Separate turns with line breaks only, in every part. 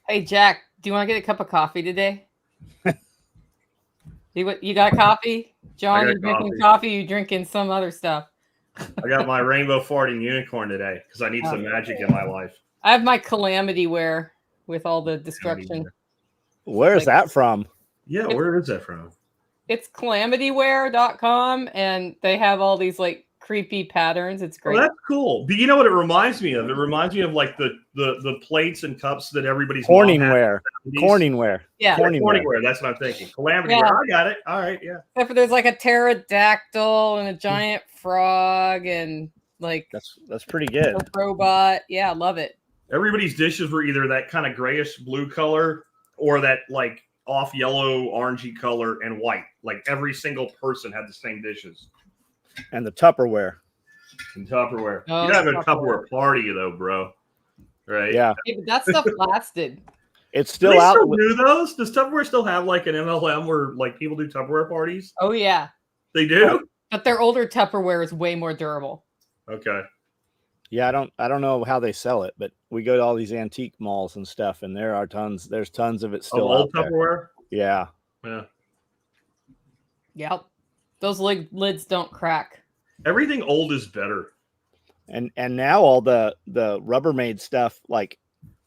Hey, Jack, do you want to get a cup of coffee today? You got coffee?
I
John,
got
you drinking
coffee.
coffee? You drinking some other stuff?
I got my rainbow farting unicorn today because I need some magic in my life.
I have my calamity wear with all the destruction.
Where is that from?
Yeah, where is that from?
It's calamitywear.com, and they have all these like creepy patterns. It's great.
Oh, that's cool. But you know what it reminds me of? It reminds me of like the plates and cups that everybody's
Corningware.
Yeah,
Corningware. That's what I'm thinking. Calamity wear. I got it. All right, yeah.
Except for there's like a pterodactyl and a giant frog and like
that's pretty good.
A robot. Yeah, I love it.
Everybody's dishes were either that kind of grayish blue color or that like off yellow orangey color and white. Like every single person had the same dishes.
And the Tupperware.
And Tupperware. Oh, you have a Tupperware party though, bro. Right?
Yeah.
But that stuff lasted.
It's still out.
Still do those? Does Tupperware still have like an MLM where like people do Tupperware parties?
Oh yeah.
They do?
But their older Tupperware is way more durable.
Okay.
Yeah, I don't know how they sell it, but we go to all these antique malls and stuff, and there's tons of it still
old
out
Tupperware?
There.
Yeah.
Yep. Those lids don't crack.
Everything old is better.
And now all the Rubbermaid stuff, like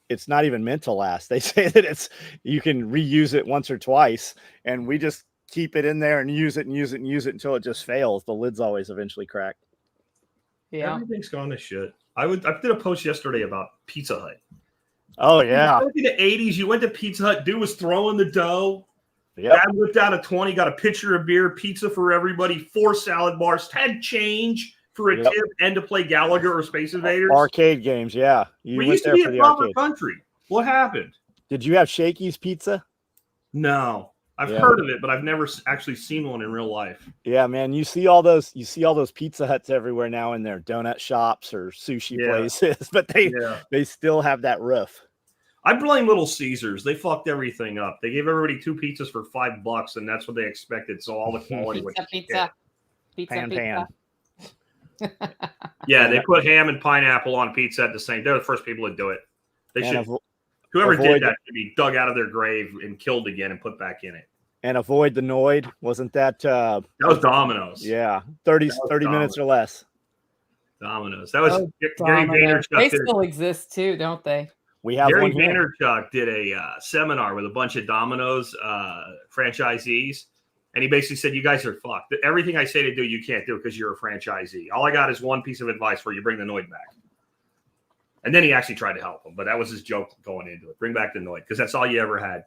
it's not even meant to last. They say that you can reuse it once or twice, and we just keep it in there and use it until it just fails. The lid's always eventually crack.
Yeah.
Everything's gone to shit. I did a post yesterday about Pizza Hut.
Oh yeah.
In the 80s, you went to Pizza Hut, dude was throwing the dough.
Yeah.
Dad whipped out a 20, got a pitcher of beer, pizza for everybody, 4 salad bars, had change for a tip and to play Gallagher or Space Invaders.
Arcade games, yeah.
We used to be a proper country. What happened?
Did you have Shakey's Pizza?
No. I've heard of it, but I've never actually seen one in real life.
Yeah, man. You see all those Pizza Huts everywhere now in their donut shops or sushi places, but they still have that roof.
I blame Little Caesars. They fucked everything up. They gave everybody 2 pizzas for $5, and that's what they expected. So all the quality was
pizza.
Pan.
Yeah, they put ham and pineapple on pizza at the same. They're the first people to do it. They should. Whoever did that should be dug out of their grave and killed again and put back in it.
And avoid the Noid. Wasn't that?
That was Domino's.
Yeah, 30 minutes or less.
Domino's. That was Gary Vaynerchuk.
They still exist too, don't they?
We have
Gary Vaynerchuk did a seminar with a bunch of Domino's franchisees, and he basically said, "You guys are fucked. Everything I say to do, you can't do because you're a franchisee. All I got is one piece of advice for you: bring the Noid back." And then he actually tried to help him, but that was his joke going into it. Bring back the Noid because that's all you ever had.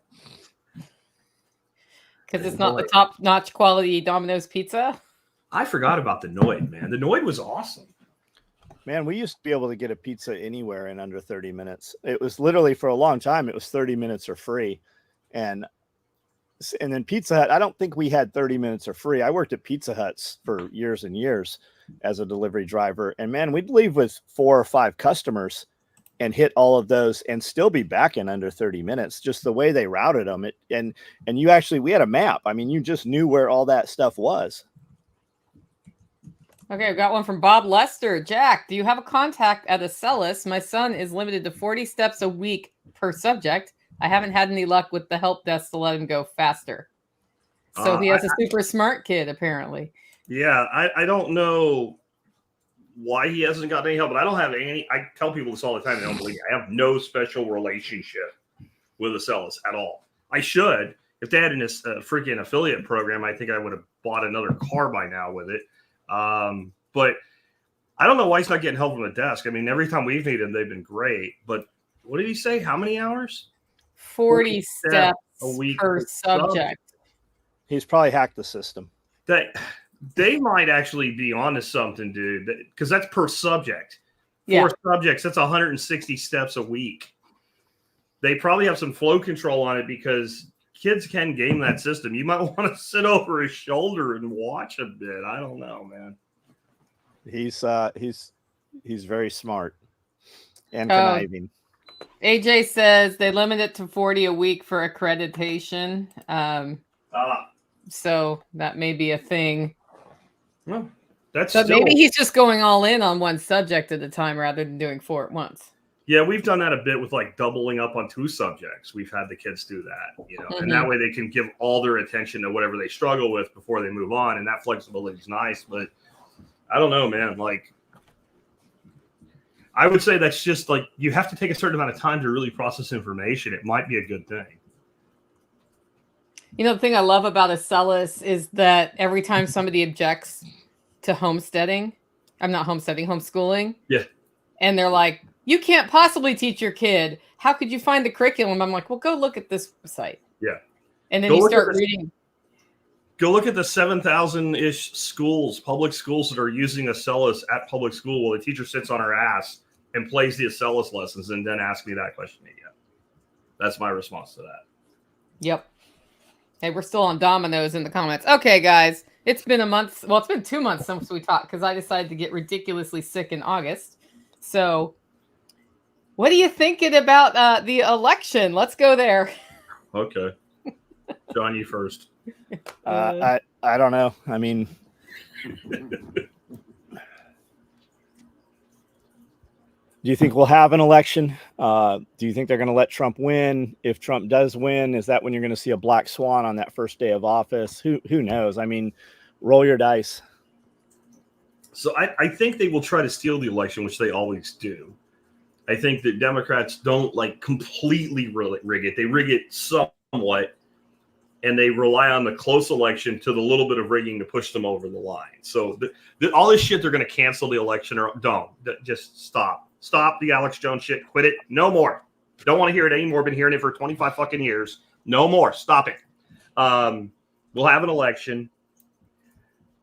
Because it's not the top-notch quality Domino's pizza.
I forgot about the Noid, man. The Noid was awesome.
Man, we used to be able to get a pizza anywhere in under 30 minutes. It was literally for a long time. It was 30 minutes or free. And then Pizza Hut, I don't think we had 30 minutes or free. I worked at Pizza Huts for years and years as a delivery driver. And man, we'd leave with 4 or 5 customers and hit all of those and still be back in under 30 minutes, just the way they routed them. And we had a map. I mean, you just knew where all that stuff was.
Okay, I've got one from Bob Lester. Jack, do you have a contact at Acellus? My son is limited to 40 steps a week per subject. I haven't had any luck with the help desk to let him go faster. So he has a super smart kid, apparently.
Yeah, I don't know why he hasn't gotten any help, but I don't have any. I tell people this all the time. They don't believe me. I have no special relationship with Acellus at all. I should. If they had a freaking affiliate program, I think I would have bought another car by now with it. But I don't know why he's not getting help from the desk. I mean, every time we've needed them, they've been great. But what did he say? How many hours?
40 steps a week per subject.
He's probably hacked the system.
They might actually be onto something, dude, because that's per subject. 4 subjects, that's 160 steps a week. They probably have some flow control on it because kids can game that system. You might want to sit over his shoulder and watch a bit. I don't know, man.
He's very smart and conniving.
AJ says they limit it to 40 a week for accreditation. So that may be a thing.
Well, that's
maybe he's just going all in on one subject at a time rather than doing 4 at once.
Yeah, we've done that a bit with like doubling up on 2 subjects. We've had the kids do that, and that way they can give all their attention to whatever they struggle with before they move on. And that flexibility is nice, but I don't know, man. Like, I would say that's just like you have to take a certain amount of time to really process information. It might be a good thing.
The thing I love about Acellus is that every time somebody objects to homeschooling,
Yeah.
And they're like, you can't possibly teach your kid. How could you find the curriculum? I'm like, well, go look at this website.
Yeah.
And then you start reading.
Go look at the 7,000-ish schools, public schools that are using Acellus at public school while the teacher sits on her ass and plays the Acellus lessons and then ask me that question again. That's my response to that.
Yep. Hey, we're still on dominoes in the comments. Okay, guys. It's been a month. Well, it's been 2 months since we talked because I decided to get ridiculously sick in August. So what are you thinking about the election? Let's go there.
Okay. John, you first.
I don't know. I mean, do you think we'll have an election? Do you think they're going to let Trump win? If Trump does win, is that when you're going to see a black swan on that first day of office? Who knows? I mean, roll your dice.
So I think they will try to steal the election, which they always do. I think that Democrats don't like completely rig it. They rig it somewhat, and they rely on the close election to the little bit of rigging to push them over the line. So all this shit, they're going to cancel the election or don't. Just stop. Stop the Alex Jones shit. Quit it. No more. Don't want to hear it anymore. Been hearing it for 25 fucking years. No more. Stop it. We'll have an election.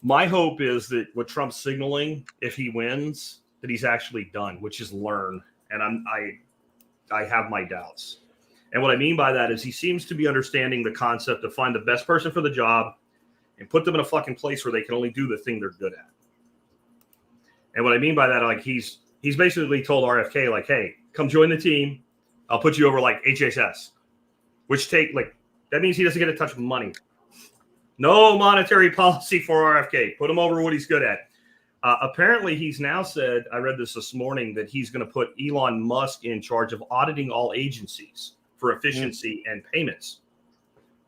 My hope is that what Trump's signaling, if he wins, that he's actually done, which is learn. And I have my doubts. And what I mean by that is he seems to be understanding the concept of find the best person for the job and put them in a fucking place where they can only do the thing they're good at. And what I mean by that, like he's basically told RFK, like, hey, come join the team. I'll put you over like HHS, which that means he doesn't get to touch money. No monetary policy for RFK. Put him over what he's good at. Apparently, he's now said, I read this morning, that he's going to put Elon Musk in charge of auditing all agencies for efficiency and payments.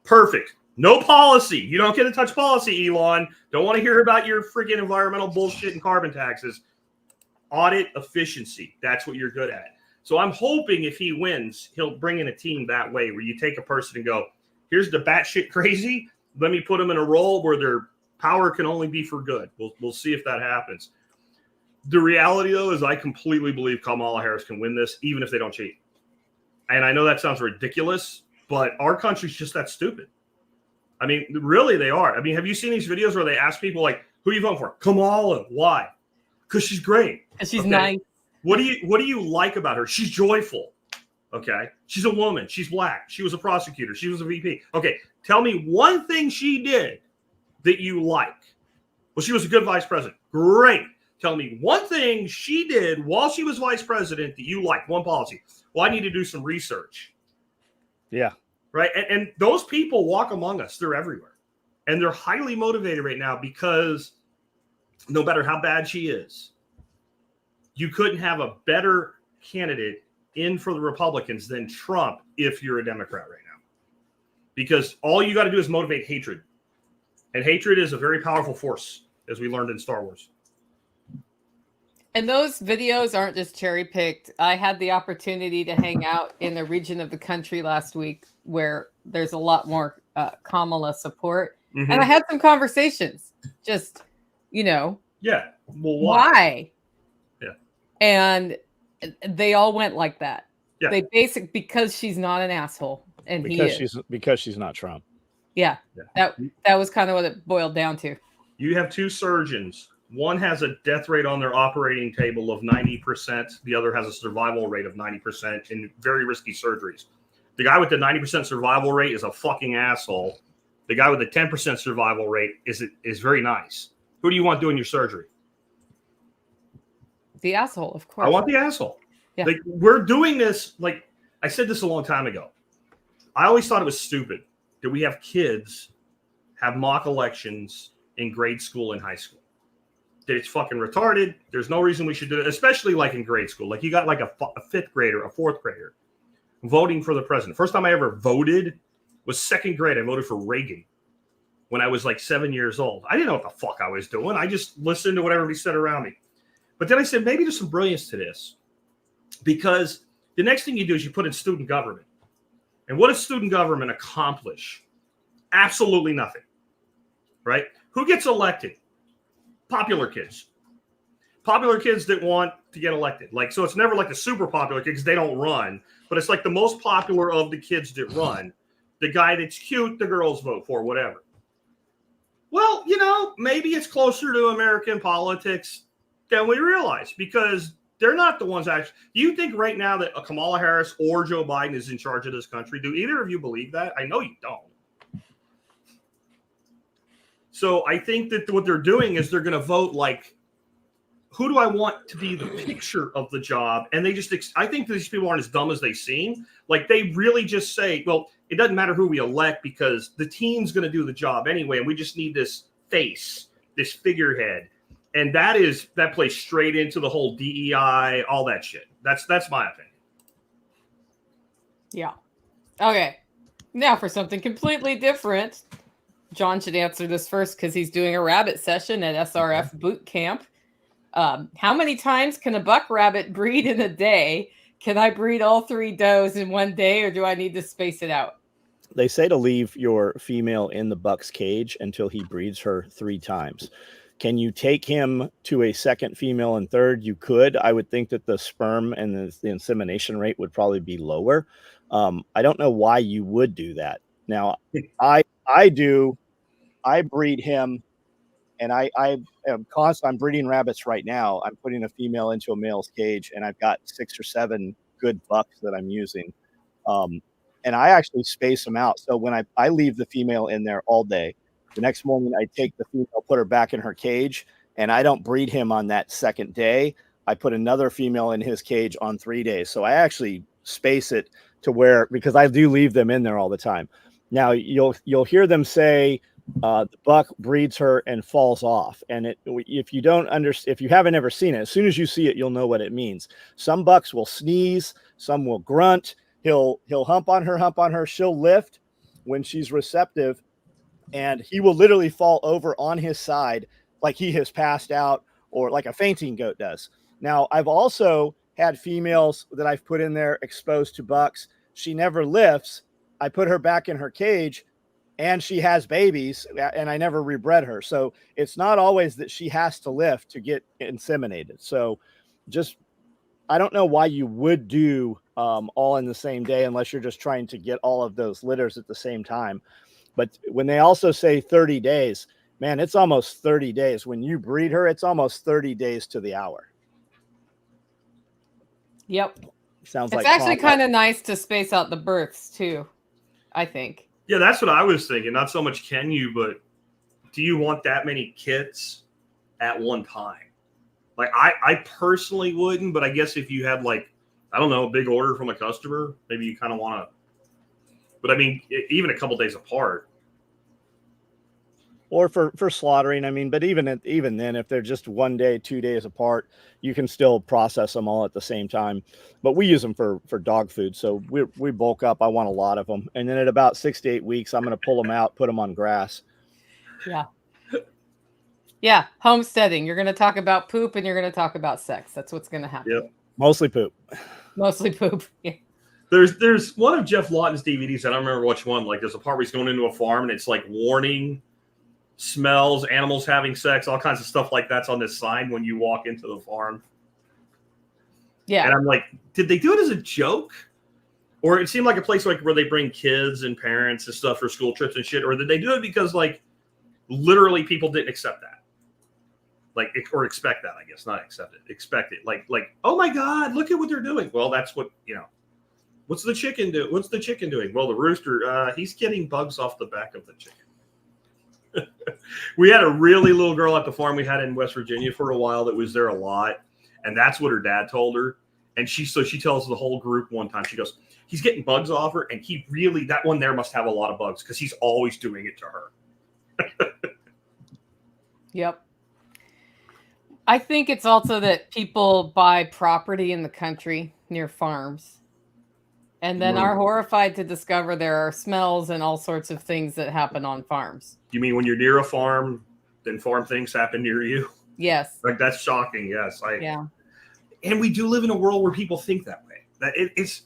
Perfect. No policy. You don't get to touch policy, Elon. Don't want to hear about your freaking environmental bullshit and carbon taxes. Audit efficiency. That's what you're good at. So I'm hoping if he wins, he'll bring in a team that way where you take a person and go, here's the batshit crazy. Let me put them in a role where their power can only be for good. We'll see if that happens. The reality, though, is I completely believe Kamala Harris can win this, even if they don't cheat. And I know that sounds ridiculous, but our country's just that stupid. I mean, really, they are. I mean, have you seen these videos where they ask people, like, who are you voting for? Kamala. Why? Because she's great.
And she's nice.
What do you like about her? She's joyful. Okay. She's a woman. She's black. She was a prosecutor. She was a VP. Okay. Tell me one thing she did that you like. Well, she was a good vice president. Great. Tell me one thing she did while she was vice president that you like. One policy. Well, I need to do some research.
Yeah.
Right. And those people walk among us. They're everywhere. And they're highly motivated right now because no matter how bad she is, you couldn't have a better candidate in for the Republicans than Trump if you're a Democrat right now. Because all you got to do is motivate hatred. And hatred is a very powerful force, as we learned in Star Wars.
And those videos aren't just cherry picked. I had the opportunity to hang out in the region of the country last week where there's a lot more Kamala support. Mm-hmm. And I had some conversations. Just, Yeah.
Well,
why?
Yeah.
And they all went like that.
Yeah.
Because she's not an asshole. And
because she's not Trump.
Yeah. That was kind of what it boiled down to.
You have two surgeons. One has a death rate on their operating table of 90%. The other has a survival rate of 90% in very risky surgeries. The guy with the 90% survival rate is a fucking asshole. The guy with the 10% survival rate is very nice. Who do you want doing your surgery?
The asshole, of course.
I want the asshole.
Yeah.
Like, we're doing this, like I said this a long time ago. I always thought it was stupid that we have kids have mock elections in grade school and high school. that it's fucking retarded. There's no reason we should do it, especially like in grade school. Like you got like a fifth grader, a fourth grader voting for the president. First time I ever voted was second grade. I voted for Reagan when I was like 7 years old. I didn't know what the fuck I was doing. I just listened to what everybody said around me. But then I said, maybe there's some brilliance to this, because the next thing you do is you put in student government. And what does student government accomplish? Absolutely nothing, right? Who gets elected? Popular kids. Popular kids that want to get elected. Like, so it's never like the super popular kids because they don't run, but it's like the most popular of the kids that run. The guy that's cute, the girls vote for, whatever. Well, you know, maybe it's closer to American politics than we realize, because they're not the ones actually. Do you think right now that Kamala Harris or Joe Biden is in charge of this country? Do either of you believe that? I know you don't. So I think that what they're doing is they're going to vote like, who do I want to be the picture of the job? And they just, I think these people aren't as dumb as they seem. Like they really just say, well, it doesn't matter who we elect because the team's going to do the job anyway. And we just need this face, this figurehead. And that plays straight into the whole DEI, all that shit. That's my opinion.
Yeah. Okay. Now for something completely different. John should answer this first because he's doing a rabbit session at SRF boot camp. How many times can a buck rabbit breed in a day? Can I breed all 3 does in one day, or do I need to space it out?
They say to leave your female in the buck's cage until he breeds her 3 times. Can you take him to a second female and third? You could. I would think that the sperm and the insemination rate would probably be lower. I don't know why you would do that. Now, I breed him, and I am I'm breeding rabbits right now. I'm putting a female into a male's cage, and I've got 6 or 7 good bucks that I'm using. And I actually space them out. So when I leave the female in there all day, the next morning I take the female, put her back in her cage, and I don't breed him on that second day. I put another female in his cage on 3 days. So I actually space it to where, because I do leave them in there all the time. Now you'll hear them say the buck breeds her and falls off. And if you haven't ever seen it, as soon as you see it, you'll know what it means. Some bucks will sneeze, some will grunt. He'll hump on her. She'll lift when she's receptive, and he will literally fall over on his side like he has passed out, or like a fainting goat does. Now, I've also had females that I've put in there exposed to bucks. She never lifts. I put her back in her cage, and she has babies, and I never rebred her. So it's not always that she has to lift to get inseminated. So I don't know why you would do all in the same day unless you're just trying to get all of those litters at the same time. But when they also say 30 days, man, it's almost 30 days. When you breed her, it's almost 30 days to the hour.
Yep.
Sounds
it's
like
actually kind of nice to space out the births too, I think.
Yeah, that's what I was thinking. Not so much can you, but do you want that many kits at one time? Like I personally wouldn't, but I guess if you had like, I don't know, a big order from a customer, maybe you kind of want to. But I mean, even a couple days apart.
Or for slaughtering, I mean, but even then, if they're just 1 day, 2 days apart, you can still process them all at the same time. But we use them for dog food, so we bulk up. I want a lot of them, and then at about 6 to 8 weeks, I'm going to pull them out, put them on grass.
Yeah. Yeah, homesteading. You're going to talk about poop, and you're going to talk about sex. That's what's going to happen.
Yep.
Mostly poop.
Mostly poop. Yeah.
There's one of Jeff Lawton's DVDs. I don't remember which one. Like there's a part where he's going into a farm, and it's like warning. Smells, animals having sex, all kinds of stuff like that's on this sign when you walk into the farm.
Yeah.
And I'm like, did they do it as a joke? Or it seemed like a place like where they bring kids and parents and stuff for school trips and shit. Or did they do it because like literally people didn't accept that? Like, or expect that, I guess, not accept it, expect it. Like, oh my God, look at what they're doing. Well, that's what, what's the chicken do? What's the chicken doing? Well, the rooster, he's getting bugs off the back of the chicken. We had a really little girl at the farm we had in West Virginia for a while that was there a lot. And that's what her dad told her. And she tells the whole group one time, she goes, he's getting bugs off her. And that one there must have a lot of bugs because he's always doing it to her.
Yep. I think it's also that people buy property in the country near farms and then are horrified to discover there are smells and all sorts of things that happen on farms.
You mean when you're near a farm, then farm things happen near you?
Yes.
Like, that's shocking. Yes.
Yeah.
And we do live in a world where people think that way. That it's,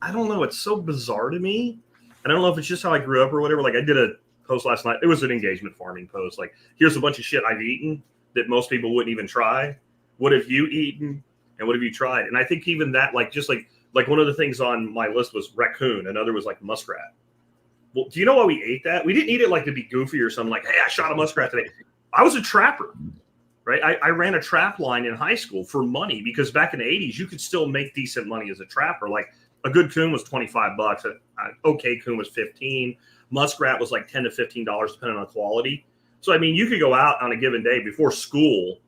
I don't know. It's so bizarre to me. And I don't know if it's just how I grew up or whatever. Like, I did a post last night. It was an engagement farming post. Like, here's a bunch of shit I've eaten that most people wouldn't even try. What have you eaten? And what have you tried? And I think even that, like, just like one of the things on my list was raccoon. Another was like muskrat. Well, do you know why we ate that? We didn't eat it like to be goofy or something. Like, hey, I shot a muskrat today. I was a trapper, right? I ran a trap line in high school for money because back in the 80s, you could still make decent money as a trapper. Like, a good coon was $25. An okay coon was $15. Muskrat was like $10 to $15, depending on quality. So, I mean, you could go out on a given day before school.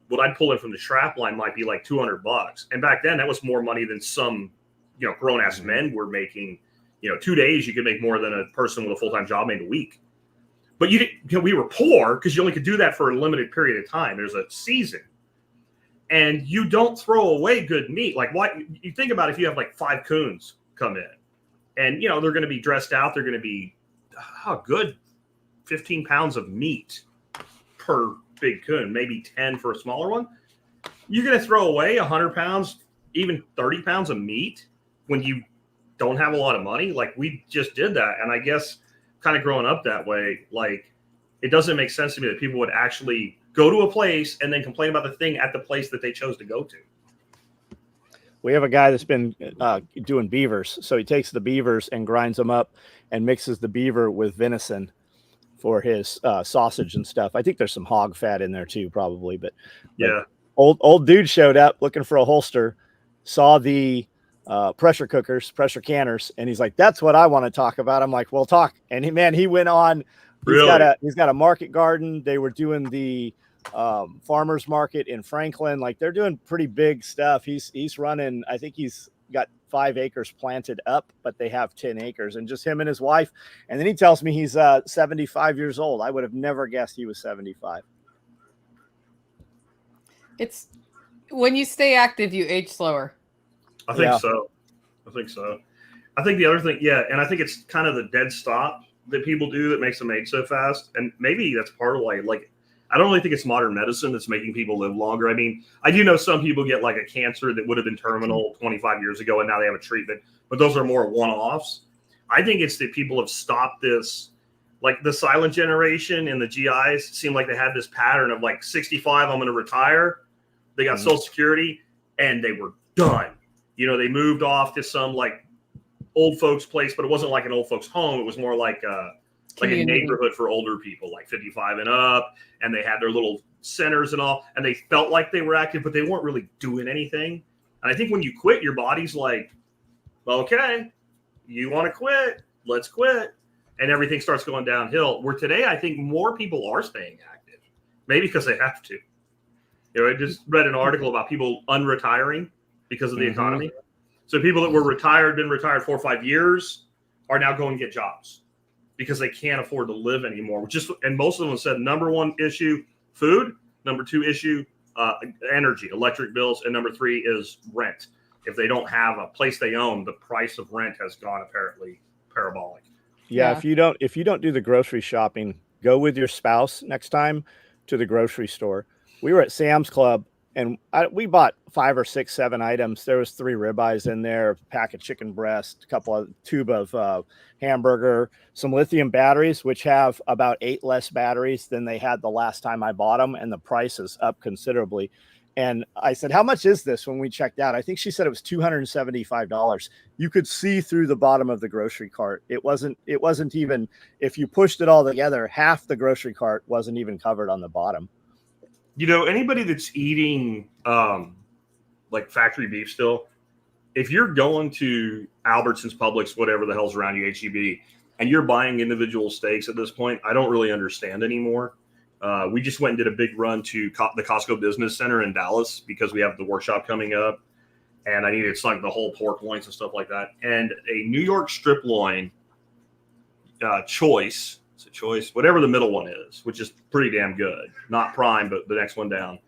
What I'd pull in from the trap line might be like $200. And back then, that was more money than some, grown ass men were making. 2 days, you could make more than a person with a full-time job made a week. But we were poor because you only could do that for a limited period of time. There's a season. And you don't throw away good meat. Like, what you think about if you have like 5 coons come in and, they're going to be dressed out. They're going to be good 15 pounds of meat per big coon, maybe 10 for a smaller one. You're going to throw away 100 pounds, even 30 pounds of meat when you don't have a lot of money. Like, we just did that. And I guess kind of growing up that way, like, it doesn't make sense to me that people would actually go to a place and then complain about the thing at the place that they chose to go to.
We have a guy that's been doing beavers. So he takes the beavers and grinds them up and mixes the beaver with venison for his sausage and stuff. I think there's some hog fat in there too, probably. But
yeah,
old dude showed up looking for a holster, saw the pressure canners, and he's like, "That's what I want to talk about." I'm like, "Well, talk." And he went on. He's got a market garden. They were doing the farmers market in Franklin. Like, they're doing pretty big stuff. He's running. I think he's got 5 acres planted up, but they have 10 acres, and just him and his wife. And then he tells me he's 75 years old. I would have never guessed he was 75.
It's when you stay active, you age slower.
I think so. I think the other thing, and I think it's kind of the dead stop that people do that makes them age so fast. And maybe that's part of why, like, I don't really think it's modern medicine that's making people live longer. I mean, I do know some people get like a cancer that would have been terminal 25 years ago and now they have a treatment, but those are more one-offs. I think it's that people have stopped this, like the silent generation and the GIs seem like they had this pattern of like 65, I'm going to retire. They got Social Security and they were done. They moved off to some like old folks place, but it wasn't like an old folks home. It was more like a neighborhood for older people, like 55 and up. And they had their little centers and all, and they felt like they were active, but they weren't really doing anything. And I think when you quit, your body's like, well, okay, you want to quit, let's quit. And everything starts going downhill. Where today, I think more people are staying active, maybe because they have to. I just read an article about people unretiring because of the economy. So people that were been retired 4 or 5 years are now going to get jobs because they can't afford to live anymore. And most of them said number 1 issue, food. Number 2 issue, energy, electric bills. And number 3 is rent. If they don't have a place they own, the price of rent has gone apparently parabolic.
Yeah. If you don't do the grocery shopping, go with your spouse next time to the grocery store. We were at Sam's Club and we bought 5 or 6, 7 items. There was 3 ribeyes in there, a pack of chicken breast, tube of hamburger, some lithium batteries, which have about 8 less batteries than they had the last time I bought them. And the price is up considerably. And I said, "How much is this?" When we checked out, I think she said it was $275. You could see through the bottom of the grocery cart. It wasn't even, if you pushed it all together, half the grocery cart wasn't even covered on the bottom.
Anybody that's eating like factory beef still, if you're going to Albertsons, Publix, whatever the hell's around you, HEB, and you're buying individual steaks at this point, I don't really understand anymore. We just went and did a big run to the Costco Business Center in Dallas because we have the workshop coming up, and I needed like the whole pork loins and stuff like that. And a New York strip loin choice. It's a choice, whatever the middle one is, which is pretty damn good. Not prime, but the next one down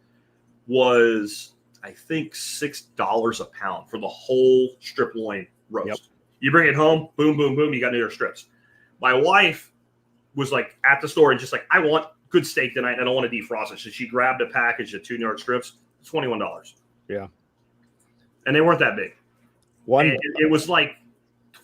was, I think, $6 a pound for the whole strip loin roast.
Yep.
You bring it home, boom, boom, boom, you got your strips. My wife was like at the store and just like, I want good steak tonight and I don't want to defrost it. So she grabbed a package of 2 New York strips, $21.
Yeah.
And they weren't that big.
One.
And it was like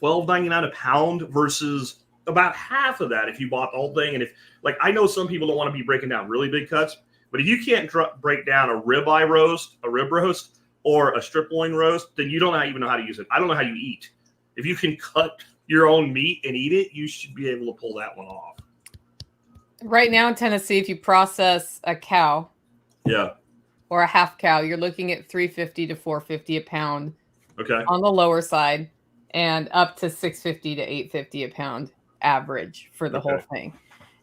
$12.99 a pound versus about half of that if you bought the whole thing. And if, like, I know some people don't want to be breaking down really big cuts, but if you can't break down a ribeye roast, a rib roast, or a strip loin roast, then you don't even know how to use it. I don't know how you eat. If you can cut your own meat and eat it, you should be able to pull that one off.
Right now in Tennessee, if you process a cow, or a half cow, you're looking at $350 to $450 a pound.
Okay.
On the lower side, and up to $650 to $850 a pound average for the whole thing.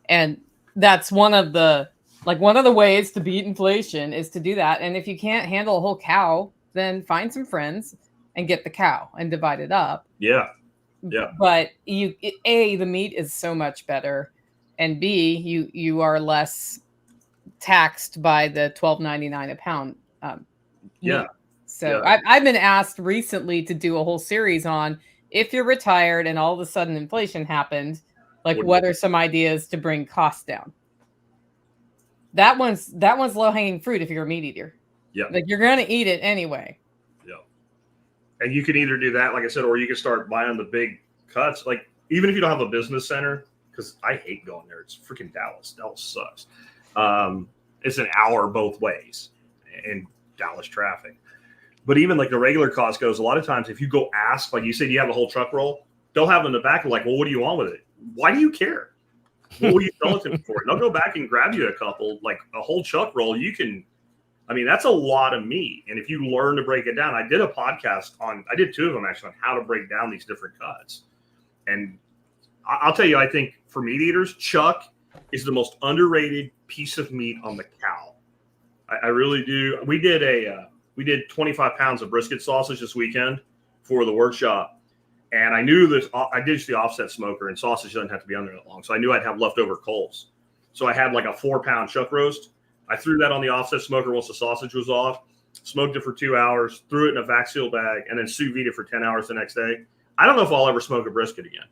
And that's one of the ways to beat inflation is to do that. And if you can't handle a whole cow, then find some friends and get the cow and divide it up.
Yeah.
But A, the meat is so much better, and B, you are less taxed by the $12.99 a pound. Meat. So I've been asked recently to do a whole series on if you're retired and all of a sudden inflation happened, like what are some ideas to bring costs down? That one's low hanging fruit if you're a meat eater.
Yeah.
Like you're going to eat it anyway.
Yeah. And you can either do that, like I said, or you can start buying the big cuts. Like even if you don't have a business center, because I hate going there. It's freaking Dallas. Dallas sucks. It's an hour both ways in Dallas traffic. But even like the regular Costco's, a lot of times if you go ask, like you said, you have a whole truck roll, they'll have in the back like, well, what do you want with it? Why do you care? What will you sell it to me for? And they'll go back and grab you a couple, like a whole chuck roll. You can, I mean, that's a lot of meat. And if you learn to break it down, I did a podcast I did 2 of them actually on how to break down these different cuts. And I'll tell you, I think for meat eaters, chuck is the most underrated piece of meat on the cow. I really do. We did 25 pounds of brisket sausage this weekend for the workshop. And I knew this, I did the offset smoker and sausage doesn't have to be on there that long. So I knew I'd have leftover coals. So I had like a 4-pound chuck roast. I threw that on the offset smoker once the sausage was off, smoked it for 2 hours, threw it in a vac seal bag, and then sous vide it for 10 hours the next day. I don't know if I'll ever smoke a brisket again.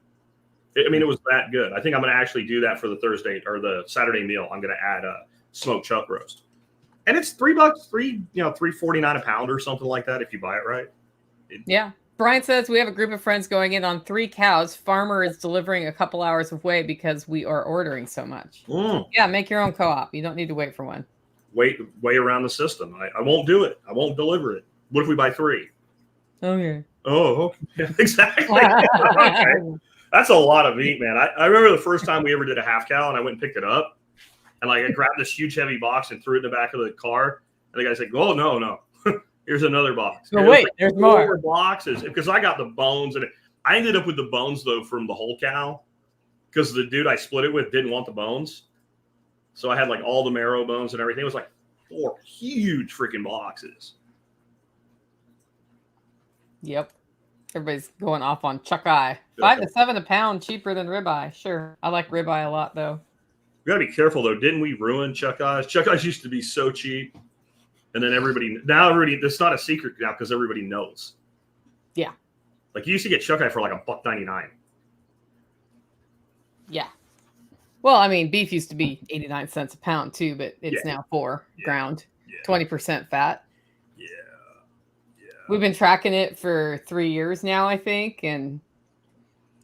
I mean, it was that good. I think I'm going to actually do that for the Thursday or the Saturday meal. I'm going to add a smoked chuck roast. And it's $3, $3.49 a pound or something like that if you buy it right.
Yeah. Brian says we have a group of friends going in on 3 cows. Farmer is delivering a couple hours of whey because we are ordering so much. Yeah, make your own co-op. You don't need to wait for one.
Wait around the system. I won't do it. I won't deliver it. What if we buy 3?
Okay.
Oh, okay. Yeah, exactly. Okay. That's a lot of meat, man. I remember the first time we ever did a half cow and I went and picked it up. And like I grabbed this huge heavy box and threw it in the back of the car. And the guy's like, oh, no. Here's another box.
Oh, wait, there's more
boxes because I got the bones and I ended up with the bones though from the whole cow because the dude I split it with didn't want the bones. So I had like all the marrow bones and everything. It was like 4 huge freaking boxes.
Yep. Everybody's going off on chuck eye. $5 to $7 a pound cheaper than ribeye. Sure. I like ribeye a lot though.
We gotta be careful though. Didn't we ruin chuck eyes? Chuck eyes used to be so cheap. And then everybody, it's not a secret now because everybody knows.
Yeah.
Like you used to get chuck eye for like $1.99.
Yeah. Well, I mean, beef used to be 89 cents a pound too, but it's now $4 ground, 20% fat.
Yeah.
We've been tracking it for 3 years now, I think. And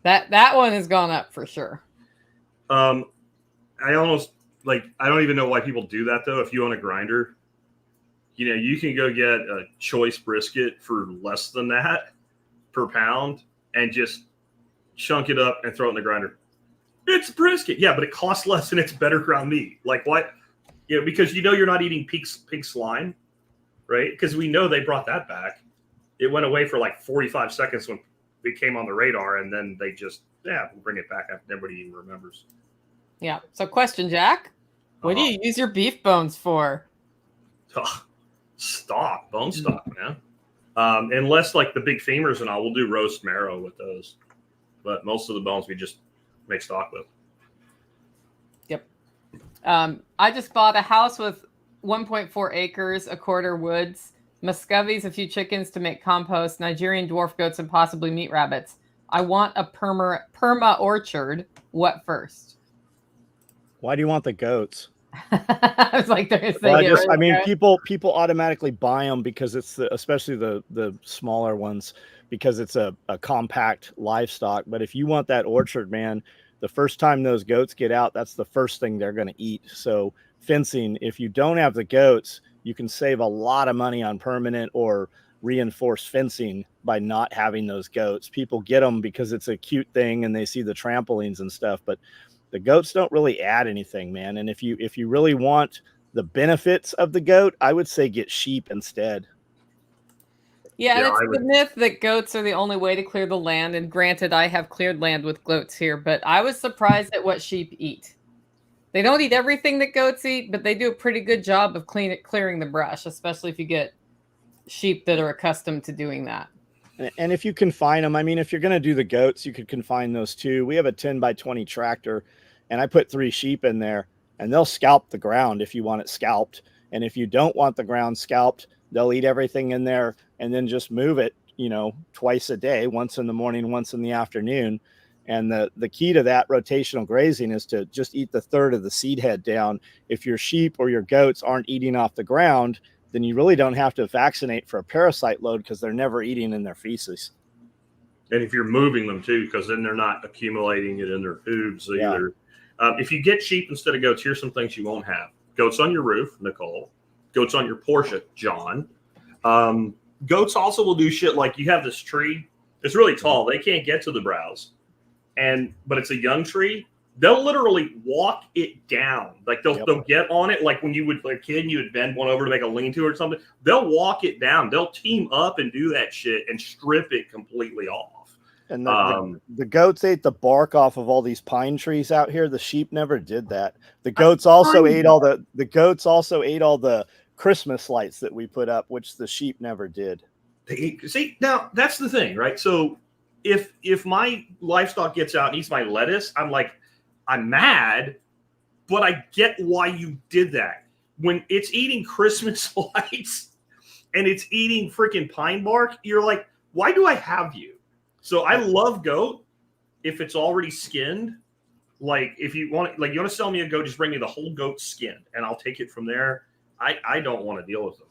that one has gone up for sure.
I don't even know why people do that though. If you own a grinder, you can go get a choice brisket for less than that per pound and just chunk it up and throw it in the grinder. It's brisket. Yeah, but it costs less and it's better ground meat. Like what? Because you're not eating pig slime, right? Because we know they brought that back. It went away for like 45 seconds when it came on the radar and then they just, we'll bring it back after everybody even remembers.
Yeah. So question, Jack, what do you use your beef bones for?
Stock, bone stock, man. Unless like the big femurs and all, we'll do roast marrow with those. But most of the bones we just make stock with.
Yep. I just bought a house with 1.4 acres, a quarter woods, muscovies, a few chickens to make compost, Nigerian dwarf goats, and possibly meat rabbits. I want a perma orchard. What first?
Why do you want the goats?
I was like,
I mean, people automatically buy them because it's especially the smaller ones, because it's a compact livestock. But if you want that orchard, man, the first time those goats get out, that's the first thing they're going to eat. So fencing, if you don't have the goats, you can save a lot of money on permanent or reinforced fencing by not having those goats. People get them because it's a cute thing and they see the trampolines and stuff, but the goats don't really add anything, man. And if you really want the benefits of the goat, I would say get sheep instead.
Yeah, it's the myth that goats are the only way to clear the land. And granted, I have cleared land with goats here, but I was surprised at what sheep eat. They don't eat everything that goats eat, but they do a pretty good job of clearing the brush, especially if you get sheep that are accustomed to doing that.
And if you confine them, I mean, if you're going to do the goats, you could confine those too. We have a 10x20 tractor, and I put 3 sheep in there, and they'll scalp the ground if you want it scalped. And if you don't want the ground scalped, they'll eat everything in there and then just move it, twice a day, once in the morning, once in the afternoon. And the key to that rotational grazing is to just eat the third of the seed head down. If your sheep or your goats aren't eating off the ground, then you really don't have to vaccinate for a parasite load because they're never eating in their feces.
And if you're moving them too, because then they're not accumulating it in their hooves either. If you get sheep instead of goats, here's some things you won't have. Goats on your roof, Nicole. Goats on your Porsche, John. Goats also will do shit like you have this tree. It's really tall. They can't get to the browse. But it's a young tree. They'll literally walk it down. Like they'll get on it. Like when you would, like a kid, and you would bend one over to make a lean-to or something. They'll walk it down. They'll team up and do that shit and strip it completely off.
And the goats ate the bark off of all these pine trees out here. The sheep never did that. The goats also ate all the Christmas lights that we put up, which the sheep never did.
See, now that's the thing, right? So if my livestock gets out and eats my lettuce, I'm mad, but I get why you did that. When it's eating Christmas lights and it's eating freaking pine bark, you're like, why do I have you? So I love goat if it's already skinned. Like if you want to sell me a goat, just bring me the whole goat skin and I'll take it from there. I don't want to deal with them.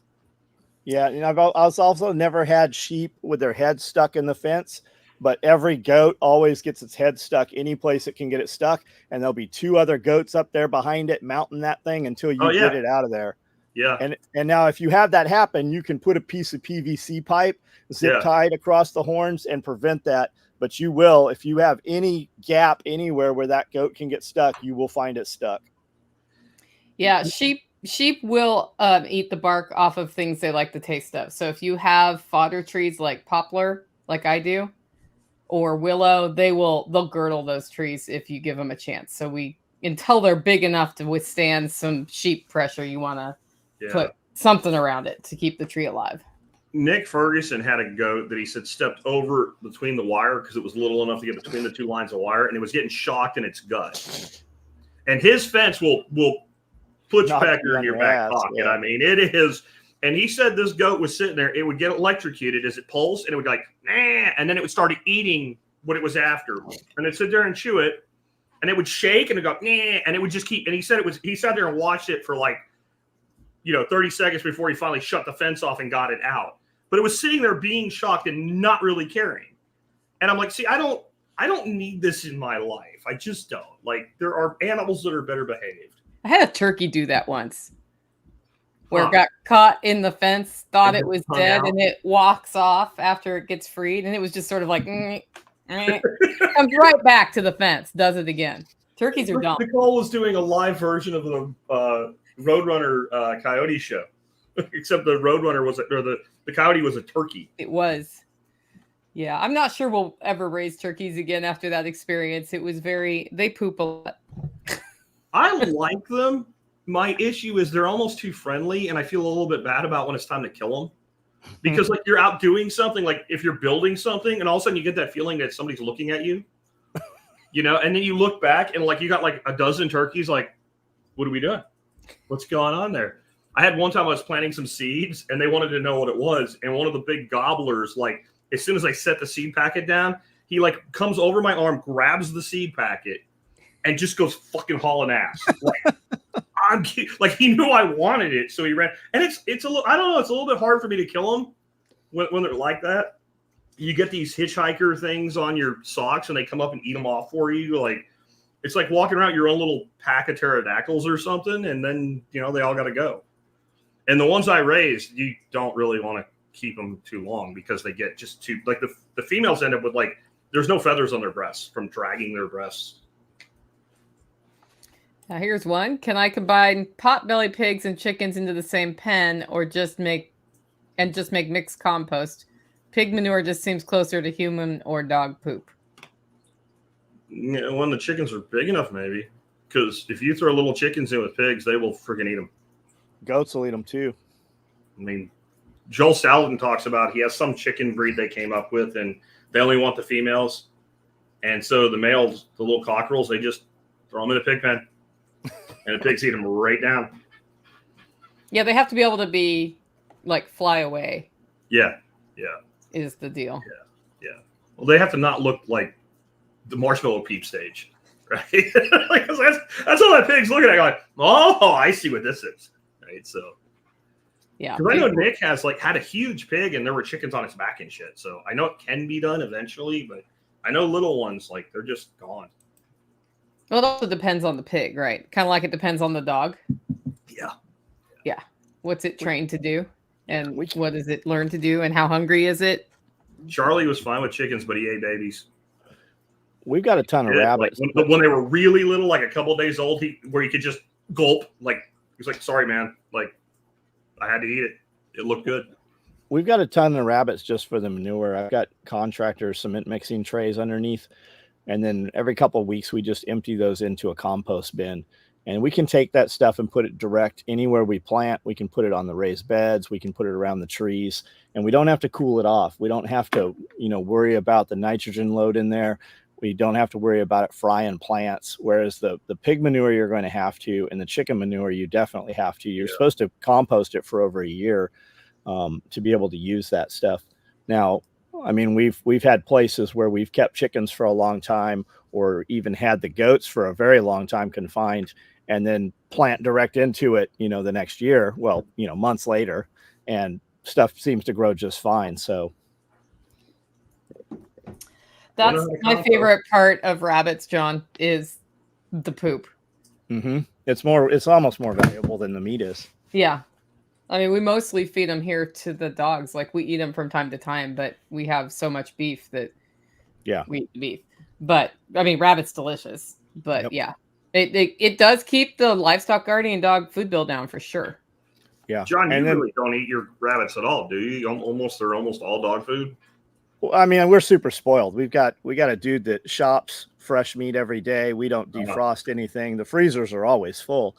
Yeah,
I've also never had sheep with their head stuck in the fence. But every goat always gets its head stuck any place it can get it stuck. And there'll be 2 other goats up there behind it, mounting that thing until you get it out of there.
Yeah.
And now if you have that happen, you can put a piece of PVC pipe zip tied across the horns and prevent that. But you will, if you have any gap anywhere where that goat can get stuck, you will find it stuck.
Yeah. Sheep will eat the bark off of things they like the taste of. So if you have fodder trees like poplar, like I do, or willow, they'll girdle those trees if you give them a chance. So until they're big enough to withstand some sheep pressure, you want to put something around it to keep the tree alive.
Nick Ferguson had a goat that he said stepped over between the wire because it was little enough to get between the 2 lines of wire, and it was getting shocked in its gut. And his fence will put you back in your back pocket. Yeah. I mean, it is. And he said this goat was sitting there. It would get electrocuted as it pulsed, and it would go like, nah, and then it would start eating what it was after. And it'd sit there and chew it, and it would shake, and it'd go, nah, and it would just keep. And he said he sat there and watched it for 30 seconds before he finally shut the fence off and got it out. But it was sitting there being shocked and not really caring. And I'm like, see, I don't need this in my life. I just don't. Like, there are animals that are better behaved.
I had a turkey do that once. Where it got caught in the fence, thought it was dead, and it walks off after it gets freed, and it was just sort of like, comes right back to the fence, does it again. Turkeys are dumb.
Nicole was doing a live version of the Roadrunner Coyote show, except the Roadrunner the Coyote was a turkey.
It was. Yeah, I'm not sure we'll ever raise turkeys again after that experience. It was they poop a lot.
I like them. My issue is they're almost too friendly, and I feel a little bit bad about when it's time to kill them. Because you're out doing something, like if you're building something, and all of a sudden you get that feeling that somebody's looking at you, and then you look back and you got a dozen turkeys, like, what are we doing? What's going on there? I had one time I was planting some seeds and they wanted to know what it was. And one of the big gobblers, like as soon as I set the seed packet down, he like comes over my arm, grabs the seed packet, and just goes fucking hauling ass. Like he knew I wanted it, so he ran. And it's a little, I don't know, it's a little bit hard for me to kill them when they're like that. You get these hitchhiker things on your socks and they come up and eat them off for you. Like it's like walking around your own little pack of pterodactyls or something, and then they all got to go. And the ones I raised, you don't really want to keep them too long because they get just too like the females end up with like there's no feathers on their breasts from dragging their breasts.
Now here's one. Can I combine potbelly pigs and chickens into the same pen, or just make mixed compost? Pig manure just seems closer to human or dog poop.
Yeah, when the chickens are big enough, maybe. Because if you throw little chickens in with pigs, they will freaking eat them.
Goats will eat them too.
I mean, Joel Salatin talks about he has some chicken breed they came up with, and they only want the females. And so the males, the little cockerels, they just throw them in a pig pen. And the pigs eat them right down.
Yeah, they have to be able to be like fly away.
Yeah.
Is the deal.
Yeah. Well, they have to not look like the marshmallow peep stage, right? Like, that's all that pig's looking at. Like, oh, I see what this is, right? So,
yeah.
Because I know Nick has had a huge pig, and there were chickens on its back and shit. So I know it can be done eventually, but I know little ones they're just gone.
Well, it also depends on the pig, right? Kind of like it depends on the dog. Yeah. What's it trained to do? And what does it learn to do? And how hungry is it?
Charlie was fine with chickens, but he ate babies.
We've got a ton of rabbits.
Like, when they were really little, like a couple of days old, where he could just gulp. Like, he was like, sorry, man. Like, I had to eat it. It looked good.
We've got a ton of rabbits just for the manure. I've got contractor cement mixing trays underneath. And then every couple of weeks, we just empty those into a compost bin. And we can take that stuff and put it direct anywhere we plant. We can put it on the raised beds. We can put it around the trees. And we don't have to cool it off. We don't have to, worry about the nitrogen load in there. We don't have to worry about it frying plants. Whereas the pig manure, you're going to have to, and the chicken manure, you definitely have to. You're supposed to compost it for over a year to be able to use that stuff. Now, I mean, we've had places where we've kept chickens for a long time, or even had the goats for a very long time confined, and then plant direct into it, the next year. Well, months later, and stuff seems to grow just fine. So
that's my favorite part of rabbits, John, is the poop.
Mm-hmm. It's almost more valuable than the meat is.
Yeah. I mean, we mostly feed them here to the dogs. Like, we eat them from time to time, but we have so much beef that we eat the beef. But I mean, rabbit's delicious. But it does keep the livestock guardian dog food bill down for sure.
Yeah,
John, you really don't eat your rabbits at all, do you? They're almost all dog food.
Well, I mean, we're super spoiled. We got a dude that shops fresh meat every day. We don't defrost anything. The freezers are always full,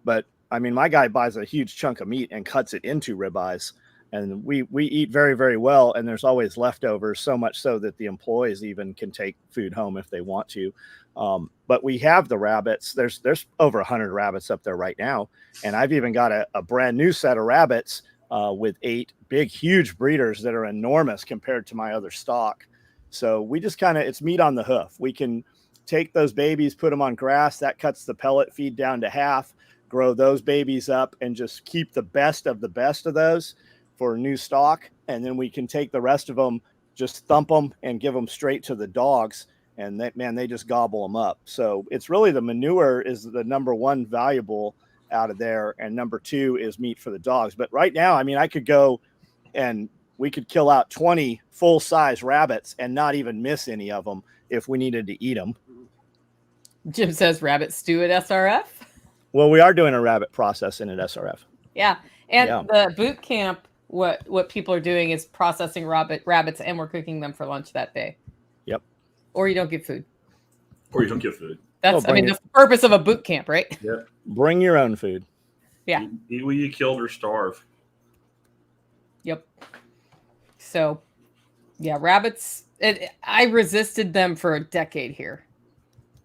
but I mean, my guy buys a huge chunk of meat and cuts it into ribeyes, and we eat very, very well. And there's always leftovers, so much so that the employees even can take food home if they want to. But we have the rabbits. There's over 100 rabbits up there right now, and I've even got a brand new set of rabbits with 8 big, huge breeders that are enormous compared to my other stock. So we just it's meat on the hoof. We can take those babies, put them on grass. That cuts the pellet feed down to half. Grow those babies up and just keep the best of those for new stock. And then we can take the rest of them, just thump them and give them straight to the dogs. And they just gobble them up. So it's really the manure is the number one valuable out of there. And number 2 is meat for the dogs. But right now, I mean, I could go and we could kill out 20 full size rabbits and not even miss any of them if we needed to eat them.
Jim says rabbit stew at SRF.
Well, we are doing a rabbit processing at SRF.
Yeah. And the boot camp, what people are doing is processing rabbits, and we're cooking them for lunch that day.
Yep.
Or you don't get food.
That's
that's the purpose of a boot camp, right?
Yeah.
Bring your own food.
Yeah.
Eat what you killed or starve.
Yep. So, yeah, rabbits, I resisted them for a decade here.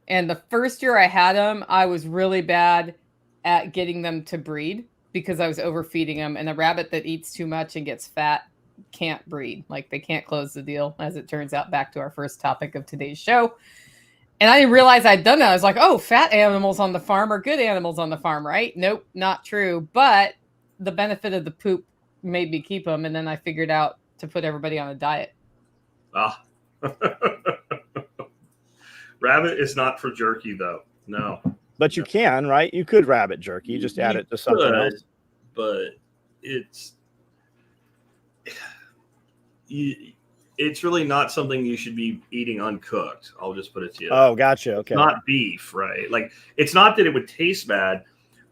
And the first year I had them, I was really bad at getting them to breed because I was overfeeding them. And a rabbit that eats too much and gets fat can't breed. Like they can't close the deal, as it turns out, back to our first topic of today's show. And I didn't realize I'd done that. I was like, oh, fat animals on the farm are good animals on the farm, right? Nope, not true. But the benefit of the poop made me keep them. And then I figured out to put everybody on a diet.
Ah. Rabbit is not for jerky, though. No.
But you can, right? You could rabbit jerky. You just add it to something else.
But it's really not something you should be eating uncooked. I'll just put it to you.
Oh, gotcha. Okay.
It's not beef, right? Like, it's not that it would taste bad.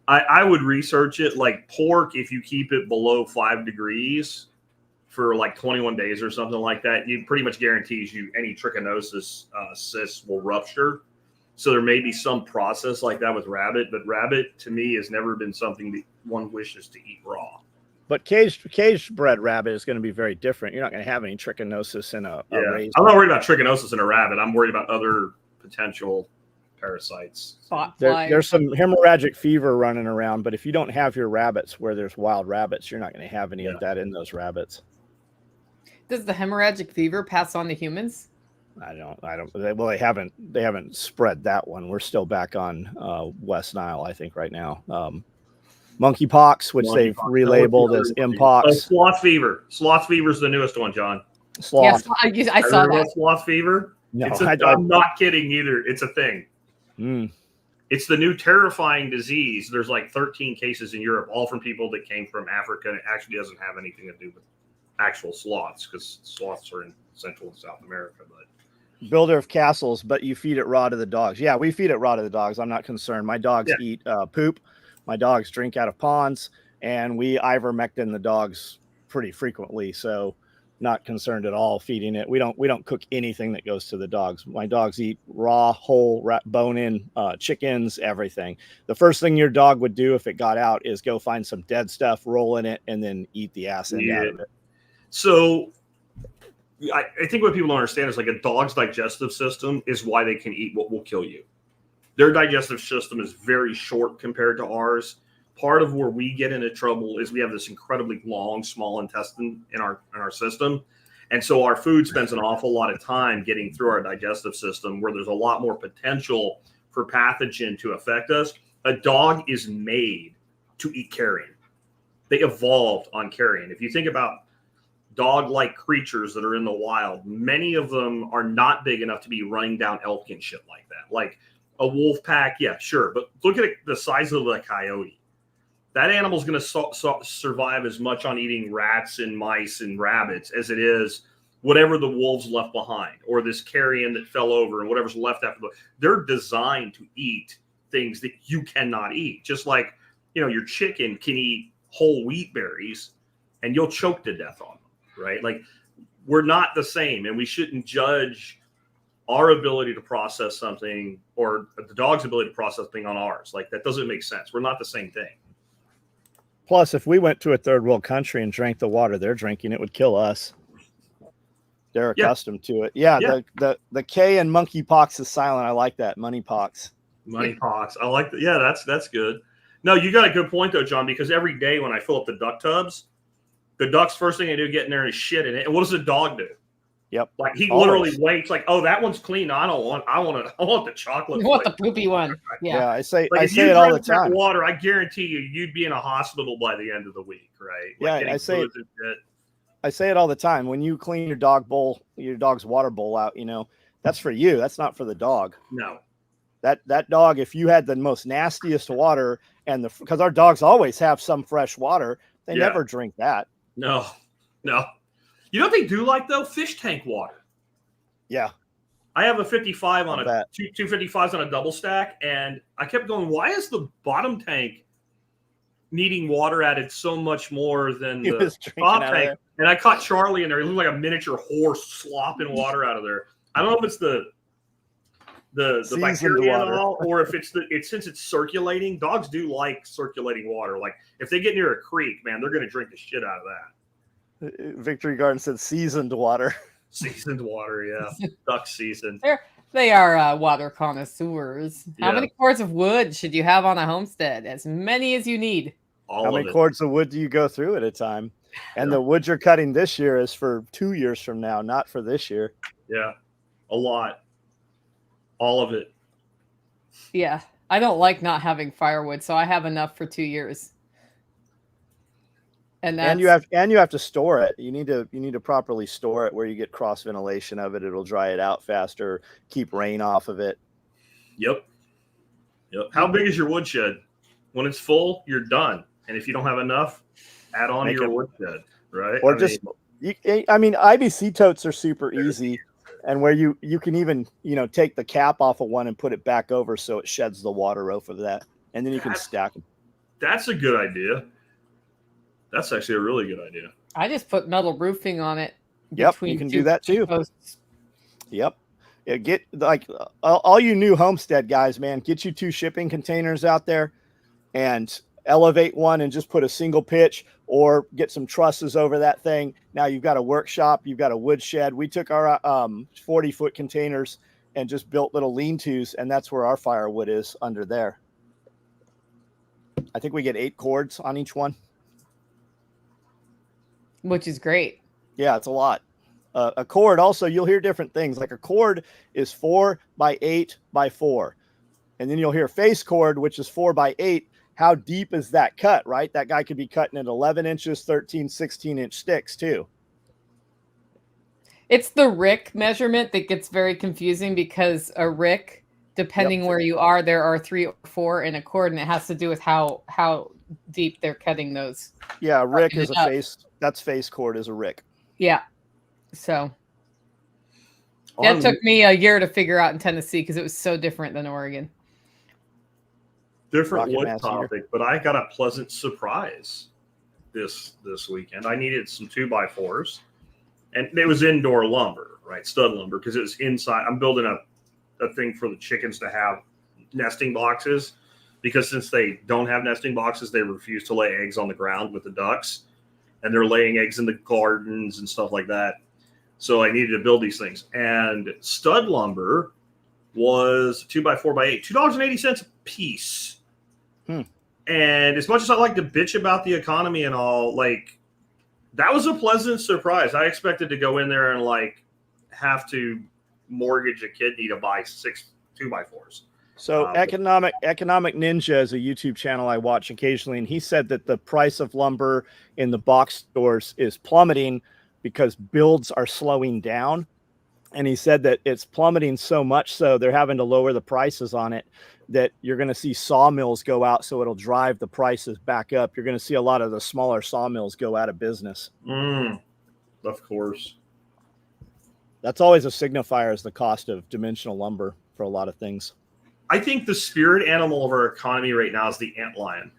I would research it. Like pork, if you keep it below 5 degrees for like 21 days or something like that, it pretty much guarantees you any trichinosis cysts will rupture. So there may be some process like that with rabbit, but rabbit to me has never been something that one wishes to eat raw.
But caged bred rabbit is going to be very different. You're not going to have any trichinosis in a raised.
I'm not worried about trichinosis in a rabbit. I'm worried about other potential parasites.
There's some hemorrhagic fever running around, but if you don't have your rabbits where there's wild rabbits, you're not going to have any of that in those rabbits.
Does the hemorrhagic fever pass on to humans?
I don't. Well, they haven't spread that one. We're still back on West Nile, I think, right now. Monkeypox, which they've relabeled as mpox.
Oh, sloth fever. Sloth fever is the newest one, John.
Sloth. Yes, I saw that.
Sloth fever.
No,
I'm not kidding either. It's a thing.
Mm.
It's the new terrifying disease. There's like 13 cases in Europe, all from people that came from Africa. And it actually doesn't have anything to do with actual sloths, because sloths are in Central and South America. But
builder of castles, but you feed it raw to the dogs. Yeah, we feed it raw to the dogs. I'm not concerned. My dogs eat poop. My dogs drink out of ponds, and we ivermectin the dogs pretty frequently. So not concerned at all feeding it. We don't cook anything that goes to the dogs. My dogs eat raw, whole, bone-in chickens, everything. The first thing your dog would do if it got out is go find some dead stuff, roll in it, and then eat the ass end out of it.
So I think what people don't understand is like a dog's digestive system is why they can eat what will kill you. Their digestive system is very short compared to ours. Part of where we get into trouble is we have this incredibly long, small intestine in our system. And so our food spends an awful lot of time getting through our digestive system, where there's a lot more potential for pathogen to affect us. A dog is made to eat carrion. They evolved on carrion. If you think about dog-like creatures that are in the wild, many of them are not big enough to be running down elk and shit like that. Like a wolf pack, yeah, sure. But look at the size of the coyote. That animal's going to survive as much on eating rats and mice and rabbits as it is whatever the wolves left behind, or this carrion that fell over and whatever's left after. They're designed to eat things that you cannot eat. Just like, your chicken can eat whole wheat berries and you'll choke to death on them, right? Like, we're not the same, and we shouldn't judge our ability to process something or the dog's ability to process something on ours. Like, that doesn't make sense. We're not the same thing.
Plus, if we went to a third world country and drank the water they're drinking, it would kill us. They're accustomed to it. Yeah. The K in monkeypox is silent. I like that. Moneypox.
Moneypox. I like that. Yeah, that's good. No, you got a good point though, John, because every day when I fill up the duck tubs, the duck's first thing they do get in there is shit in it. And what does the dog do?
Yep.
Like, he literally waits, like, oh, that one's clean. I want the chocolate.
You want the poopy one.
Yeah, I say
like,
it all the time.
Water, I guarantee you'd be in a hospital by the end of the week, right? Like,
yeah, I say it all the time. When you clean your dog's water bowl out, that's for you. That's not for the dog.
No.
That dog, if you had the most nastiest water, because our dogs always have some fresh water, they never drink that.
No. You know what they do like, though? Fish tank water.
Yeah.
I have a 55 on a 255s on a double stack, and I kept going, why is the bottom tank needing water added so much more than the top tank? And I caught Charlie in there. He looked like a miniature horse slopping water out of there. I don't know if it's the bacteria and all, or if it's since it's circulating. Dogs do like circulating water. Like, if they get near a creek, man, they're going to drink the shit out of that.
Victory Garden said seasoned water.
Seasoned water, yeah. Duck seasoned.
They are water connoisseurs. How many cords of wood should you have on a homestead? As many as you need.
How many cords of wood do you go through at a time? And the wood you're cutting this year is for 2 years from now, not for this year.
Yeah, a lot. All of it.
Yeah. I don't like not having firewood, so I have enough for 2 years. And
you have to store it. You need to properly store it where you get cross ventilation of it. It'll dry it out faster, keep rain off of it.
Yep. How big is your woodshed? When it's full, you're done. And if you don't have enough, add on to your woodshed, right?
Or IBC totes are super easy, and where you can even take the cap off of one and put it back over so it sheds the water off of that, and then you can stack them. That's
a good idea. That's actually a really good idea.
I just put metal roofing on it.
Yep, you can do that too. Posts. Yep. Get all you new homestead guys, man, get you 2 shipping containers out there and elevate one and just put a single pitch, or get some trusses over that thing. Now you've got a workshop, you've got a wood shed. We took our 40-foot containers and just built little lean-tos, and that's where our firewood is, under there. I think we get 8 cords on each one.
Which is great.
Yeah, it's a lot. A cord also, you'll hear different things. Like a cord is 4 by 8 by 4. And then you'll hear face cord, which is 4 by 8. How deep is that cut, right? That guy could be cutting at 11 inches, 13, 16-inch sticks too.
It's the rick measurement that gets very confusing, because a rick, depending where you are, there are 3 or 4 in a cord, and it has to do with how deep they're cutting those.
Yeah, a rick is a face. That's face cord is a rick.
Yeah. So that took me a year to figure out in Tennessee, because it was so different than Oregon.
Different wood topic, but I got a pleasant surprise this weekend. I needed some 2x4s, and it was indoor lumber, right? Stud lumber, because it was inside. I'm building a thing for the chickens to have nesting boxes, because since they don't have nesting boxes, they refuse to lay eggs on the ground with the ducks, and they're laying eggs in the gardens and stuff like that. So I needed to build these things, and stud lumber was 2x4x8, $2.80 a piece. And as much as I like to bitch about the economy and all, like, that was a pleasant surprise. I expected to go in there and have to mortgage a kidney to buy 6 2x4s.
So Economic Ninja is a YouTube channel I watch occasionally, and he said that the price of lumber in the box stores is plummeting because builds are slowing down. And he said that it's plummeting so much so they're having to lower the prices on it, that you're going to see sawmills go out, so it'll drive the prices back up. You're going to see a lot of the smaller sawmills go out of business.
Of course.
That's always a signifier, is the cost of dimensional lumber for a lot of things.
I think the spirit animal of our economy right now is the antlion.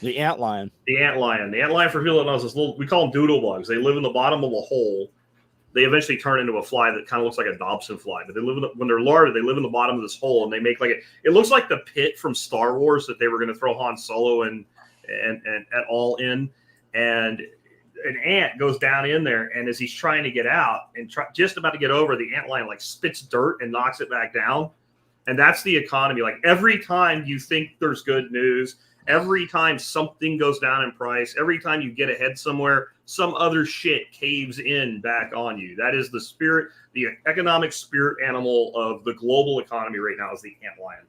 The antlion.
The antlion. The antlion, for people that know, is this little, we call them doodle bugs. They live in the bottom of a hole. They eventually turn into a fly that kind of looks like a Dobson fly, but they live when they're larvae, they live in the bottom of this hole, and they make it looks like the pit from Star Wars that they were going to throw Han Solo and all in. And an ant goes down in there, and as he's trying to get out and just about to get over, the antlion spits dirt and knocks it back down. And that's the economy. Every time you think there's good news, every time something goes down in price, every time you get ahead somewhere, some other shit caves in back on you. That is the economic spirit animal of the global economy right now, is the antlion.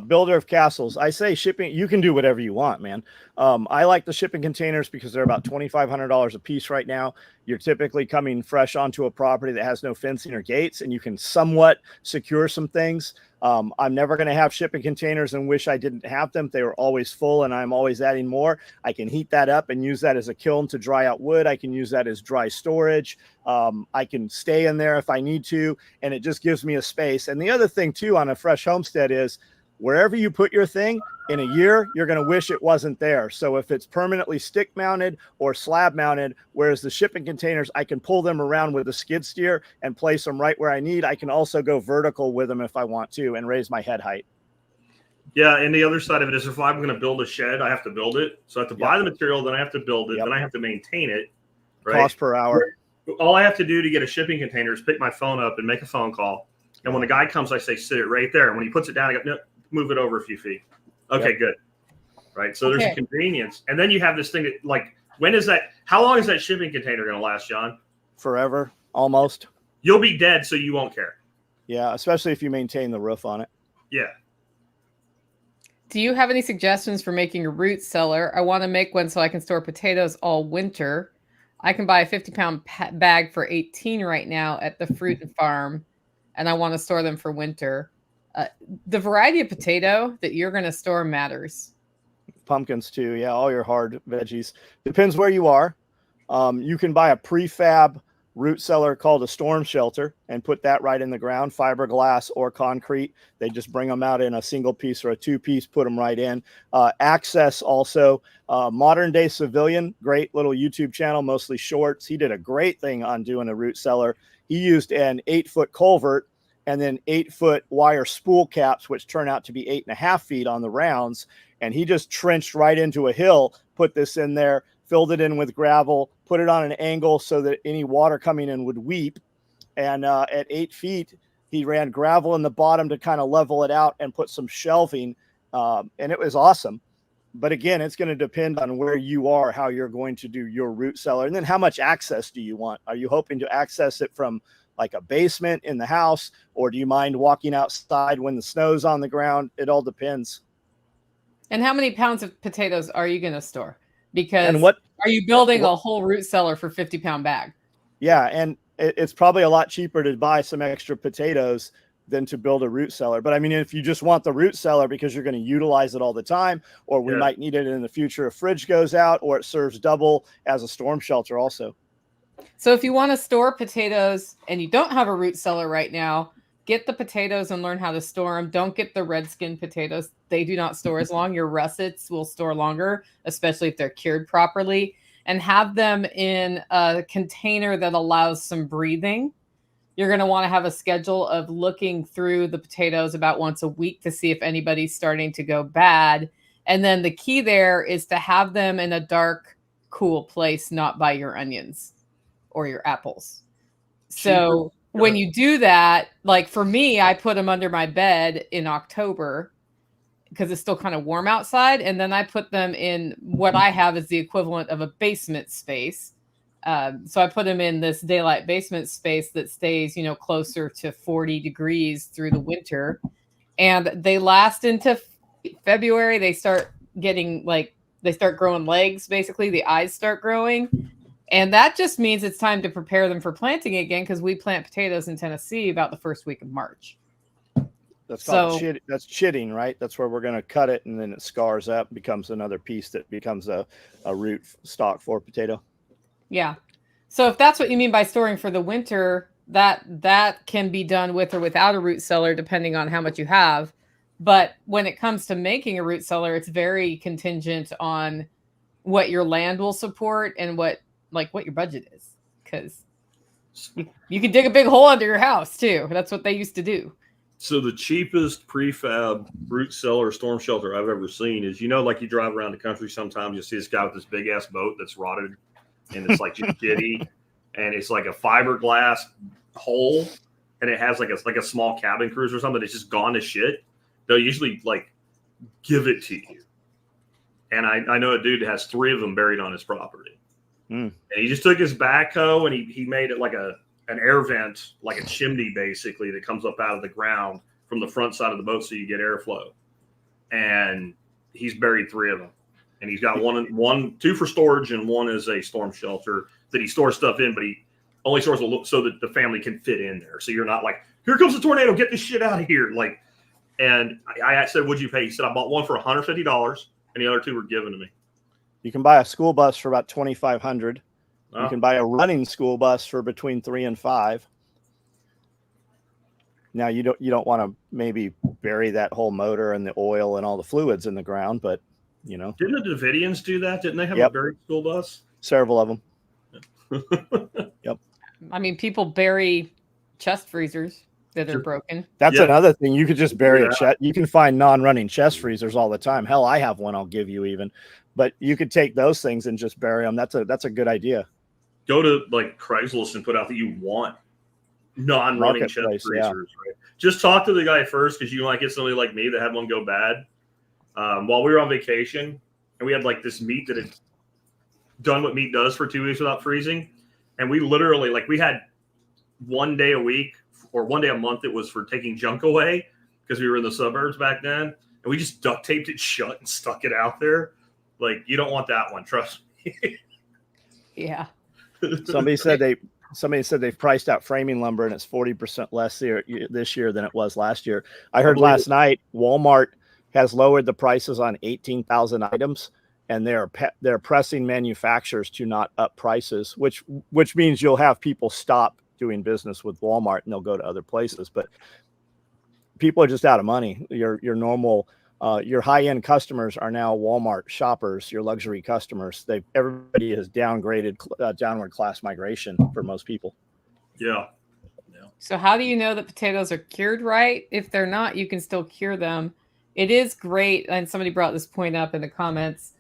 Builder of castles. I say shipping, you can do whatever you want, man. I like the shipping containers because they're about $2,500 a piece right now. You're typically coming fresh onto a property that has no fencing or gates, and you can somewhat secure some things. I'm never going to have shipping containers and wish I didn't have them. They were always full, and I'm always adding more. I can heat that up and use that as a kiln to dry out wood. I can use that as dry storage. I can stay in there if I need to, and it just gives me a space. And the other thing too on a fresh homestead is, wherever you put your thing, in a year, you're going to wish it wasn't there. So if it's permanently stick mounted or slab mounted, whereas the shipping containers, I can pull them around with a skid steer and place them right where I need. I can also go vertical with them if I want to and raise my head height.
Yeah, and the other side of it is, if I'm going to build a shed, I have to build it. So I have to buy the material, then I have to build it, then I have to maintain it. Right?
Cost per hour.
All I have to do to get a shipping container is pick my phone up and make a phone call. And when the guy comes, I say, sit it right there. And when he puts it down, I go, no, move it over a few feet. Okay, good. right? So there's a convenience. And then you have this thing that, like, how long is that shipping container going to last, John?
Forever, almost.
You'll be dead, so you won't care.
Yeah, especially if you maintain the roof on it.
Yeah.
Do you have any suggestions for making a root cellar? I want to make one so I can store potatoes all winter. I can buy a 50-pound bag for $18 right now at the fruit and farm, and I want to store them for winter. The variety of potato that you're going to store matters.
Pumpkins too. Yeah, all your hard veggies. Depends where you are. You can buy a prefab root cellar called a storm shelter and put that right in the ground, fiberglass or concrete. They just bring them out in a single piece or a two piece, put them right in. Access also, Modern Day Civilian, great little YouTube channel, mostly shorts. He did a great thing on doing a root cellar. He used an 8-foot culvert and then 8-foot wire spool caps, which turn out to be 8.5 feet on the rounds. And he just trenched right into a hill, put this in there, filled it in with gravel, put it on an angle so that any water coming in would weep. And at 8 feet, he ran gravel in the bottom to kind of level it out and put some shelving. And it was awesome. But again, it's going to depend on where you are, how you're going to do your root cellar. And then how much access do you want? Are you hoping to access it from like a basement in the house? Or do you mind walking outside when the snow's on the ground? It all depends.
And how many pounds of potatoes are you going to store? Because are you building a whole root cellar for 50-pound bag?
Yeah, and it's probably a lot cheaper to buy some extra potatoes than to build a root cellar. But I mean, if you just want the root cellar because you're going to utilize it all the time, or we might need it in the future if fridge goes out, or it serves double as a storm shelter also.
So if you want to store potatoes and you don't have a root cellar right now, get the potatoes and learn how to store them. Don't get the red skin potatoes. They do not store as long. Your russets will store longer, especially if they're cured properly. And have them in a container that allows some breathing. You're going to want to have a schedule of looking through the potatoes about once a week to see if anybody's starting to go bad. And then the key there is to have them in a dark, cool place, not by your onions or your apples. So when you do that, like for me, I put them under my bed in October because it's still kind of warm outside. And then I put them in what I have is the equivalent of a basement space. So I put them in this daylight basement space that stays, closer to 40 degrees through the winter. And they last into February. They start getting they start growing legs, basically. The eyes start growing. And that just means it's time to prepare them for planting again because we plant potatoes in Tennessee about the first week of March.
That's called that's chitting, right? That's where we're going to cut it, and then it scars up, becomes another piece that becomes a root stock for potato.
Yeah. So if that's what you mean by storing for the winter, that can be done with or without a root cellar, depending on how much you have. But when it comes to making a root cellar, it's very contingent on what your land will support and what your budget is, because you can dig a big hole under your house too. That's what they used to do.
So the cheapest prefab root cellar storm shelter I've ever seen is, you drive around the country, sometimes you see this guy with this big ass boat that's rotted and it's like just shitty, and it's like a fiberglass hole, and it has like a small cabin cruiser or something. It's just gone to shit. They'll usually give it to you. And I know a dude that has 3 of them buried on his property. And he just took his backhoe and he made it like an air vent, like a chimney basically, that comes up out of the ground from the front side of the boat so you get airflow. And he's buried 3 of them. And he's got 2 for storage and 1 is a storm shelter that he stores stuff in, but he only stores so that the family can fit in there. So you're not like, here comes the tornado, get this shit out of here. And I said, what'd you pay? He said, I bought one for $150 and the other 2 were given to me.
You can buy a school bus for about $2,500. You can buy a running school bus for between $3,000 and $5,000. Now you don't want to maybe bury that whole motor and the oil and all the fluids in the ground, but Didn't
the Davidians do that? Didn't they have a buried school bus?
Several of them. Yep.
I mean, people bury chest freezers that are broken.
That's another thing. You could just bury a chest. You can find non-running chest freezers all the time. Hell, I have one. I'll give you even. But you could take those things and just bury them. That's a good idea.
Go to Craigslist and put out that you want non-running chest freezers. Right? Just talk to the guy first, because you might get somebody like me that had one go bad. while we were on vacation, and we had like this meat that had done what meat does for 2 weeks without freezing. And we literally, like, we had 1 day a week or 1 day a month. It was for taking junk away because we were in the suburbs back then. And we just duct taped it shut and stuck it out there. Like, you don't want that one. Trust me.
Yeah.
Somebody said they've priced out framing lumber and it's 40% less this year than it was last year. I heard last night Walmart has lowered the prices on 18,000 items, and they're pressing manufacturers to not up prices, which means you'll have people stop doing business with Walmart and they'll go to other places. But people are just out of money. Your normal, your high-end customers are now Walmart shoppers. Your luxury customers, everybody has downgraded, downward class migration for most people.
Yeah.
So how do you know that potatoes are cured right? If they're not, you can still cure them. It is great, and somebody brought this point up in the comments.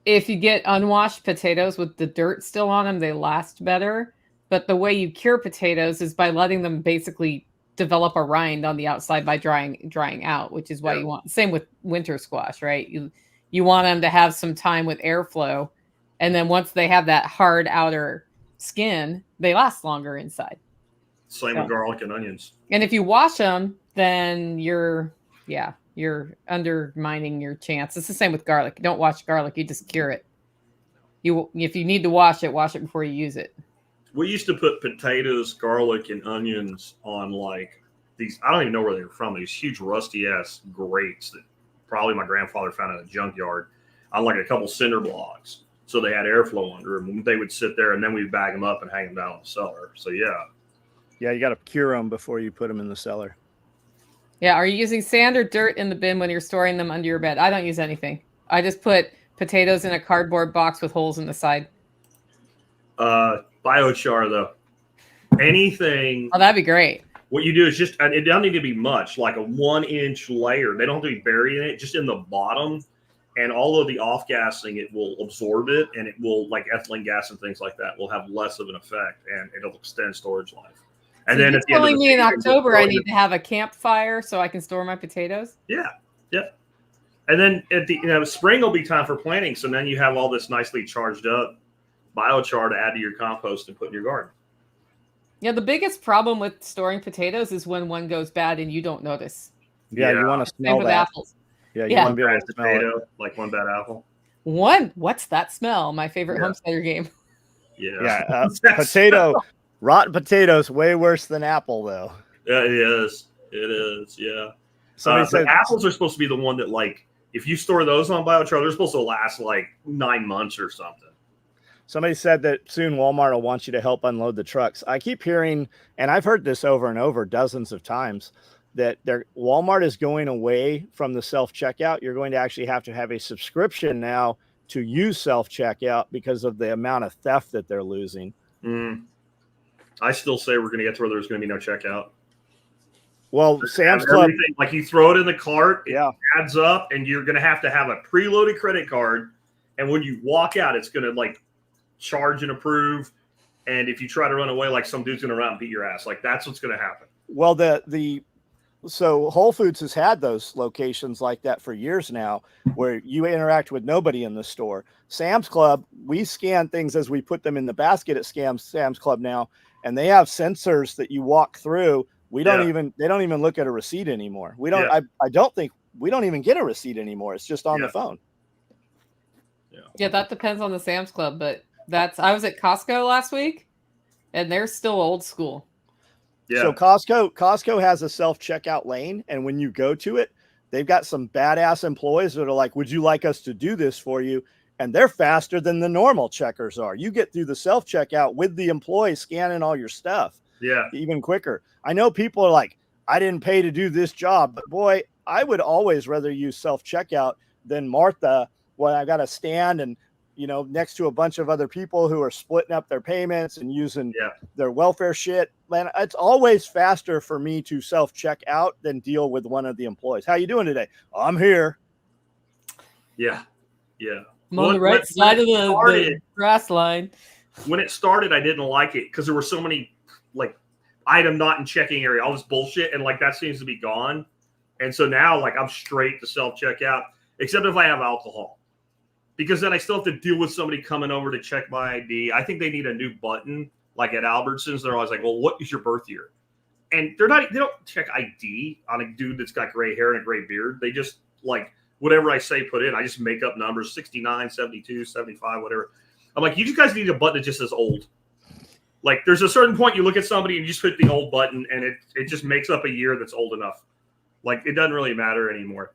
If you get unwashed potatoes with the dirt still on them, they last better. But the way you cure potatoes is by letting them basically develop a rind on the outside by drying out, which is why you want. Same with winter squash, right? You want them to have some time with airflow, and then once they have that hard outer skin, they last longer inside.
Same with garlic and onions.
And if you wash them, then you're undermining your chance. It's the same with garlic. You don't wash garlic, you just cure it. If you need to wash it before you use it.
We used to put potatoes, garlic, and onions on like these, I don't even know where they were from, these huge rusty ass grates that probably my grandfather found in a junkyard on like a couple cinder blocks. So they had airflow under them. They would sit there and then we'd bag them up and hang them down in the cellar. So yeah.
Yeah, you got to cure them before you put them in the cellar.
Yeah, are you using sand or dirt in the bin when you're storing them under your bed? I don't use anything. I just put potatoes in a cardboard box with holes in the side.
Biochar though. Anything.
Oh, that'd be great.
What you do is just, and it doesn't need to be much, like a 1-inch layer. They don't have to be buried in it, just in the bottom. And all of the off-gassing, it will absorb it, and it will, like ethylene gas and things like that, will have less of an effect, and it'll extend storage life. And then
you're telling me in October I need to have a campfire so I can store my potatoes?
Yeah. And then at the spring will be time for planting, so then you have all this nicely charged up biochar to add to your compost and put in your garden.
Yeah, the biggest problem with storing potatoes is when one goes bad and you don't notice.
Yeah. You want to smell
Same with
that.
apples.
Yeah, you want to be able to smell
potato,
it.
like one bad apple.
What's that smell? My favorite homesteader game.
Yeah.
Rotten potatoes, way worse than apple, though.
Yeah, it is. Yeah.
Somebody said
apples are supposed to be the one that, like, if you store those on biochar, they're supposed to last like 9 months or something.
Somebody said that soon Walmart will want you to help unload the trucks. I keep hearing, and I've heard this over and over dozens of times, that Walmart is going away from the self-checkout. You're going to actually have a subscription now to use self-checkout because of the amount of theft that they're losing.
I still say we're going to get to where there's going to be no checkout.
Well, Sam's Club,
like you throw it in the cart, it
yeah,
adds up, and you're going to have a preloaded credit card. And when you walk out, it's going to like charge and approve. And if you try to run away, like some dude's going to run out and beat your ass. Like that's what's going to happen.
Well, so Whole Foods has had those locations like that for years now, where you interact with nobody in the store. Sam's Club, we scan things as we put them in the basket at Sam's Club now, and they have sensors that you walk through. They don't even look at a receipt anymore. We don't. Yeah. I don't think we don't even get a receipt anymore. It's just on the phone.
Yeah, that depends on the Sam's Club, but I was at Costco last week, and they're still old school.
Yeah. So Costco has a self-checkout lane, and when you go to it, they've got some badass employees that are like, "Would you like us to do this for you?" And they're faster than the normal checkers are. You get through the self-checkout with the employee scanning all your stuff.
Yeah.
Even quicker. I know people are like, "I didn't pay to do this job," but boy, I would always rather use self-checkout than Martha. Well, I got to stand and, next to a bunch of other people who are splitting up their payments and using their welfare shit. Man, it's always faster for me to self-check out than deal with one of the employees. How you doing today? I'm here.
Yeah.
I'm on the right side of the grass line.
When it started, I didn't like it because there were so many, like, item not in checking area, all this bullshit, and, like, that seems to be gone. And so now, like, I'm straight to self-checkout. except if I have alcohol, because then I still have to deal with somebody coming over to check my ID. I think they need a new button, like at Albertsons. They're always like, "Well, what is your birth year?" And they don't check ID on a dude that's got gray hair and a gray beard. They just like whatever I say, put in. I just make up numbers, 69, 72, 75, whatever. I'm like, you guys need a button that just says old. Like there's a certain point you look at somebody and you just hit the old button and it just makes up a year that's old enough. Like it doesn't really matter anymore.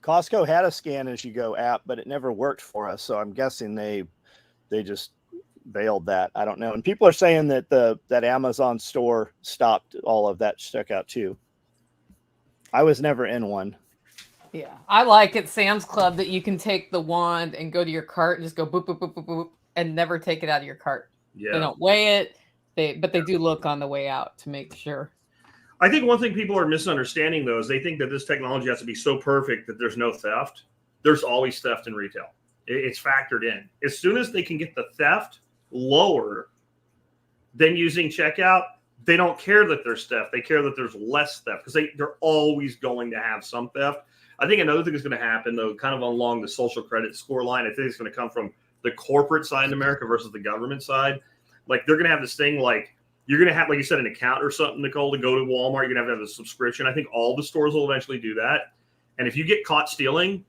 Costco had a scan as you go app, but it never worked for us. So I'm guessing they just bailed that. I don't know. And people are saying that that Amazon store stopped all of that checkout too. I was never in one.
Yeah, I like at Sam's Club that you can take the wand and go to your cart and just go boop, boop, boop, boop, boop, and never take it out of your cart.
Yeah.
They don't weigh it, but they do look on the way out to make sure.
I think one thing people are misunderstanding, though, is they think that this technology has to be so perfect that there's no theft. There's always theft in retail. It's factored in. As soon as they can get the theft lower than using checkout, they don't care that there's theft. They care that there's less theft because they're always going to have some theft. I think another thing that's going to happen, though, kind of along the social credit score line, I think it's going to come from the corporate side in America versus the government side. Like they're going to have this thing like you're going to have, like you said, an account or something, Nicole, to go to Walmart. You're going to have a subscription. I think all the stores will eventually do that. And if you get caught stealing,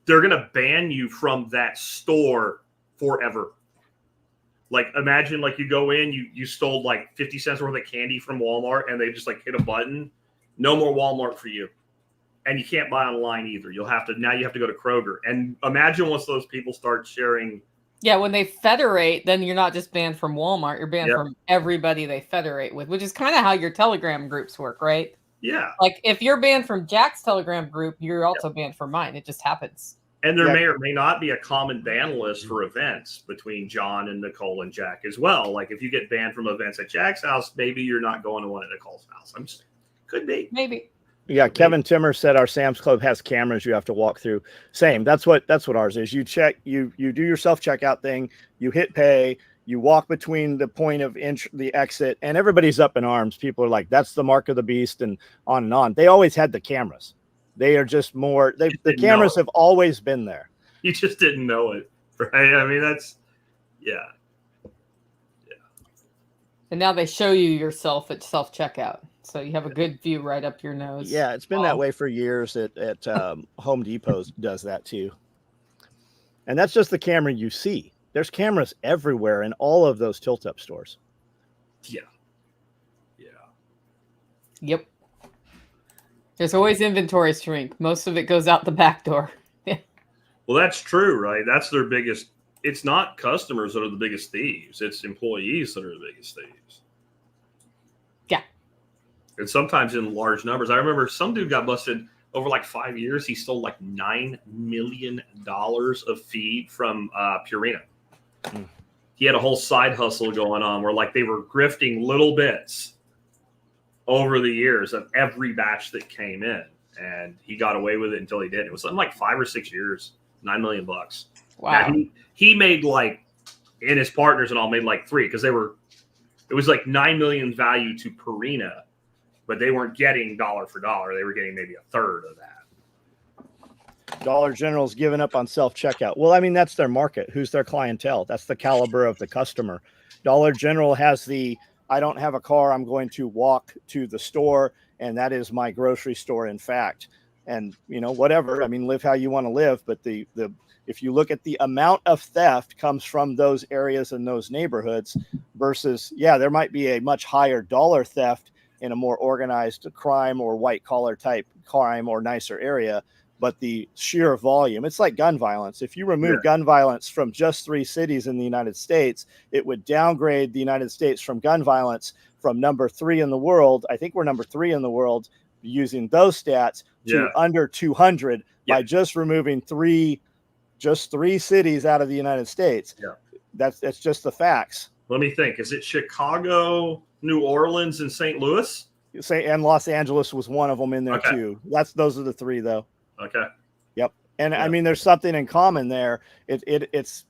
they're going to ban you from that store forever. Like imagine like you go in, you stole like 50 cents worth of candy from Walmart and they just like hit a button. No more Walmart for you. And you can't buy online either. You have to go to Kroger. And imagine once those people start sharing.
Yeah, when they federate, then you're not just banned from Walmart. You're banned from everybody they federate with, which is kind of how your Telegram groups work, right?
Yeah.
Like if you're banned from Jack's Telegram group, you're also banned from mine. It just happens.
And there may or may not be a common ban list for events between John and Nicole and Jack as well. Like if you get banned from events at Jack's house, maybe you're not going to one at Nicole's house. I'm just could be.
Maybe.
Yeah, Kevin Timmer said our Sam's Club has cameras you have to walk through. Same. That's what ours is. You check, you do your self checkout thing, you hit pay, you walk between the point of the exit, and everybody's up in arms. People are like, "That's the mark of the beast," and on and on. They always had the cameras. They are just more. The cameras have always been there.
You just didn't know it, right? I mean, that's yeah.
And now they show you yourself at self checkout. So you have a good view right up your nose.
Yeah, it's been that way for years. At Home Depot does that too. And that's just the camera you see. There's cameras everywhere in all of those tilt-up stores.
Yeah. Yeah.
Yep. There's always inventory shrink. Most of it goes out the back door.
Well, that's true, right? That's their biggest. It's not customers that are the biggest thieves. It's employees that are the biggest thieves.
Yeah.
And sometimes in large numbers. I remember some dude got busted over like 5 years. He stole like $9 million of feed from Purina. He had a whole side hustle going on where like they were grifting little bits over the years of every batch that came in. And he got away with it until he did. It was something like 5 or 6 years, $9 million.
Wow.
Now, he made like, and his partners and all made like 3 because it was like $9 million value to Purina. But they weren't getting dollar for dollar. They were getting maybe a third of that.
Dollar General's given up on self-checkout. Well, I mean, that's their market. Who's their clientele? That's the caliber of the customer. Dollar General has I don't have a car. I'm going to walk to the store, and that is my grocery store, in fact. And, whatever. I mean, live how you want to live. But if you look at the amount of theft comes from those areas and those neighborhoods versus, there might be a much higher dollar theft in a more organized crime or white collar type crime or nicer area, but the sheer volume, it's like gun violence. If you remove gun violence from just 3 cities in the United States, it would downgrade the United States from gun violence from number 3 in the world. I think we're number 3 in the world using those stats to under 200 by just removing 3 cities out of the United States. Yeah. That's just the facts.
Let me think. Is it Chicago, New Orleans, and St. Louis?
And Los Angeles was one of them in there too. Those are the 3 though.
Okay.
Yep. And I mean, there's something in common there. It's.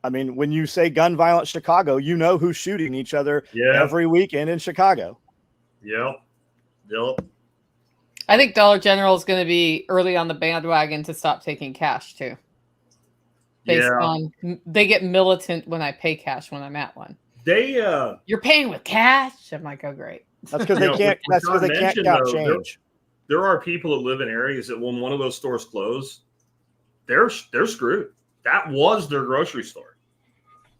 I mean, when you say gun violence Chicago, who's shooting each other every weekend in Chicago.
Yep.
I think Dollar General is going to be early on the bandwagon to stop taking cash too. Based on they get militant when I pay cash when I'm at one.
You're
paying with cash. I'm like, oh great.
That's because they can't. That's because they can't count change.
There are people that live in areas that when one of those stores close, they're screwed. That was their grocery store,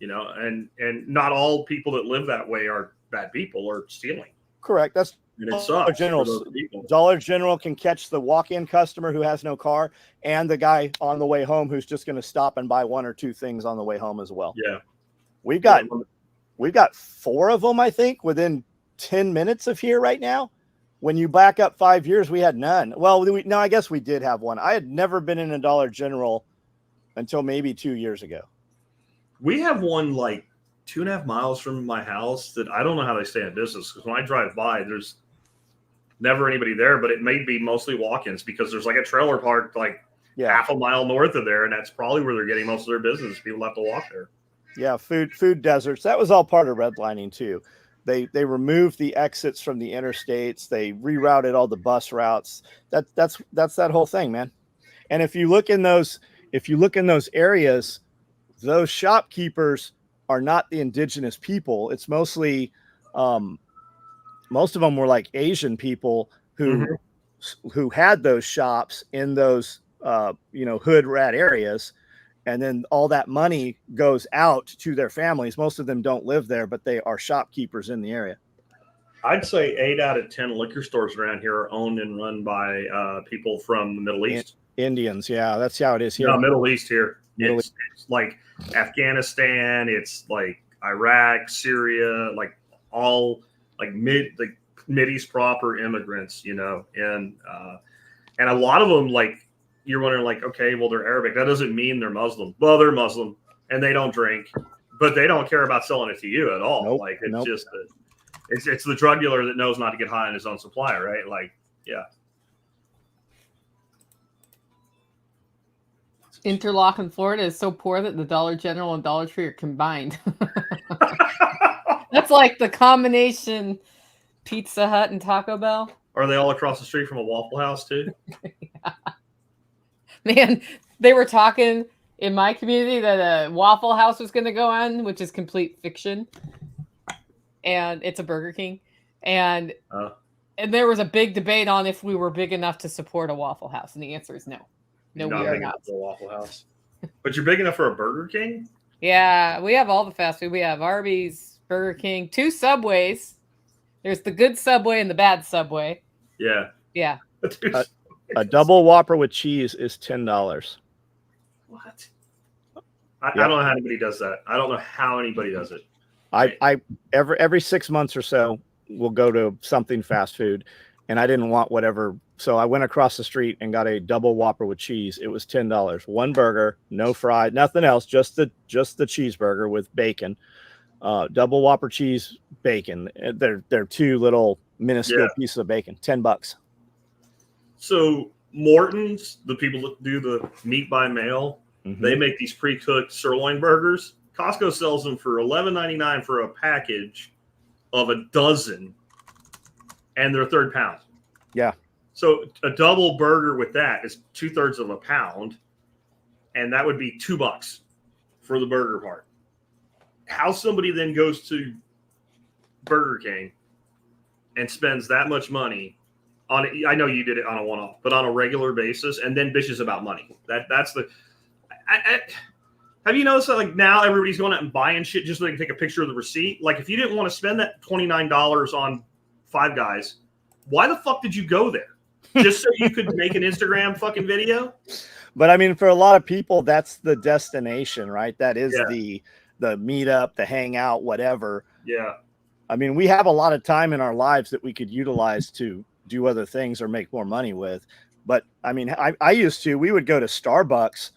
and not all people that live that way are bad people or stealing.
Correct. That's
and it sucks.
Dollar General can catch the walk-in customer who has no car and the guy on the way home who's just going to stop and buy one or two things on the way home as well.
Yeah,
we've got 4 of them, I think, within 10 minutes of here right now. When you back up 5 years, we had none. Well, no, I guess we did have one. I had never been in a Dollar General until maybe 2 years ago.
We have one like 2.5 miles from my house that I don't know how they stay in business, because when I drive by, there's never anybody there, but it may be mostly walk-ins because there's like a trailer park like half a mile north of there, and that's probably where they're getting most of their business. People have to walk there. Yeah,
food deserts. That was all part of redlining too. They removed the exits from the interstates. They rerouted all the bus routes. That's that whole thing, man. And if you look in those areas, those shopkeepers are not the indigenous people. It's mostly most of them were like Asian people who had those shops in those hood rat areas. And then all that money goes out to their families. Most of them don't live there, but they are shopkeepers in the area.
I'd say 8 out of 10 liquor stores around here are owned and run by people from the Middle East.
Indians, yeah, that's how it is here.
No, Middle East here. It's like Afghanistan. It's like Iraq, Syria, like all like Mideast proper immigrants, and a lot of them like. You're wondering, like, okay, well, they're Arabic. That doesn't mean they're Muslim. Well, they're Muslim, and they don't drink, but they don't care about selling it to you at all.
Nope,
like, it's just it's the drug dealer that knows not to get high on his own supply, right? Like, yeah.
Interlochen, Florida is so poor that the Dollar General and Dollar Tree are combined. That's like the combination Pizza Hut and Taco Bell.
Are they all across the street from a Waffle House, too?
Yeah. Man, they were talking in my community that a Waffle House was going to go on, which is complete fiction. And it's a Burger King. And there was a big debate on if we were big enough to support a Waffle House. And the answer is no. No, we are not.
A Waffle House. But you're big enough for a Burger King?
Yeah, we have all the fast food. We have Arby's, Burger King, 2 Subways. There's the good Subway and the bad Subway.
Yeah.
Yeah.
A double Whopper with cheese is $10.
What? I don't know how anybody does that. I don't know how anybody does it.
I every 6 months or so we'll go to something fast food, and I didn't want whatever, so I went across the street and got a double Whopper with cheese. It was $10. One burger, no fried, nothing else, just the cheeseburger with bacon. Double Whopper cheese, bacon. They're 2 little minuscule pieces of bacon. $10.
So Morton's, the people that do the meat by mail, they make these pre-cooked sirloin burgers. Costco sells them for $11.99 for a package of a dozen, and they're third pound.
Yeah.
So a double burger with that is 2/3 of a pound, and that would be $2 for the burger part. How somebody then goes to Burger King and spends that much money on it, I know you did it on a one-off, but on a regular basis, and then bitches about money. That's the. Have you noticed that like now everybody's going out and buying shit just so they can take a picture of the receipt? Like if you didn't want to spend that $29 on Five Guys, why the fuck did you go there? Just so you could make an Instagram fucking video?
But I mean, for a lot of people, that's the destination, right? That is the meetup, the hangout, whatever.
Yeah.
I mean, we have a lot of time in our lives that we could utilize to do other things or make more money with. But I mean, we would go to Starbucks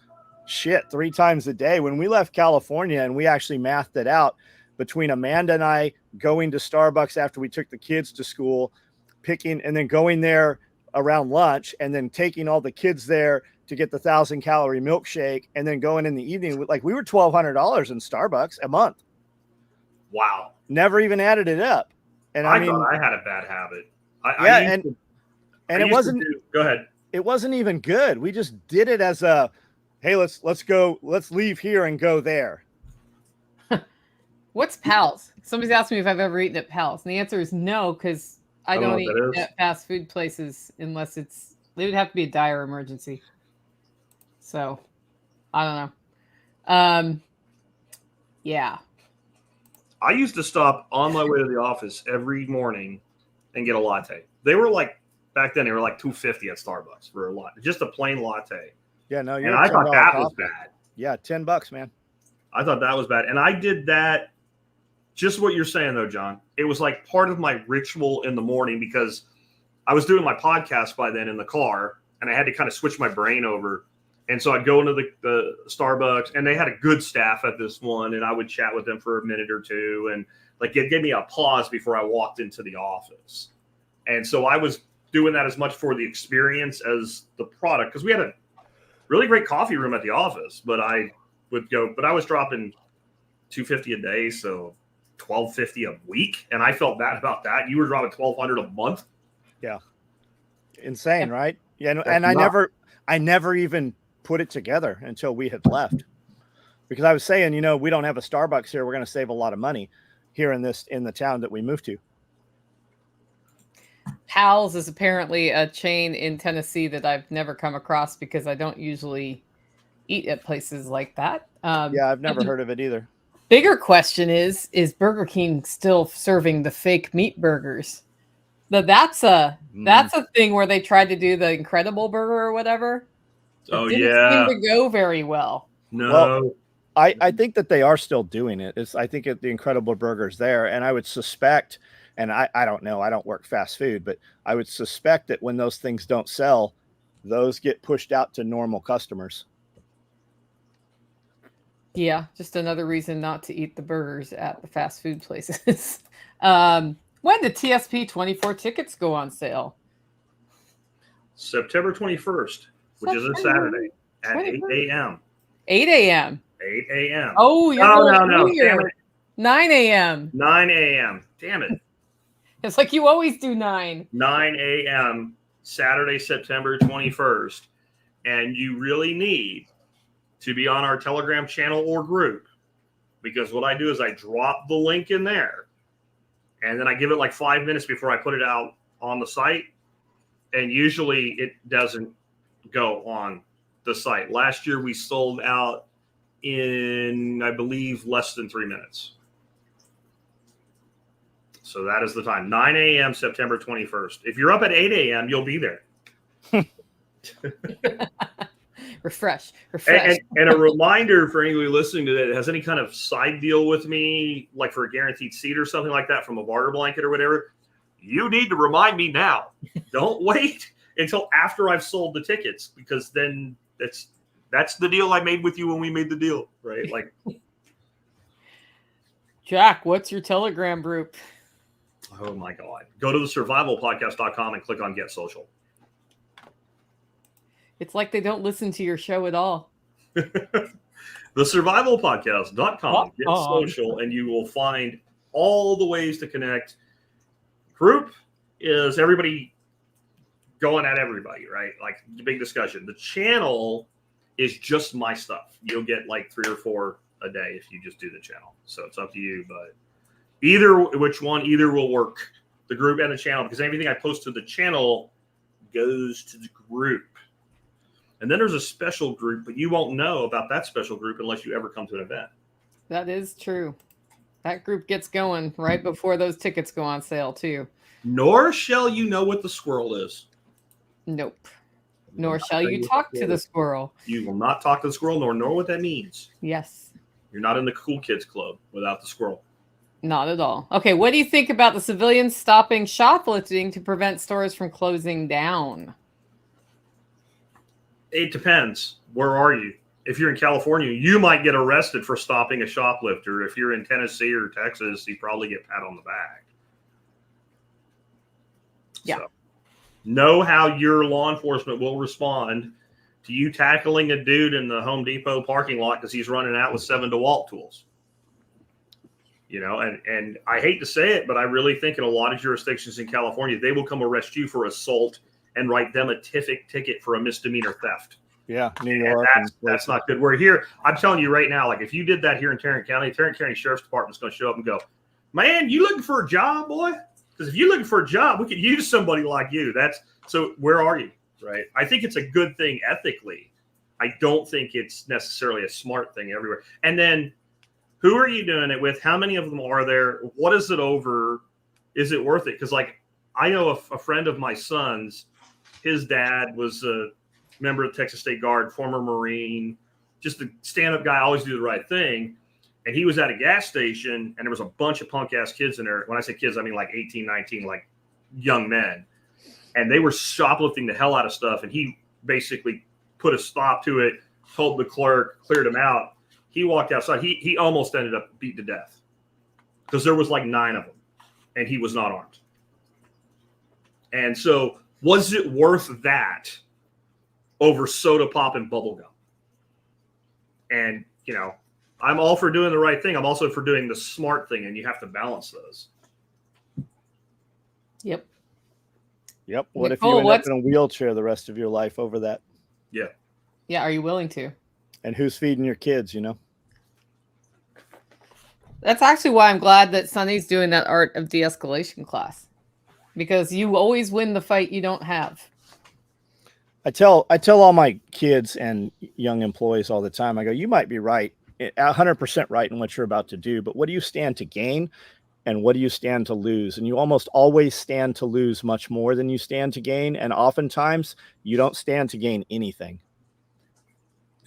3 times a day. When we left California, and we actually mathed it out, between Amanda and I going to Starbucks after we took the kids to school, picking and then going there around lunch, and then taking all the kids there to get the 1,000-calorie milkshake, and then going in the evening, like we were $1,200 in Starbucks a month.
Wow.
Never even added it up. And I mean,
thought I had a bad habit.
And it wasn't.
Go ahead.
It wasn't even good. We just did it as a, hey, let's leave here and go there.
What's Pals? Somebody's asked me if I've ever eaten at Pals, and the answer is no, because I don't eat at fast food places unless it would have to be a dire emergency. So, I don't know. Yeah.
I used to stop on my way to the office every morning and get a latte. They were like, back then, they were like $2.50 at Starbucks for a latte, just a plain latte.
Yeah, no,
and I thought that was bad.
Yeah, $10, man.
I thought that was bad. And I did that. Just what you're saying, though, John. It was like part of my ritual in the morning because I was doing my podcast by then in the car, and I had to kind of switch my brain over. And so I'd go into the Starbucks, and they had a good staff at this one, and I would chat with them for a minute or two, and like it gave me a pause before I walked into the office. And so I was doing that as much for the experience as the product because we had a really great coffee room at the office. But I was dropping $250 a day, so $1,250 a week, and I felt bad about that. You were dropping $1,200 a month.
Yeah, insane, right? Yeah, and I never even put it together until we had left, because I was saying, we don't have a Starbucks here. We're going to save a lot of money here in the town that we moved to.
Pals is apparently a chain in Tennessee that I've never come across because I don't usually eat at places like that.
Yeah, I've never heard of it either.
Bigger question is Burger King still serving the fake meat burgers? That's a thing where they tried to do the Incredible Burger or whatever. It didn't seem to go very well.
No.
Well, I think that they are still doing it. I think the Incredible Burger's there, and I would suspect, and I don't know, I don't work fast food, but I would suspect that when those things don't sell, those get pushed out to normal customers.
Yeah, just another reason not to eat the burgers at the fast food places. When did TSP 24 tickets go on sale?
September 21st, which is a Saturday at 8 a.m.
8 a.m.
8 a.m.
Oh, you're
no. Damn it.
9 a.m.
9 a.m. Damn it.
It's like you always do 9.
9 a.m. Saturday, September 21st. And you really need to be on our Telegram channel or group, because what I do is I drop the link in there and then I give it like 5 minutes before I put it out on the site. And usually it doesn't go on the site. Last year we sold out in, I believe, less than 3 minutes. So that is the time, 9 a.m. September 21st. If you're up at 8 a.m., you'll be there.
Refresh.
And a reminder for anybody listening to that has any kind of side deal with me, like for a guaranteed seat or something like that from a barter blanket or whatever, you need to remind me now. Don't wait until after I've sold the tickets, because then that's the deal I made with you when we made the deal, right? Like,
Jack, what's your Telegram group?
Oh my God. Go to thesurvivalpodcast.com and click on Get Social.
It's like they don't listen to your show at all.
Thesurvivalpodcast.com, Get Social, and you will find all the ways to connect. Group is everybody going at everybody, right? Like the big discussion. The channel is just my stuff. You'll get like 3 or 4 a day if you just do the channel. So it's up to you, but either will work, the group and the channel, because everything I post to the channel goes to the group. And then there's a special group, but you won't know about that special group unless you ever come to an event.
That is true. That group gets going right before those tickets go on sale, too.
Nor shall you know what the squirrel is.
Nope. Nor shall you talk to the squirrel.
You will not talk to the squirrel, nor know what that means.
Yes.
You're not in the cool kids club without the squirrel.
Not at all. Okay, what do you think about the civilians stopping shoplifting to prevent stores from closing down?
It depends. Where are you? If you're in California, you might get arrested for stopping a shoplifter. If you're in Tennessee or Texas, you probably get pat on the back.
Yeah.
So, know how your law enforcement will respond to you tackling a dude in the Home Depot parking lot because he's running out with 7 DeWalt tools. You know, and I hate to say it, but I really think in a lot of jurisdictions in California, they will come arrest you for assault and write them a ticket for a misdemeanor theft.
Yeah, New
And
York.
that's not good. We're here. I'm telling you right now, like if you did that here in Tarrant County Sheriff's Department's going to show up and go, man, you looking for a job, boy? Because if you're looking for a job, we could use somebody like you. So where are you, right? I think it's a good thing ethically. I don't think it's necessarily a smart thing everywhere. And then who are you doing it with? How many of them are there? What is it over? Is it worth it? Because like I know a friend of my son's, his dad was a member of the Texas State Guard, former Marine, just a stand-up guy, always do the right thing. And he was at a gas station, and there was a bunch of punk-ass kids in there. When I say kids, I mean like 18, 19, like young men. And they were shoplifting the hell out of stuff, and he basically put a stop to it, told the clerk, cleared him out. He walked outside. He almost ended up beat to death because there was like 9 of them, and he was not armed. And so was it worth that over soda pop and bubble gum? And, you know, I'm all for doing the right thing. I'm also for doing the smart thing, and you have to balance those.
Yep.
What
Nicole,
if you end up in a wheelchair the rest of your life over that?
Yeah.
Yeah. Are you willing to?
And who's feeding your kids, you know?
That's actually why I'm glad that Sonny's doing that art of de-escalation class, because you always win the fight you don't have.
I tell all my kids and young employees all the time, I go, you might be right, 100% right in what you're about to do, but what do you stand to gain and what do you stand to lose? And you almost always stand to lose much more than you stand to gain. And oftentimes you don't stand to gain anything.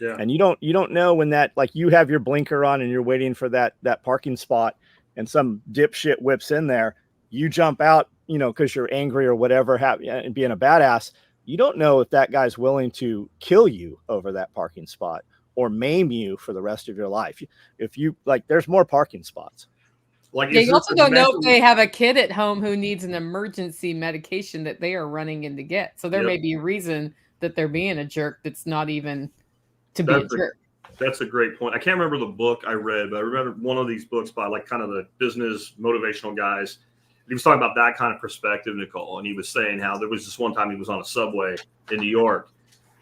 Yeah.
And you don't know when that, like you have your blinker on and you're waiting for that parking spot and some dipshit whips in there, you jump out, you know, because you're angry or whatever, and being a badass. You don't know if that guy's willing to kill you over that parking spot or maim you for the rest of your life. If you like, there's more parking spots.
Like,
yeah, you also don't know if they have a kid at home who needs an emergency medication that they are running in to get. So there may be a reason that they're being a jerk that's not even to be a jerk.
That's a great point. I can't remember the book I read, but I remember one of these books by like kind of the business motivational guys. He was talking about that kind of perspective, Nicole, and he was saying how there was this one time he was on a subway in New York,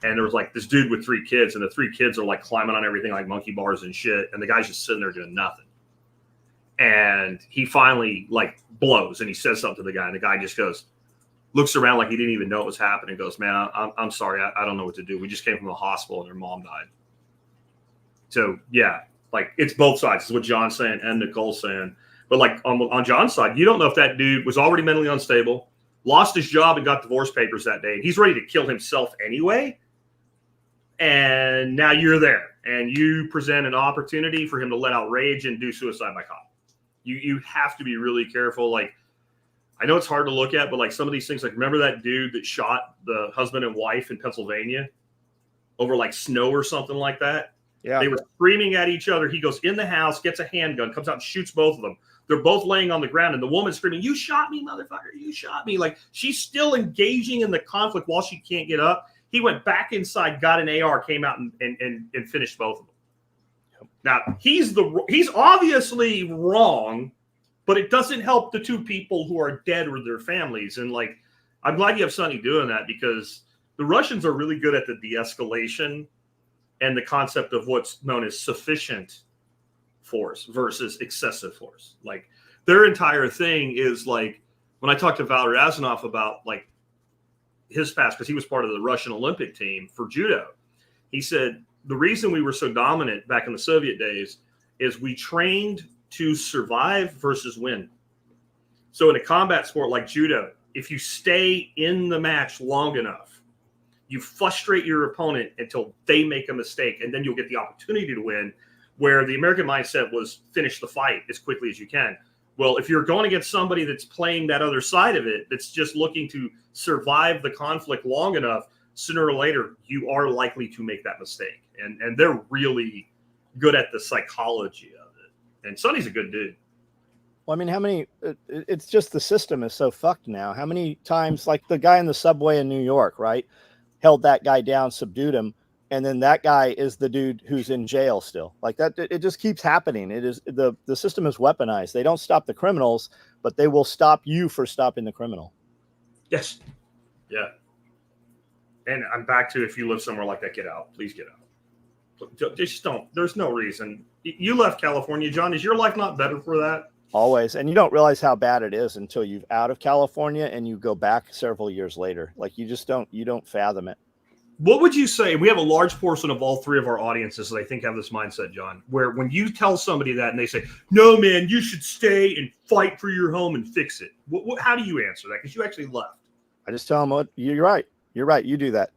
and there was like this dude with 3 kids, and the 3 kids are like climbing on everything like monkey bars and shit, and the guy's just sitting there doing nothing. And he finally like blows, and he says something to the guy, and the guy just looks around like he didn't even know what was happening, and goes, "Man, I'm sorry, I don't know what to do. We just came from the hospital, and their mom died." So yeah, like it's both sides. Is what John's saying and Nicole's saying. But like on John's side, you don't know if that dude was already mentally unstable, lost his job and got divorce papers that day. He's ready to kill himself anyway. And now you're there and you present an opportunity for him to let out rage and do suicide by cop. You have to be really careful. Like, I know it's hard to look at, but like some of these things, like remember that dude that shot the husband and wife in Pennsylvania over like snow or something like that?
Yeah.
They were screaming at each other. He goes in the house, gets a handgun, comes out and shoots both of them. They're both laying on the ground, and the woman's screaming, "You shot me, motherfucker! You shot me!" Like she's still engaging in the conflict while she can't get up. He went back inside, got an AR, came out and finished both of them. Yep. Now he's obviously wrong, but it doesn't help the 2 people who are dead or their families. And like, I'm glad you have Sonny doing that because the Russians are really good at the de-escalation and the concept of what's known as sufficient force versus excessive force. Like their entire thing is like, when I talked to Valery Azanov about like his past, because he was part of the Russian Olympic team for judo, he said the reason we were so dominant back in the Soviet days is we trained to survive versus win. So in a combat sport like judo, if you stay in the match long enough, you frustrate your opponent until they make a mistake, and then you'll get the opportunity to win. Where the American mindset was finish the fight as quickly as you can. Well, if you're going against somebody that's playing that other side of it, that's just looking to survive the conflict long enough, sooner or later, you are likely to make that mistake. And they're really good at the psychology of it. And Sonny's a good dude.
Well, I mean, it's just the system is so fucked now. How many times, like the guy in the subway in New York, right? Held that guy down, subdued him. And then that guy is the dude who's in jail still. Like that, it just keeps happening. It is the system is weaponized. They don't stop the criminals, but they will stop you for stopping the criminal.
Yes. Yeah. And I'm back to, if you live somewhere like that, get out. Please get out. Just don't. There's no reason. You left California, John. Is your life not better for that?
Always. And you don't realize how bad it is until you're out of California and you go back several years later. Like you don't fathom it.
What would you say? We have a large portion of all three of our audiences that I think have this mindset, John, where when you tell somebody that and they say, no, man, you should stay and fight for your home and fix it. How do you answer that? Because you actually left.
I just tell them, you're right. You're right. You do that.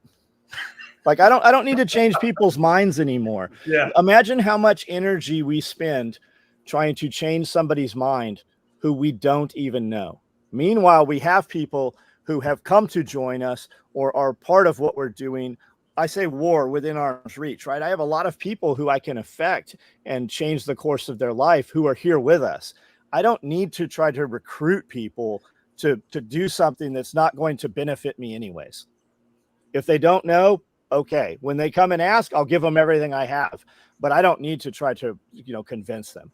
Like, I don't need to change people's minds anymore.
Yeah.
Imagine how much energy we spend trying to change somebody's mind who we don't even know. Meanwhile, we have people who have come to join us or are part of what we're doing. I say war within arm's reach, right? I have a lot of people who I can affect and change the course of their life who are here with us. I don't need to try to recruit people to do something that's not going to benefit me anyways. If they don't know, okay. When they come and ask, I'll give them everything I have, but I don't need to try to, convince them.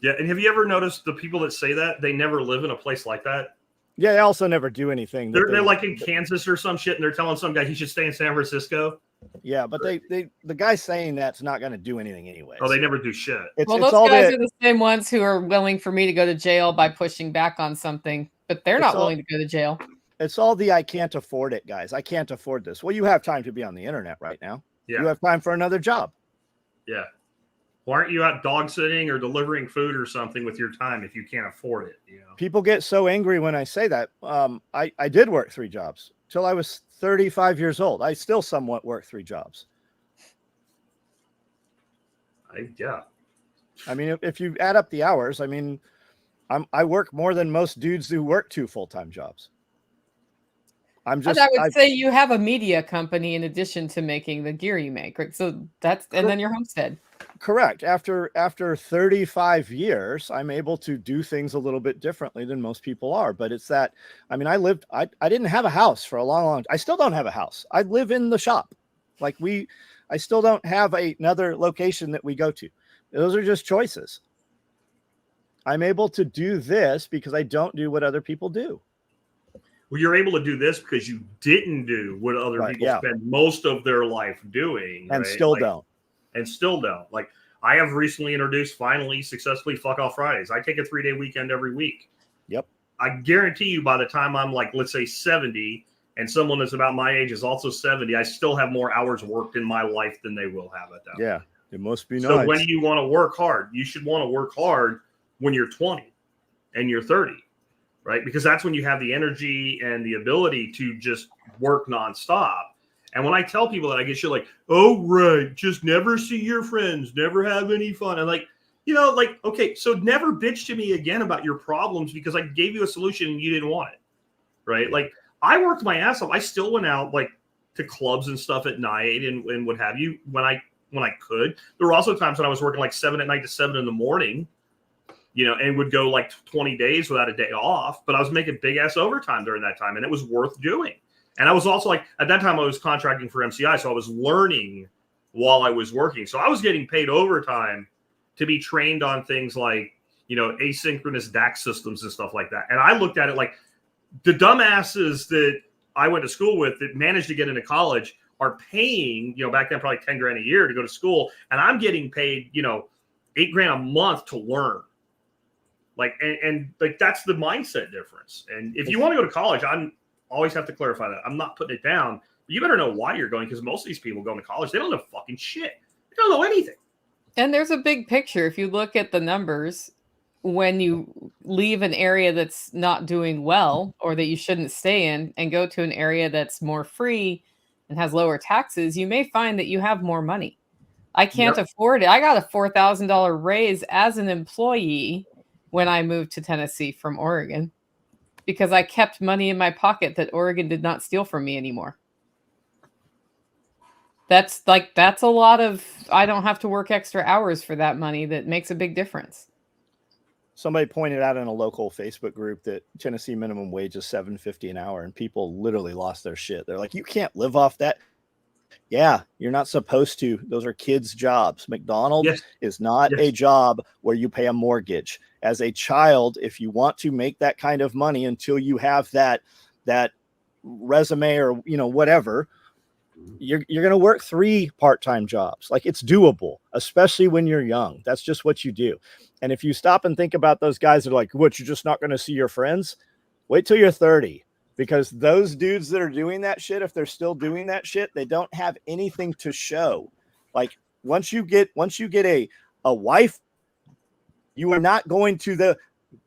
Yeah. And have you ever noticed the people that say that they never live in a place like that?
Yeah, they also never do anything.
They're like in Kansas or some shit, and they're telling some guy he should stay in San Francisco.
Yeah, but the guy saying that's not going to do anything anyway.
Oh, they never do shit.
Those guys are the same ones who are willing for me to go to jail by pushing back on something, but they're not willing to go to jail.
It's all the I can't afford it, guys. I can't afford this. Well, you have time to be on the internet right now. Yeah. You have time for another job.
Yeah. Why aren't you out dog sitting or delivering food or something with your time if you can't afford it?
People get so angry when I say that. I did work 3 jobs till I was 35 years old. I still somewhat work 3 jobs.
Yeah.
I mean, if you add up the hours, I mean, I work more than most dudes who work 2 full-time jobs. I
would say you have a media company in addition to making the gear you make, right? So and then your homestead. Correct. After 35 years, I'm able to do things a little bit differently than most people are. But it's that, I mean, I didn't have a house for a long, I still don't have a house. I live in the shop. I still don't have another location that we go to. Those are just choices. I'm able to do this because I don't do what other people do.
Well, you're able to do this because you didn't do what other people spend most of their life doing.
And still don't.
And still don't. Like, I have recently introduced, finally, successfully, Fuck Off Fridays. I take a 3-day weekend every week.
Yep.
I guarantee you by the time I'm like, let's say 70, and someone that's about my age is also 70, I still have more hours worked in my life than they will have at that point.
Yeah, it must be nice.
So when you want to work hard, you should want to work hard when you're 20 and you're 30, right? Because that's when you have the energy and the ability to just work nonstop. And when I tell people that, I get shit like, oh, right, just never see your friends, never have any fun. And like, okay, so never bitch to me again about your problems because I gave you a solution and you didn't want it, right? Like, I worked my ass off. I still went out like to clubs and stuff at night and what have you when I could. There were also times when I was working like 7 at night to 7 in the morning, and would go like 20 days without a day off. But I was making big ass overtime during that time, and it was worth doing. And I was also like, at that time I was contracting for MCI, so I was learning while I was working. So I was getting paid overtime to be trained on things like, asynchronous DAC systems and stuff like that. And I looked at it like the dumbasses that I went to school with that managed to get into college are paying, back then probably 10 grand a year to go to school. And I'm getting paid, $8 grand a month to learn. Like, and that's the mindset difference. And if you want to go to college, always have to clarify that. I'm not putting it down. But you better know why you're going, because most of these people going to college, they don't know fucking shit. They don't know anything.
And there's a big picture. If you look at the numbers, when you leave an area that's not doing well or that you shouldn't stay in and go to an area that's more free and has lower taxes, you may find that you have more money. I can't afford it. I got a $4,000 raise as an employee when I moved to Tennessee from Oregon, because I kept money in my pocket that Oregon did not steal from me anymore. That's a lot of, I don't have to work extra hours for that money. That makes a big difference.
Somebody pointed out in a local Facebook group that Tennessee minimum wage is $7.50 an hour, and people literally lost their shit. They're like, you can't live off that. Yeah, you're not supposed to. Those are kids' jobs. McDonald's is not a job where you pay a mortgage. As a child, if you want to make that kind of money until you have that resume or, whatever, you're going to work 3 part-time jobs. Like, it's doable, especially when you're young. That's just what you do. And if you stop and think about those guys that are like, what, you're just not going to see your friends? Wait till you're 30, because those dudes that are doing that shit, if they're still doing that shit, they don't have anything to show. Like, once you get a wife, you are not going to the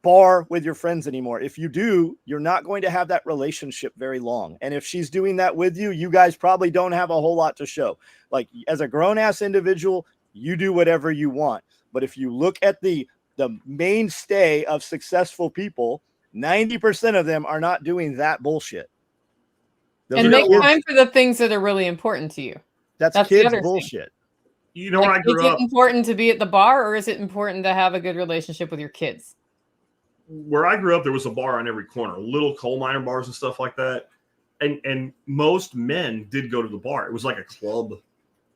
bar with your friends anymore. If you do, you're not going to have that relationship very long. And if she's doing that with you, you guys probably don't have a whole lot to show. Like, as a grown-ass individual, you do whatever you want. But if you look at the mainstay of successful people, 90% of them are not doing that bullshit.
And make time for the things that are really important to you.
That's kids bullshit.
Thing. Where I grew up,
is it important to be at the bar, or is it important to have a good relationship with your kids?
Where I grew up, there was a bar on every corner, little coal miner bars and stuff like that. And most men did go to the bar. It was like a club,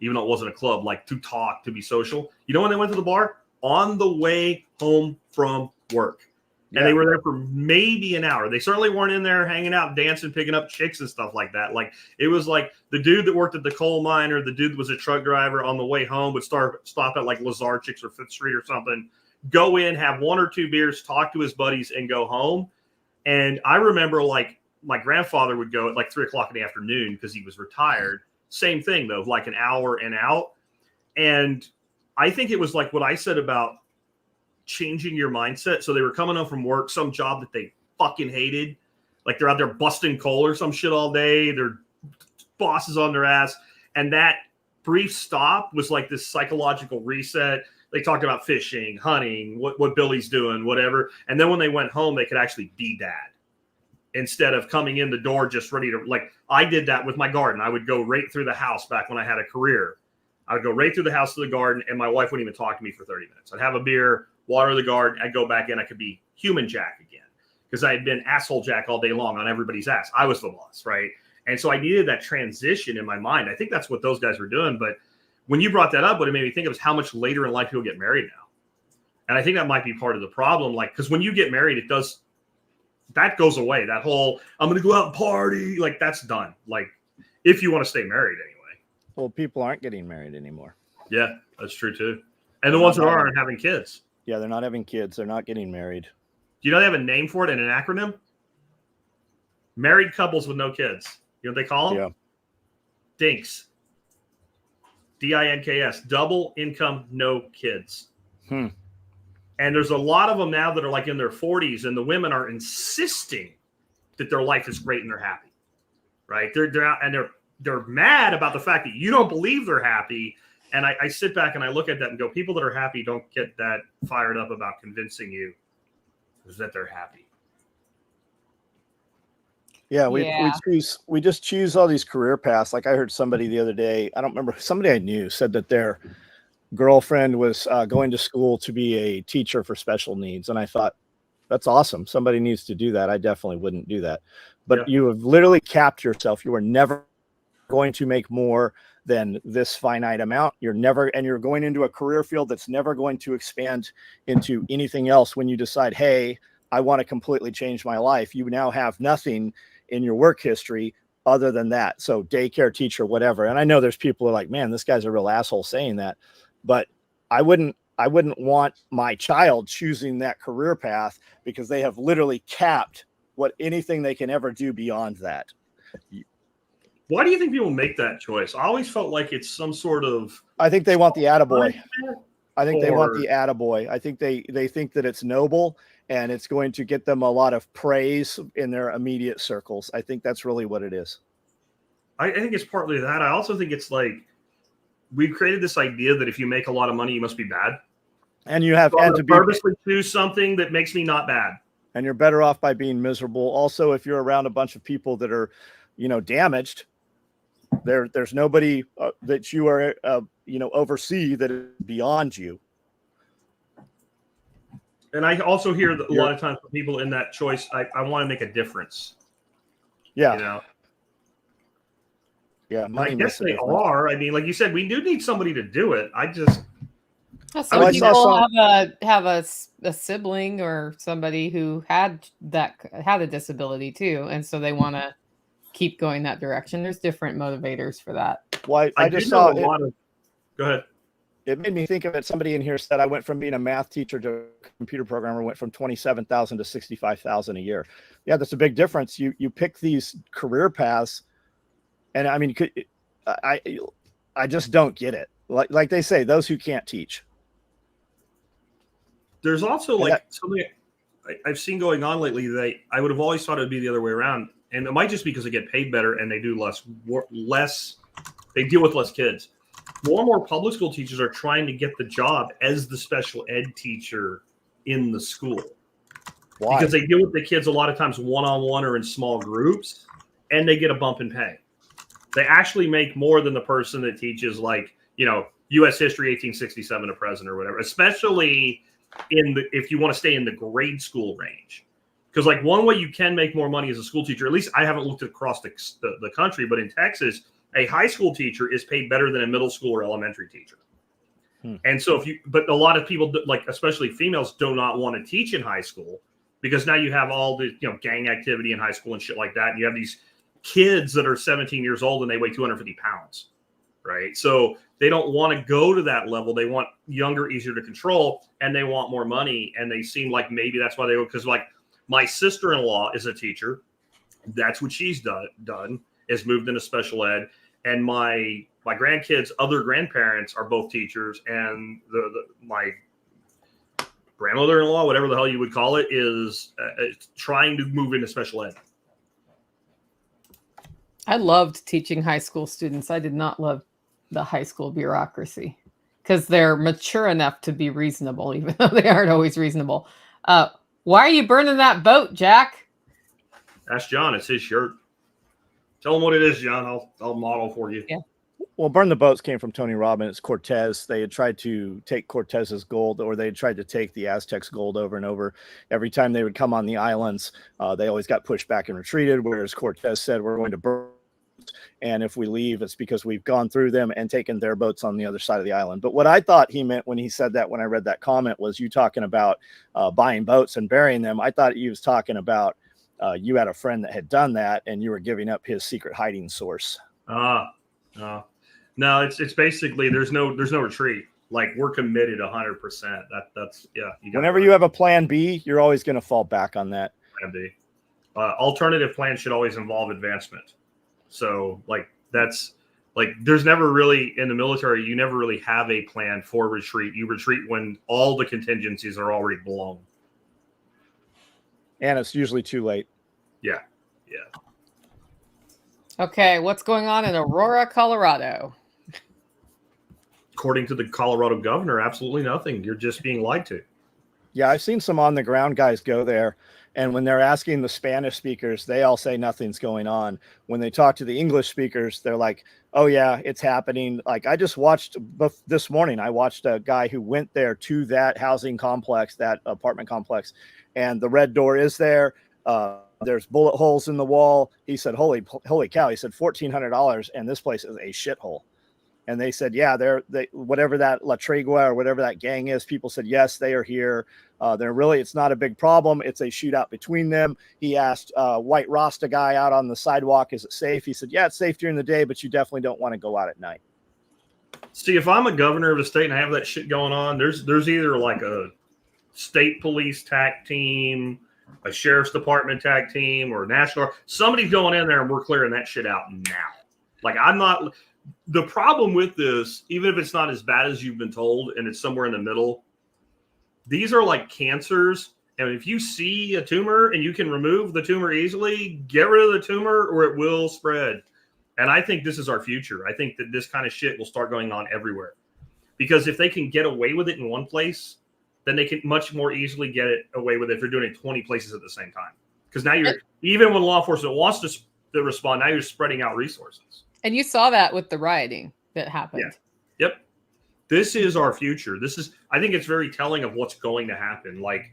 even though it wasn't a club, like to talk, to be social. You know when they went to the bar? On the way home from work. Yeah. And they were there for maybe an hour. They certainly weren't in there hanging out, dancing, picking up chicks and stuff like that. Like, it was like the dude that worked at the coal mine, or the dude that was a truck driver on the way home would stop at like Lazar Chicks or Fifth Street or something, go in, have 1 or 2 beers, talk to his buddies, and go home. And I remember, like, my grandfather would go at like 3:00 in the afternoon because he was retired. Same thing, though, like an hour and out. And I think it was like what I said about changing your mindset. So they were coming home from work, some job that they fucking hated. Like, they're out there busting coal or some shit all day. Their boss is on their ass. And that brief stop was like this psychological reset. They talked about fishing, hunting, what Billy's doing, whatever. And then when they went home, they could actually be dad instead of coming in the door just ready to, like, I did that with my garden. I would go right through the house back when I had a career. I would go right through the house to the garden, and my wife wouldn't even talk to me for 30 minutes. I'd have a beer, water the garden. I'd go back in. I could be human Jack again because I had been asshole Jack all day long on everybody's ass. I was the boss, right? And so I needed that transition in my mind. I think that's what those guys were doing. But when you brought that up, what it made me think of is how much later in life people get married now. And I think that might be part of the problem. Like, because when you get married, that goes away. That whole, I'm going to go out and party, like, that's done. Like, if you want to stay married anyway.
Well, people aren't getting married anymore.
Yeah, that's true too. And the ones that aren't having kids.
Yeah, they're not having kids. They're not getting married.
Do you know they have a name for it and an acronym? Married couples with no kids. You know what they call them? Yeah. DINKS. DINKS. Double income, no kids. And there's a lot of them now that are like in their 40s, and the women are insisting that their life is great and they're happy. Right? They're out and they're mad about the fact that you don't believe they're happy. And I sit back and I look at that and go, people that are happy don't get that fired up about convincing you that they're happy.
Yeah, we just choose all these career paths. Like, I heard somebody the other day, I don't remember, somebody I knew said that their girlfriend was going to school to be a teacher for special needs. And I thought, that's awesome. Somebody needs to do that. I definitely wouldn't do that. But you have literally capped yourself. You are never going to make more than this finite amount. You're going into a career field that's never going to expand into anything else. When you decide, hey, I want to completely change my life, you now have nothing in your work history other than that. So daycare teacher, whatever. And I know there's people who are like, man, this guy's a real asshole saying that, but I wouldn't want my child choosing that career path, because they have literally capped anything they can ever do beyond that.
Why do you think people make that choice? I always felt like it's some sort of...
I think they want the attaboy. I think they want the attaboy. I think they think that it's noble and it's going to get them a lot of praise in their immediate circles. I think that's really what it is.
I think it's partly that. I also think it's like we've created this idea that if you make a lot of money, you must be bad.
And you have
to purposely choose something that makes me not bad. And
you're better off by being miserable. Also, if you're around a bunch of people that are, damaged, there's nobody that you are, oversee that is beyond you.
And I also hear that a lot of times for people in that choice, I want to make a difference.
Yeah. Yeah.
I guess they are. I mean, like you said, we do need somebody to do it.
Some people have a sibling or somebody who had a disability too, and so they want to keep going that direction. There's different motivators for that.
Well, I
did
just
know
saw
a lot of. Go ahead.
it made me think of it. Somebody in here said I went from being a math teacher to a computer programmer, went from 27,000 to 65,000 a year. Yeah, that's a big difference. You pick these career paths, and I mean, I just don't get it. Like they say, those who can't teach.
There's also like something I've seen going on lately that I would have always thought it would be the other way around, and it might just be because they get paid better and they do less. They deal with less kids. More and more public school teachers are trying to get the job as the special ed teacher in the school. Why? Because they deal with the kids a lot of times one-on-one or in small groups, and they get a bump in pay. They actually make more than the person that teaches, like, U.S. history 1867 to present or whatever, especially if you want to stay in the grade school range. Because like one way you can make more money as a school teacher, at least I haven't looked across the country, but in Texas, a high school teacher is paid better than a middle school or elementary teacher. And so but a lot of people, like especially females, do not want to teach in high school because now you have all the gang activity in high school and shit like that. And you have these kids that are 17 years old and they weigh 250 pounds, right? So they don't want to go to that level. They want younger, easier to control, and they want more money. And they seem like maybe that's why because like my sister-in-law is a teacher. That's what she's done is moved into special ed. And my grandkids' other grandparents are both teachers, and my grandmother-in-law, whatever the hell you would call it, is trying to move into special ed.
I loved teaching high school students. I did not love the high school bureaucracy because they're mature enough to be reasonable, even though they aren't always reasonable. Why are you burning that boat, Jack?
Ask John. It's his shirt. Tell him what it is, John. I'll model for you.
Yeah.
Well, Burn the Boats came from Tony Robbins. Cortez. They had tried to take Cortez's gold, or they had tried to take the Aztecs' gold over and over. Every time they would come on the islands, they always got pushed back and retreated, whereas Cortez said, we're going to burn. And if we leave, it's because we've gone through them and taken their boats on the other side of the island. But what I thought he meant when he said that, when I read that comment, was you talking about buying boats and burying them. I thought he was talking about you had a friend that had done that and you were giving up his secret hiding source.
No, it's basically there's no retreat. Like we're committed 100%. That's yeah.
Whenever you have a plan B, you're always going to fall back on that.
Plan B. Alternative plans should always involve advancement. So like that's like there's never really in the military, you never really have a plan for retreat. You retreat when all the contingencies are already blown.
And it's usually too late.
Yeah.
Okay, what's going on in Aurora, Colorado?
According to the Colorado governor, absolutely nothing. You're just being lied to.
Yeah, I've seen some on the ground guys go there, and when they're asking the Spanish speakers, they all say nothing's going on. When they talk to the English speakers, they're like, oh yeah, it's happening. Like I just watched this morning, I watched a guy who went there to that housing complex, that apartment complex, and the red door is there. There's bullet holes in the wall. He said, holy cow. He said $1,400, and this place is a shithole. And they said, yeah, they whatever that La Tregua or whatever that gang is, people said, yes, they are here. It's not a big problem. It's a shootout between them. He asked White Rasta guy out on the sidewalk, is it safe? He said, yeah, it's safe during the day, but you definitely don't want to go out at night.
See, if I'm a governor of a state and I have that shit going on, there's either like a state police TAC team, a sheriff's department TAC team, or national. Somebody's going in there and we're clearing that shit out now. Like I'm not. The problem with this, even if it's not as bad as you've been told and it's somewhere in the middle, these are like cancers. And if you see a tumor and you can remove the tumor easily, get rid of the tumor or it will spread. And I think this is our future. I think that this kind of shit will start going on everywhere. Because if they can get away with it in one place, then they can much more easily get it away with it if they're doing it 20 places at the same time. Because now even when law enforcement wants to respond, now you're spreading out resources.
And you saw that with the rioting that happened.
Yeah. Yep. This is our future. I think it's very telling of what's going to happen. Like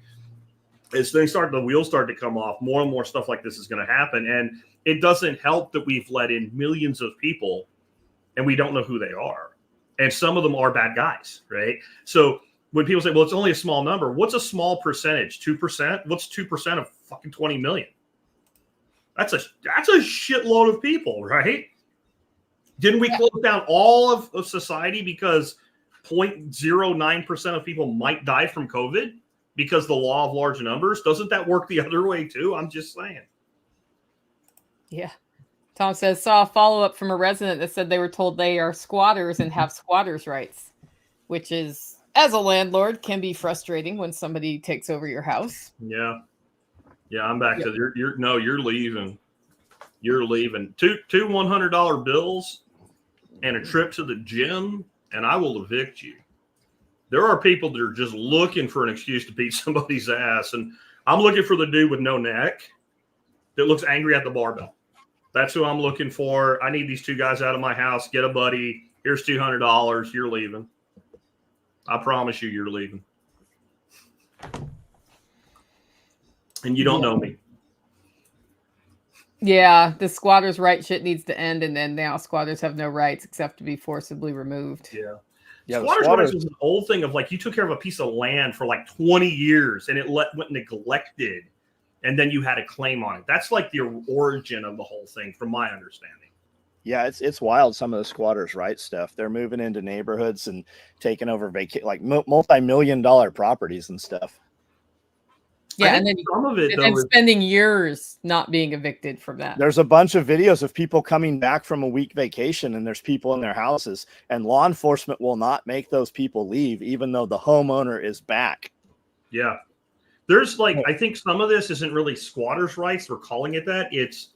as the wheels start to come off, more and more stuff like this is going to happen. And it doesn't help that we've let in millions of people and we don't know who they are. And some of them are bad guys, right? So when people say, well, it's only a small number, what's a small percentage? 2%? What's 2% of fucking 20 million? That's a shitload of people, right? Didn't we close down all of society because 0.09% of people might die from COVID because the law of large numbers? Doesn't that work the other way too? I'm just saying.
Yeah. Tom says, saw a follow-up from a resident that said they were told they are squatters and have squatters' rights, which is, as a landlord, can be frustrating when somebody takes over your house.
Yeah. Yeah, I'm back to you're leaving. You're leaving. Two $100 bills and a trip to the gym, and I will evict you. There are people that are just looking for an excuse to beat somebody's ass, and I'm looking for the dude with no neck that looks angry at the barbell. That's who I'm looking for. I need these two guys out of my house. Get a buddy. Here's $200. You're leaving. I promise you're leaving. And you don't know me.
Yeah, the squatters' right shit needs to end, and then now squatters have no rights except to be forcibly removed.
Yeah.
Yeah,
squatters' rights was an old thing of like you took care of a piece of land for like 20 years and it went neglected, and then you had a claim on it. That's like the origin of the whole thing, from my understanding.
Yeah, it's wild. Some of the squatters' rights stuff. They're moving into neighborhoods and taking over multi-million-dollar properties and stuff.
Yeah, and then
some of it
and spending years not being evicted from that.
There's a bunch of videos of people coming back from a week vacation, and there's people in their houses, and law enforcement will not make those people leave, even though the homeowner is back.
Yeah. There's I think some of this isn't really squatters' rights. We're calling it that. It's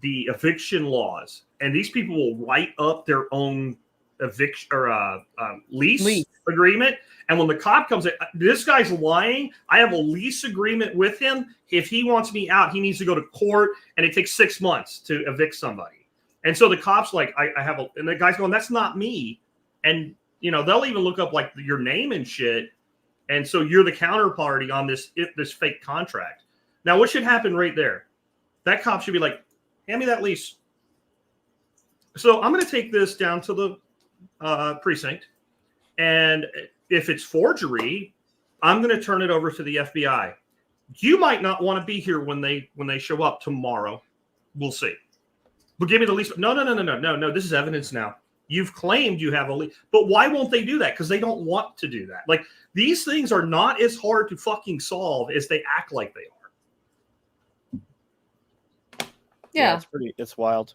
the eviction laws. And these people will write up their own eviction or lease agreement. And when the cop comes in, this guy's lying. I have a lease agreement with him. If he wants me out, he needs to go to court, and it takes 6 months to evict somebody. And so the cop's like, I have and the guy's going, that's not me. And, they'll even look up like your name and shit. And so you're the counterparty on this fake contract. Now, what should happen right there? That cop should be like, hand me that lease. So I'm going to take this down to the precinct. And if it's forgery, I'm going to turn it over to the FBI. You might not want to be here when they show up tomorrow. We'll see. But give me the lease. No. This is evidence now. You've claimed you have a lease. But why won't they do that? Because they don't want to do that. Like, these things are not as hard to fucking solve as they act like they are.
Yeah,
it's wild.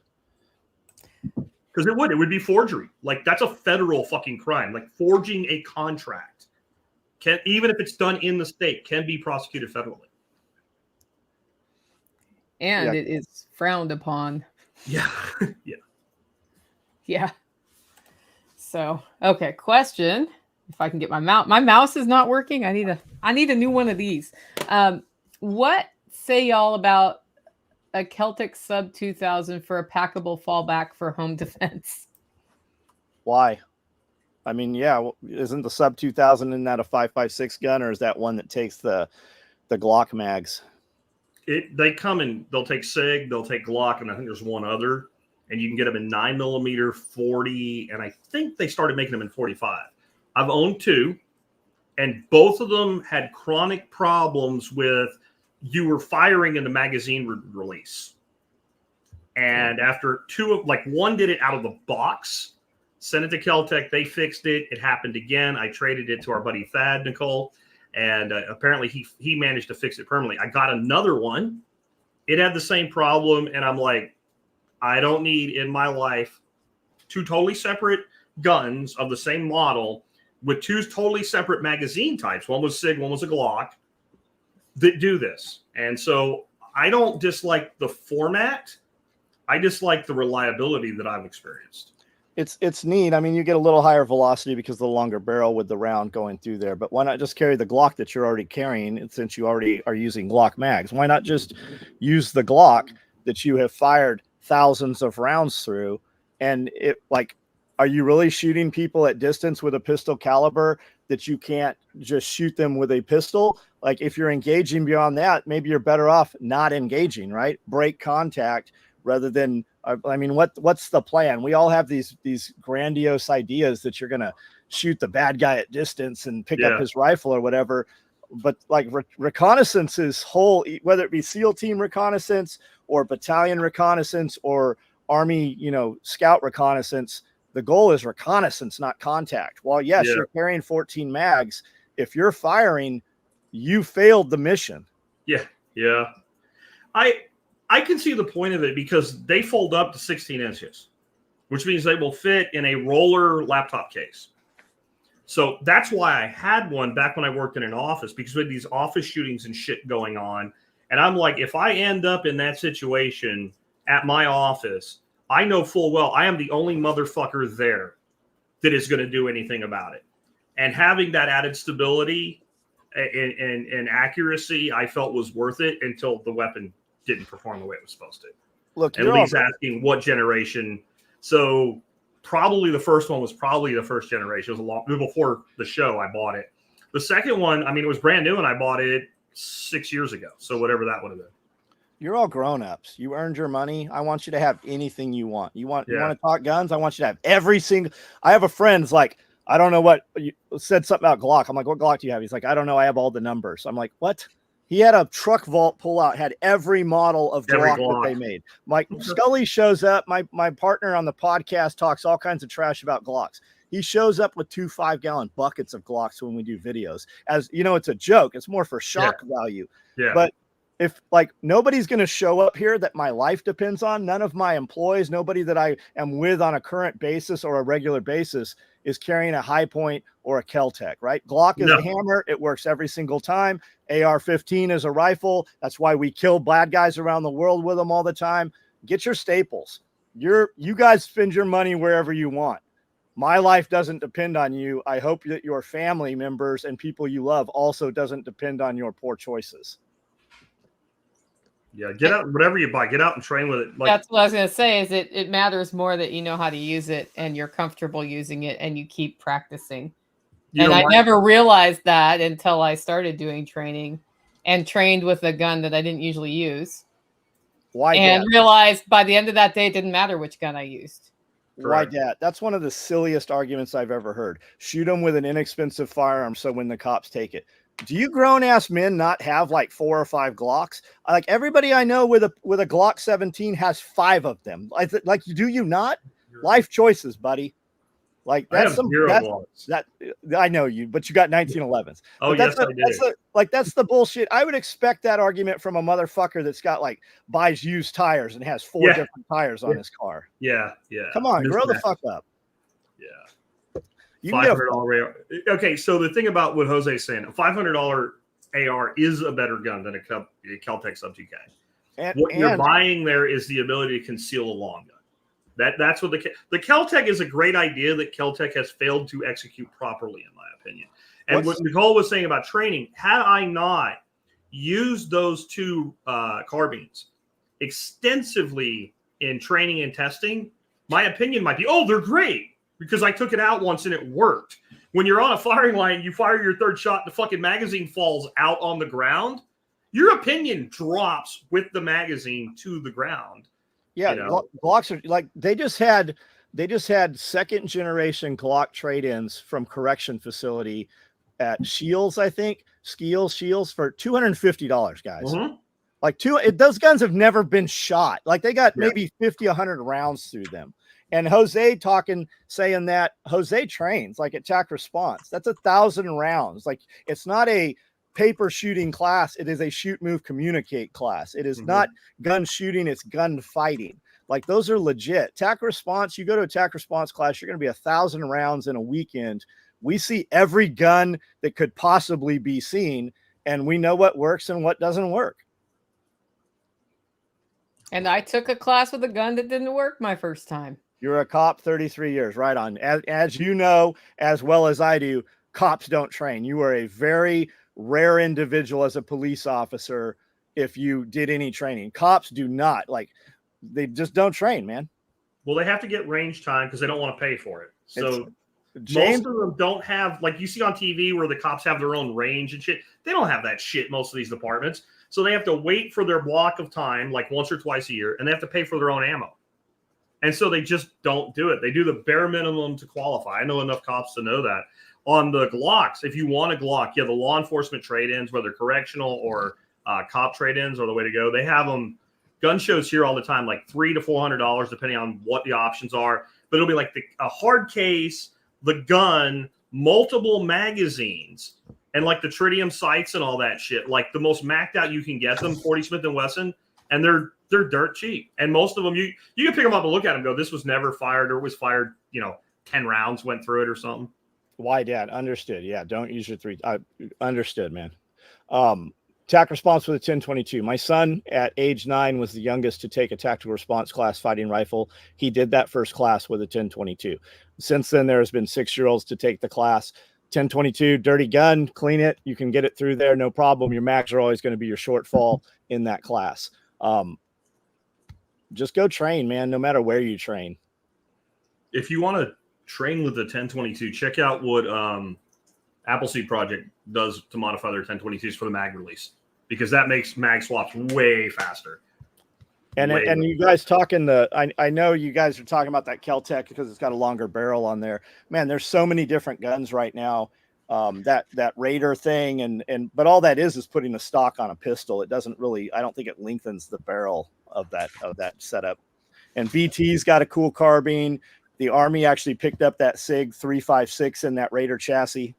Because it would be forgery. Like, that's a federal fucking crime. Like, forging a contract even if it's done in the state, can be prosecuted federally.
And it is frowned upon.
Yeah.
Yeah. So, okay, question. If I can get my mouse. My mouse is not working. I need a new one of these. What say y'all about a Celtic sub 2000 for a packable fallback for home defense?
Why? I mean, isn't the sub 2000 in that a 5.56 gun, or is that one that takes the Glock mags?
They come in, they'll take SIG, they'll take Glock, and I think there's one other, and you can get them in 9mm, 40, and I think they started making them in 45. I've owned two, and both of them had chronic problems with you were firing in the magazine release. And after one did it out of the box, sent it to Keltec, they fixed it. It happened again. I traded it to our buddy Thad, Nicole, and apparently he managed to fix it permanently. I got another one. It had the same problem, and I'm like, I don't need in my life two totally separate guns of the same model with two totally separate magazine types. One was SIG, one was a Glock, that do this. And so I don't dislike the format. I dislike the reliability that I've experienced.
It's neat. I mean, you get a little higher velocity because of the longer barrel with the round going through there. But why not just carry the Glock that you're already carrying, since you already are using Glock mags? Why not just use the Glock that you have fired thousands of rounds through? And are you really shooting people at distance with a pistol caliber that you can't just shoot them with a pistol? Like, if you're engaging beyond that, maybe you're better off not engaging, right? Break contact rather than, I mean, what's the plan? We all have these grandiose ideas that you're going to shoot the bad guy at distance and pick up his rifle or whatever. But like reconnaissance is whether it be SEAL team reconnaissance or battalion reconnaissance or Army, scout reconnaissance. The goal is reconnaissance, not contact. While yes, you're carrying 14 mags, if you're firing, you failed the mission.
Yeah. I can see the point of it because they fold up to 16 inches, which means they will fit in a roller laptop case. So that's why I had one back when I worked in an office, because we had these office shootings and shit going on. And I'm like, if I end up in that situation at my office, I know full well I am the only motherfucker there that is going to do anything about it. And having that added stability and accuracy, I felt was worth it until the weapon didn't perform the way it was supposed to.
Look,
and Lee's asking what generation. So probably the first one was probably the first generation. It was a long before the show. I bought it. The second one, I mean, it was brand new, and I bought it 6 years ago. So whatever that would have been. You're
all grown-ups. You earned your money. I want you to have anything you want. You want to talk guns? I want you to have every single. I have a friend who's like, I don't know what you said something about Glock. I'm like, what Glock do you have? He's like, I don't know. I have all the numbers. I'm like, what? He had a truck vault pull out, had every model of Glock that they made. Mike Scully shows up. My partner on the podcast talks all kinds of trash about Glocks. He shows up with 2 5-gallon buckets of Glocks when we do videos. As you know, it's a joke. It's more for shock value.
Yeah.
But if nobody's going to show up here that my life depends on, none of my employees, nobody that I am with on a current basis or a regular basis is carrying a High Point or a Kel-Tec, right? Glock is a hammer. It works every single time. AR-15 is a rifle. That's why we kill bad guys around the world with them all the time. Get your staples. You guys spend your money wherever you want. My life doesn't depend on you. I hope that your family members and people you love also doesn't depend on your poor choices.
Yeah, get out, whatever you buy, get out and train with it.
That's what I was going to say, is it matters more that you know how to use it and you're comfortable using it and you keep practicing. I never realized that until I started doing training and trained with a gun that I didn't usually use. Realized by the end of that day, it didn't matter which gun I used.
Correct. Why that? That's one of the silliest arguments I've ever heard. Shoot them with an inexpensive firearm so when the cops take it. Do you grown-ass men not have 4 or 5 Glocks? Like everybody I know with a Glock 17 has 5 of them. Do you not? Life choices, buddy. That's I know you, but you got 1911s.
Oh, yes, I did.
That's the bullshit. I would expect that argument from a motherfucker that's got buys used tires and has 4 different tires on his car.
Yeah.
Come on, grow the fuck up.
Yeah.
$500
AR. Okay, so the thing about what Jose's saying, a $500 AR is a better gun than a Kel-Tec Sub 2K. What you're buying there is the ability to conceal a long gun. That's what the Kel-Tec is a great idea that Kel-Tec has failed to execute properly, in my opinion. And what Nicole was saying about training, had I not used those 2 carbines extensively in training and testing, my opinion might be, they're great. Because I took it out once and it worked. When you're on a firing line, you fire your 3rd shot, the fucking magazine falls out on the ground. Your opinion drops with the magazine to the ground.
Yeah, Glocks are they just had 2nd generation Glock trade-ins from correction facility at Shields, I think. Shields for $250, guys.
Mm-hmm.
Those guns have never been shot. They got maybe 50, 100 rounds through them. And Jose saying that Jose trains at TAC Response. That's 1,000 rounds. It's not a paper shooting class. It is a shoot, move, communicate class. It is not gun shooting. It's gun fighting. Those are legit. TAC Response, you go to a TAC Response class, you're going to be 1,000 rounds in a weekend. We see every gun that could possibly be seen, and we know what works and what doesn't work.
And I took a class with a gun that didn't work my first time.
You're a cop, 33 years, right on. As you know, as well as I do, cops don't train. You are a very rare individual as a police officer if you did any training. Cops do not. They just don't train, man.
Well, they have to get range time because they don't want to pay for it. So most of them don't have, you see on TV where the cops have their own range and shit. They don't have that shit, most of these departments. So they have to wait for their block of time, once or twice a year, and they have to pay for their own ammo. And so they just don't do it. They do the bare minimum to qualify. I know enough cops to know that. On the Glocks, if you want a Glock, the law enforcement trade-ins, whether correctional or cop trade-ins are the way to go. They have them gun shows here all the time, like $300 to $400, depending on what the options are. But it'll be like a hard case, the gun, multiple magazines, and like the tritium sights and all that shit. Like the most macked out you can get them, 40 Smith & Wesson, and they're dirt cheap. And most of them, you can pick them up and look at them and go, this was never fired, or it was fired, 10 rounds went through it or something.
Why, Dad? Understood. Yeah, don't use your three. Understood, man. TAC response with a 1022. My son at age 9 was the youngest to take a tactical response class fighting rifle. He did that first class with a 1022. Since then, there has been 6-year-olds to take the class. 1022, dirty gun, clean it. You can get it through there, no problem. Your mags are always going to be your shortfall in that class. Just go train, man, no matter where you train.
If you want to train with the 1022, check out what Appleseed Project does to modify their 1022s for the mag release, because that makes mag swaps way faster.
And you guys talking I know you guys are talking about that Kel-Tec because it's got a longer barrel on there. Man, there's so many different guns right now. That Raider thing but all that is putting a stock on a pistol. It doesn't really, I don't think it lengthens the barrel of that setup. And VT's got a cool carbine. The Army actually picked up that SIG 356 in that Raider chassis.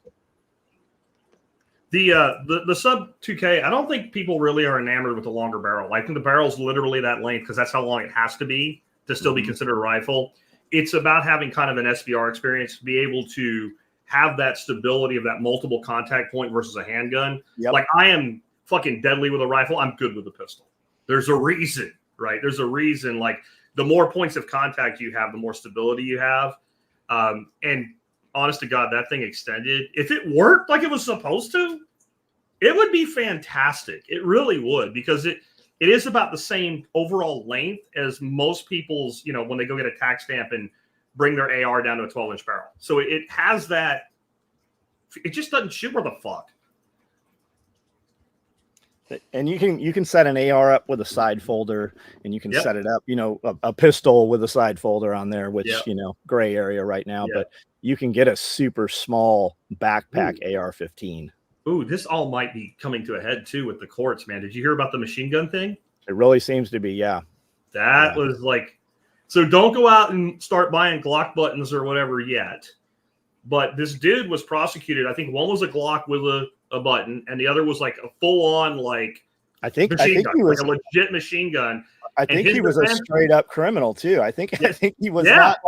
The sub 2K, I don't think people really are enamored with the longer barrel. I think the barrel's literally that length because that's how long it has to be to still be considered a rifle. It's about having kind of an SBR experience to be able to have that stability of that multiple contact point versus a handgun.
Yep.
Like I am fucking deadly with a rifle. I'm good with a pistol. There's a reason, right? There's a reason. Like the more points of contact you have, the more stability you have. And honest to God, that thing extended. If it worked like it was supposed to, it would be fantastic. It really would, because it is about the same overall length as most people's, when they go get a tax stamp and bring their AR down to a 12-inch barrel. So it has that. It just doesn't shoot where the fuck.
And you can set an AR up with a side folder, and you can set it up, a pistol with a side folder on there, which, gray area right now, but you can get a super small backpack AR-15.
Ooh, this all might be coming to a head too with the courts, man. Did you hear about the machine gun thing?
It really seems to be, yeah.
That was like, so don't go out and start buying Glock buttons or whatever yet. But this dude was prosecuted. I think one was a Glock with a button, and the other was like a full-on
I think
machine gun,
he was
like a legit machine gun.
I think he was a straight-up criminal too. I think he was not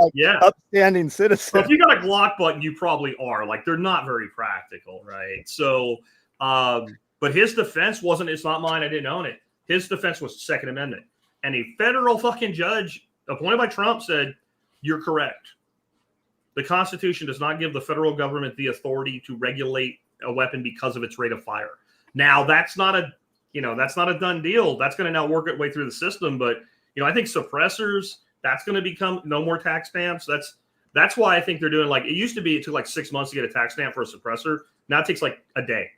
upstanding citizen.
Well, if you got a Glock button, you probably are. Like they're not very practical, right? So, but his defense wasn't. It's not mine. I didn't own it. His defense was Second Amendment, and a federal fucking judge appointed by Trump said, "You're correct. The Constitution does not give the federal government the authority to regulate a weapon because of its rate of fire." Now, that's not a done deal. That's going to now work its way through the system. But, I think suppressors, that's going to become no more tax stamps. That's why I think they're doing it used to be, it took like 6 months to get a tax stamp for a suppressor. Now it takes like a day.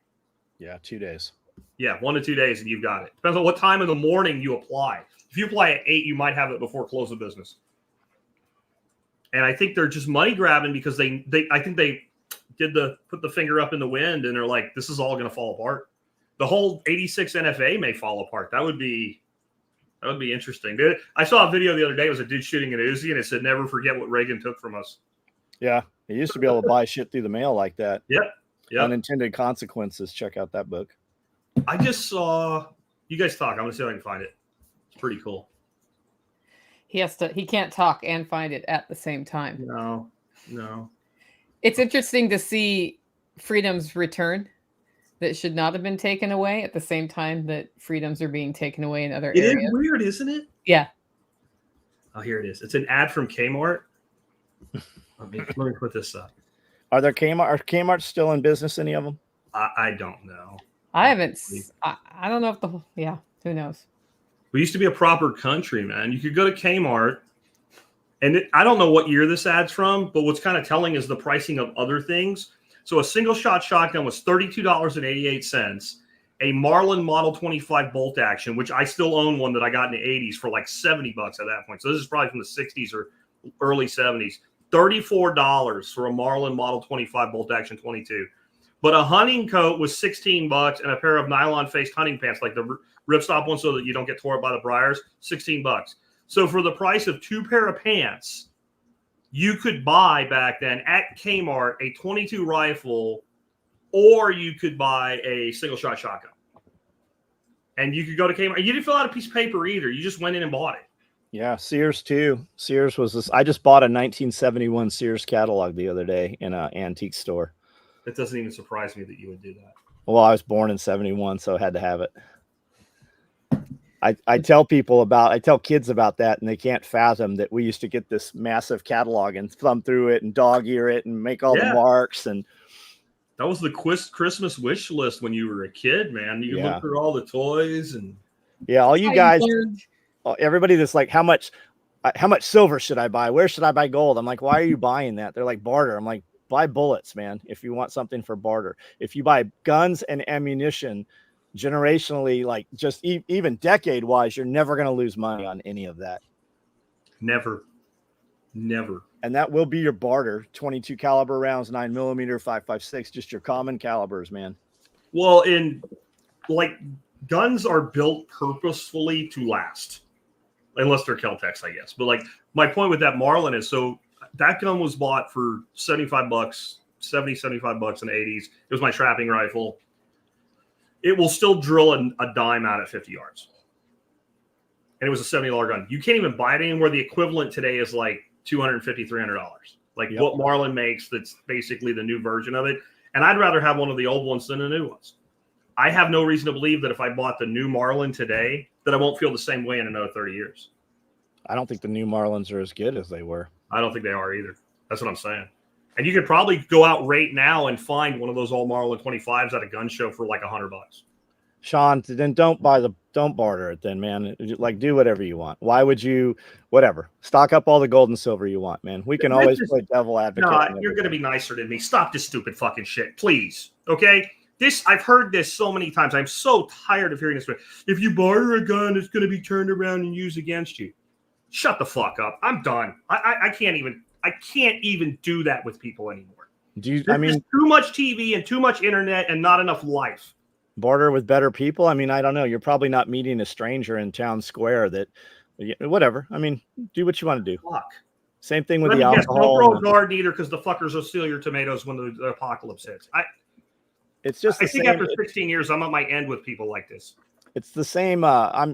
Yeah, 2 days.
Yeah, 1 to 2 days and you've got it. Depends on what time in the morning you apply. If you apply at 8, you might have it before close of business. And I think they're just money grabbing because I think they put the finger up in the wind and they're like, this is all going to fall apart. The whole 86 NFA may fall apart. That would be interesting. I saw a video the other day. It was a dude shooting an Uzi, and it said, "Never forget what Reagan took from us."
Yeah, he used to be able to buy shit through the mail like that.
Yep.
Unintended Consequences. Check out that book.
I just saw you guys talk. I'm gonna see if I can find it. It's pretty cool.
He can't talk and find it at the same time.
No.
It's interesting to see freedoms return that should not have been taken away at the same time that freedoms are being taken away in other areas.
It is weird, isn't it?
Yeah.
Oh, here it is. It's an ad from Kmart. Let me put this up.
Are Kmart still in business? Any of them?
I don't know.
I haven't. I don't know if who knows?
We used to be a proper country, man. You could go to Kmart, and I don't know what year this ad's from, but what's kind of telling is the pricing of other things. So a single shot shotgun was $32.88. A Marlin Model 25 bolt action, which I still own one that I got in the 80s for like $70 at that point. So this is probably from the 60s or early 70s. $34 for a Marlin Model 25 bolt action 22. But a hunting coat was $16 and a pair of nylon faced hunting pants, like the ripstop ones so that you don't get tore up by the briars, $16. So for the price of 2 pair of pants, you could buy back then at Kmart a 22 rifle, or you could buy a single shot shotgun. And you could go to Kmart. You didn't fill out a piece of paper either. You just went in and bought it.
Yeah, Sears too. Sears was this. I just bought a 1971 Sears catalog the other day in an antique store.
It doesn't even surprise me that you would do that.
Well, I was born in 71, so I had to have it. I tell kids about that, and they can't fathom that we used to get this massive catalog and thumb through it and dog ear it and make all the marks. And
that was the Christmas wish list when you were a kid, man. You look through all the toys and
all you guys, everybody that's like, how much silver should I buy? Where should I buy gold? I'm like, why are you buying that? They're like, barter. I'm like, buy bullets, man. If you want something for barter, if you buy guns and ammunition, generationally, like just even decade wise, you're never going to lose money on any of that.
Never.
And that will be your barter. 22 caliber rounds, 9mm, 5.56, just your common calibers, man.
Well, guns are built purposefully to last, unless they're Kel-Tecs, I guess. But like my point with that Marlin is, so that gun was bought for $75, $75 in the 80s. It was my trapping rifle. It will still drill a dime out at 50 yards. And it was a $70 gun. You can't even buy it anywhere. The equivalent today is like $250, $300. Like what Marlin makes, that's basically the new version of it. And I'd rather have one of the old ones than the new ones. I have no reason to believe that if I bought the new Marlin today, that I won't feel the same way in another 30 years.
I don't think the new Marlins are as good as they were.
I don't think they are either. That's what I'm saying. And you could probably go out right now and find one of those old Marlin 25s at a gun show for like $100.
Sean, then don't barter it then, man. Like, do whatever you want. Why would you, whatever, stock up all the gold and silver you want, man. We can always play devil advocate.
No, you're going to be nicer than me. Stop this stupid fucking shit, please. Okay? I've heard this so many times. I'm so tired of hearing this. If you barter a gun, it's going to be turned around and used against you. Shut the fuck up. I'm done. I can't even do that with people anymore. There's too much TV and too much internet and not enough life.
Barter with better people. I mean, I don't know. You're probably not meeting a stranger in town square that, whatever. I mean, do what you want to do.
Fuck.
Same thing with the alcohol.
Don't throw a garden either, because the fuckers will steal your tomatoes when the apocalypse hits.
I think
after 16 years, I'm at my end with people like this.
It's the same.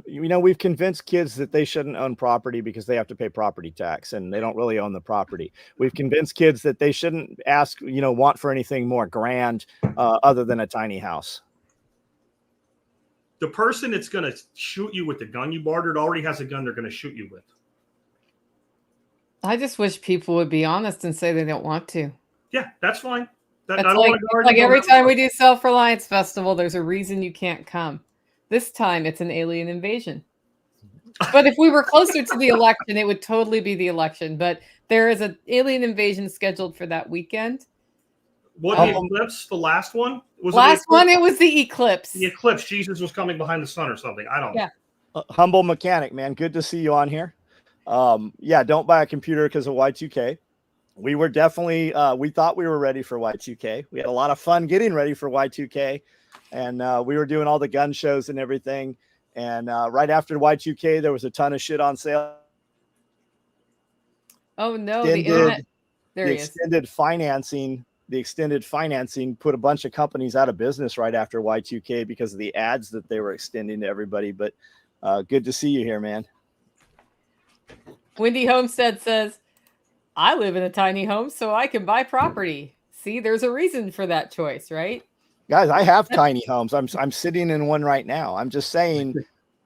We've convinced kids that they shouldn't own property because they have to pay property tax and they don't really own the property. We've convinced kids that they shouldn't want for anything more grand other than a tiny house.
The person that's going to shoot you with the gun you bartered already has a gun they're going to shoot you with.
I just wish people would be honest and say they don't want to.
Yeah, that's fine.
That's like every time we do Self-Reliance Festival, there's a reason you can't come. This time it's an alien invasion. But if we were closer to the election, it would totally be the election. But there is an alien invasion scheduled for that weekend.
What, the eclipse? The last one?
It was the eclipse.
The eclipse. Jesus was coming behind the sun or something. I don't know.
Humble mechanic, man. Good to see you on here. Don't buy a computer because of Y2K. We were definitely, we thought we were ready for Y2K. We had a lot of fun getting ready for Y2K. And we were doing all the gun shows and everything. And right after Y2K, there was a ton of shit on sale.
Oh, no. The internet. There he is. The extended financing put a bunch of companies out of business right after Y2K because of the ads that they were extending to everybody. But good to see you here, man. Wendy Homestead says, I live in a tiny home, so I can buy property. See, there's a reason for that choice, right?
Guys, I have tiny homes. I'm sitting in one right now. I'm just saying,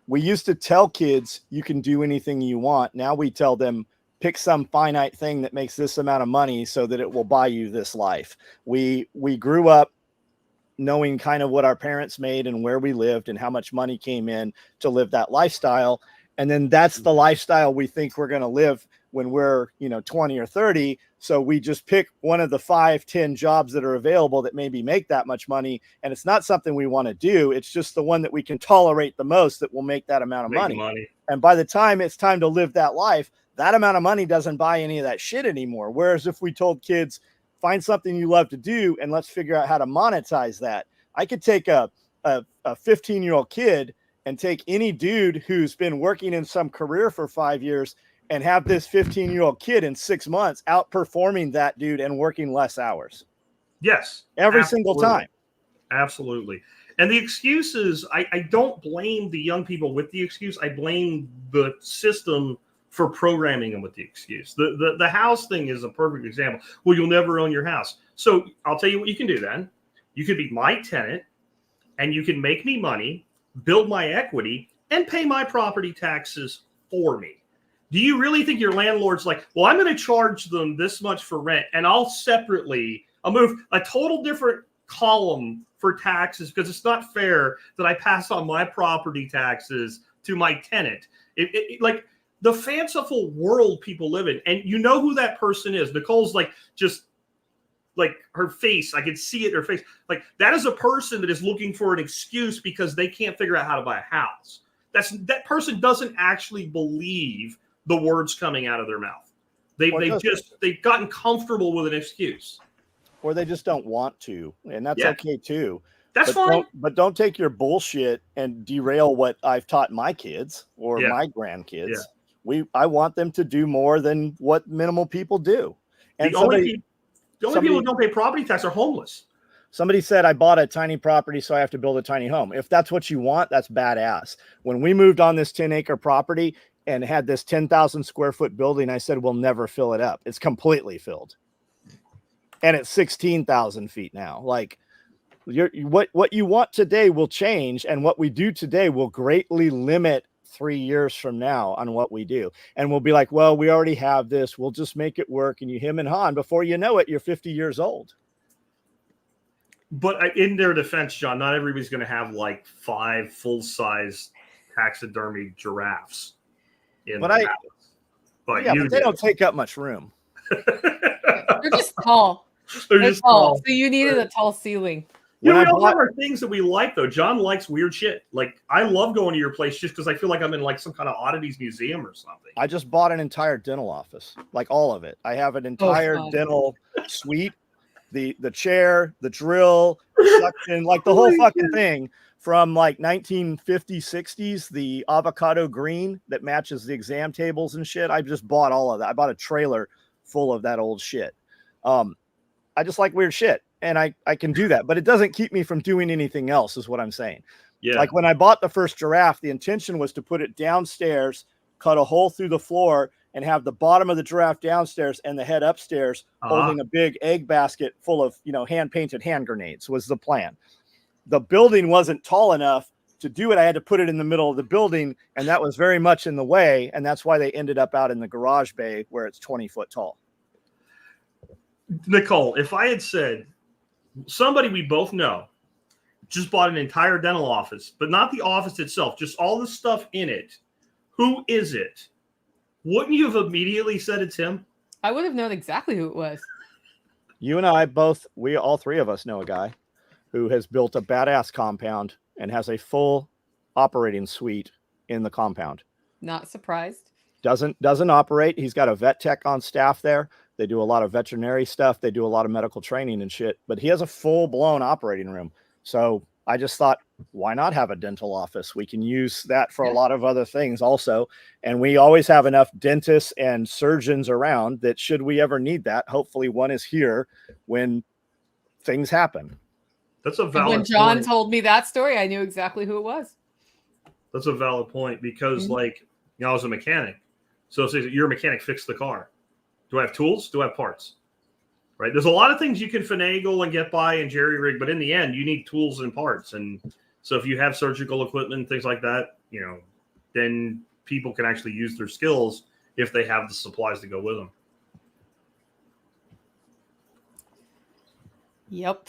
we used to tell kids you can do anything you want. Now we tell them, pick some finite thing that makes this amount of money so that it will buy you this life. We grew up knowing kind of what our parents made and where we lived and how much money came in to live that lifestyle. And then that's the lifestyle we think we're going to live when we're, 20 or 30. So we just pick one of the 5-10 jobs that are available that maybe make that much money. And it's not something we want to do. It's just the one that we can tolerate the most that will make that amount of money. And by the time it's time to live that life, that amount of money doesn't buy any of that shit anymore. Whereas if we told kids find something you love to do, and let's figure out how to monetize that. I could take a 15-year-old kid and take any dude who's been working in some career for 5 years and have this 15-year-old kid in 6 months outperforming that dude and working less hours.
Yes.
Every single time.
Absolutely. And the excuses, I don't blame the young people with the excuse. I blame the system for programming them with the excuse. The house thing is a perfect example. Well, you'll never own your house. So I'll tell you what you can do then. You could be my tenant and you can make me money, build my equity, and pay my property taxes for me. Do you really think your landlord's like, well, I'm going to charge them this much for rent and I'll move a total different column for taxes because it's not fair that I pass on my property taxes to my tenant. Like the fanciful world people live in, and you know who that person is. Nicole's like, just like her face, I can see it in her face. Like that is a person that is looking for an excuse because they can't figure out how to buy a house. That person doesn't actually believe the words coming out of their mouth. They've gotten comfortable with an excuse.
Or they just don't want to, and that's okay too.
That's fine.
But don't take your bullshit and derail what I've taught my kids or my grandkids. Yeah. I want them to do more than what minimal people do. And
the only people who don't pay property tax are homeless.
Somebody said, I bought a tiny property, so I have to build a tiny home. If that's what you want, that's badass. When we moved on this 10-acre property and had this 10,000 square foot building, I said, we'll never fill it up. It's completely filled. And it's 16,000 feet now. Like what you want today will change. And what we do today will greatly limit 3 years from now on what we do. And we'll be like, well, we already have this. We'll just make it work. And you hem and haw. Before you know it, you're 50 years old.
But in their defense, John, not everybody's going to have like 5 full-size taxidermy giraffes in the house. But
they don't take up much room.
They're just tall.
They're just tall.
So you needed a tall ceiling.
We all have our things that we like, though. John likes weird shit. Like, I love going to your place just because I feel like I'm in like some kind of oddities museum or something.
I just bought an entire dental office, like all of it. I have an entire dental suite, the chair, the drill, suction, like the whole fucking thing from like 1950s, 60s, the avocado green that matches the exam tables and shit. I just bought all of that. I bought a trailer full of that old shit. I just like weird shit, and I can do that, but it doesn't keep me from doing anything else, is what I'm saying. Yeah. Like when I bought the first giraffe, the intention was to put it downstairs, cut a hole through the floor, and have the bottom of the giraffe downstairs and the head upstairs holding a big egg basket full of, hand-painted hand grenades was the plan. The building wasn't tall enough to do it. I had to put it in the middle of the building, and that was very much in the way, and that's why they ended up out in the garage bay where it's 20 foot tall.
Nicole, if I had said somebody we both know just bought an entire dental office, but not the office itself, just all the stuff in it, who is it? Wouldn't you have immediately said it's him?
I would have known exactly who it was.
You and I both, all three of us know a guy who has built a badass compound and has a full operating suite in the compound.
Not surprised.
Doesn't operate. He's got a vet tech on staff there. They do a lot of veterinary stuff. They do a lot of medical training and shit, but he has a full blown operating room. So I just thought, why not have a dental office? We can use that for a lot of other things also. And we always have enough dentists and surgeons around that should we ever need that, hopefully one is here when things happen.
That's a valid
point. When John
point.
told me that story, I knew exactly who it was.
That's a valid point because I was a mechanic. So say you're a mechanic, fix the car. Do I have tools? Do I have parts? Right? There's a lot of things you can finagle and get by and jerry rig, but in the end, you need tools and parts. And so if you have surgical equipment and things like that, then people can actually use their skills if they have the supplies to go with them.
Yep.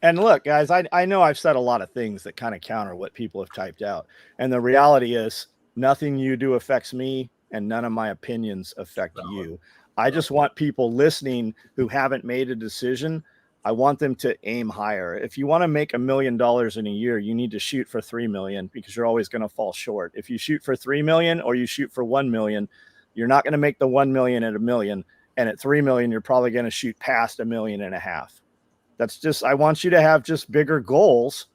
And look, guys, I know I've said a lot of things that kind of counter what people have typed out. And the reality is nothing you do affects me and none of my opinions affect you. I just want people listening who haven't made a decision. I want them to aim higher. If you want to make $1 million in a year, you need to shoot for 3 million because you're always going to fall short. If you shoot for 3 million or you shoot for 1 million, you're not going to make the 1 million at $1 million. And at 3 million, you're probably going to shoot past 1.5 million. That's just, I want you to have just bigger goals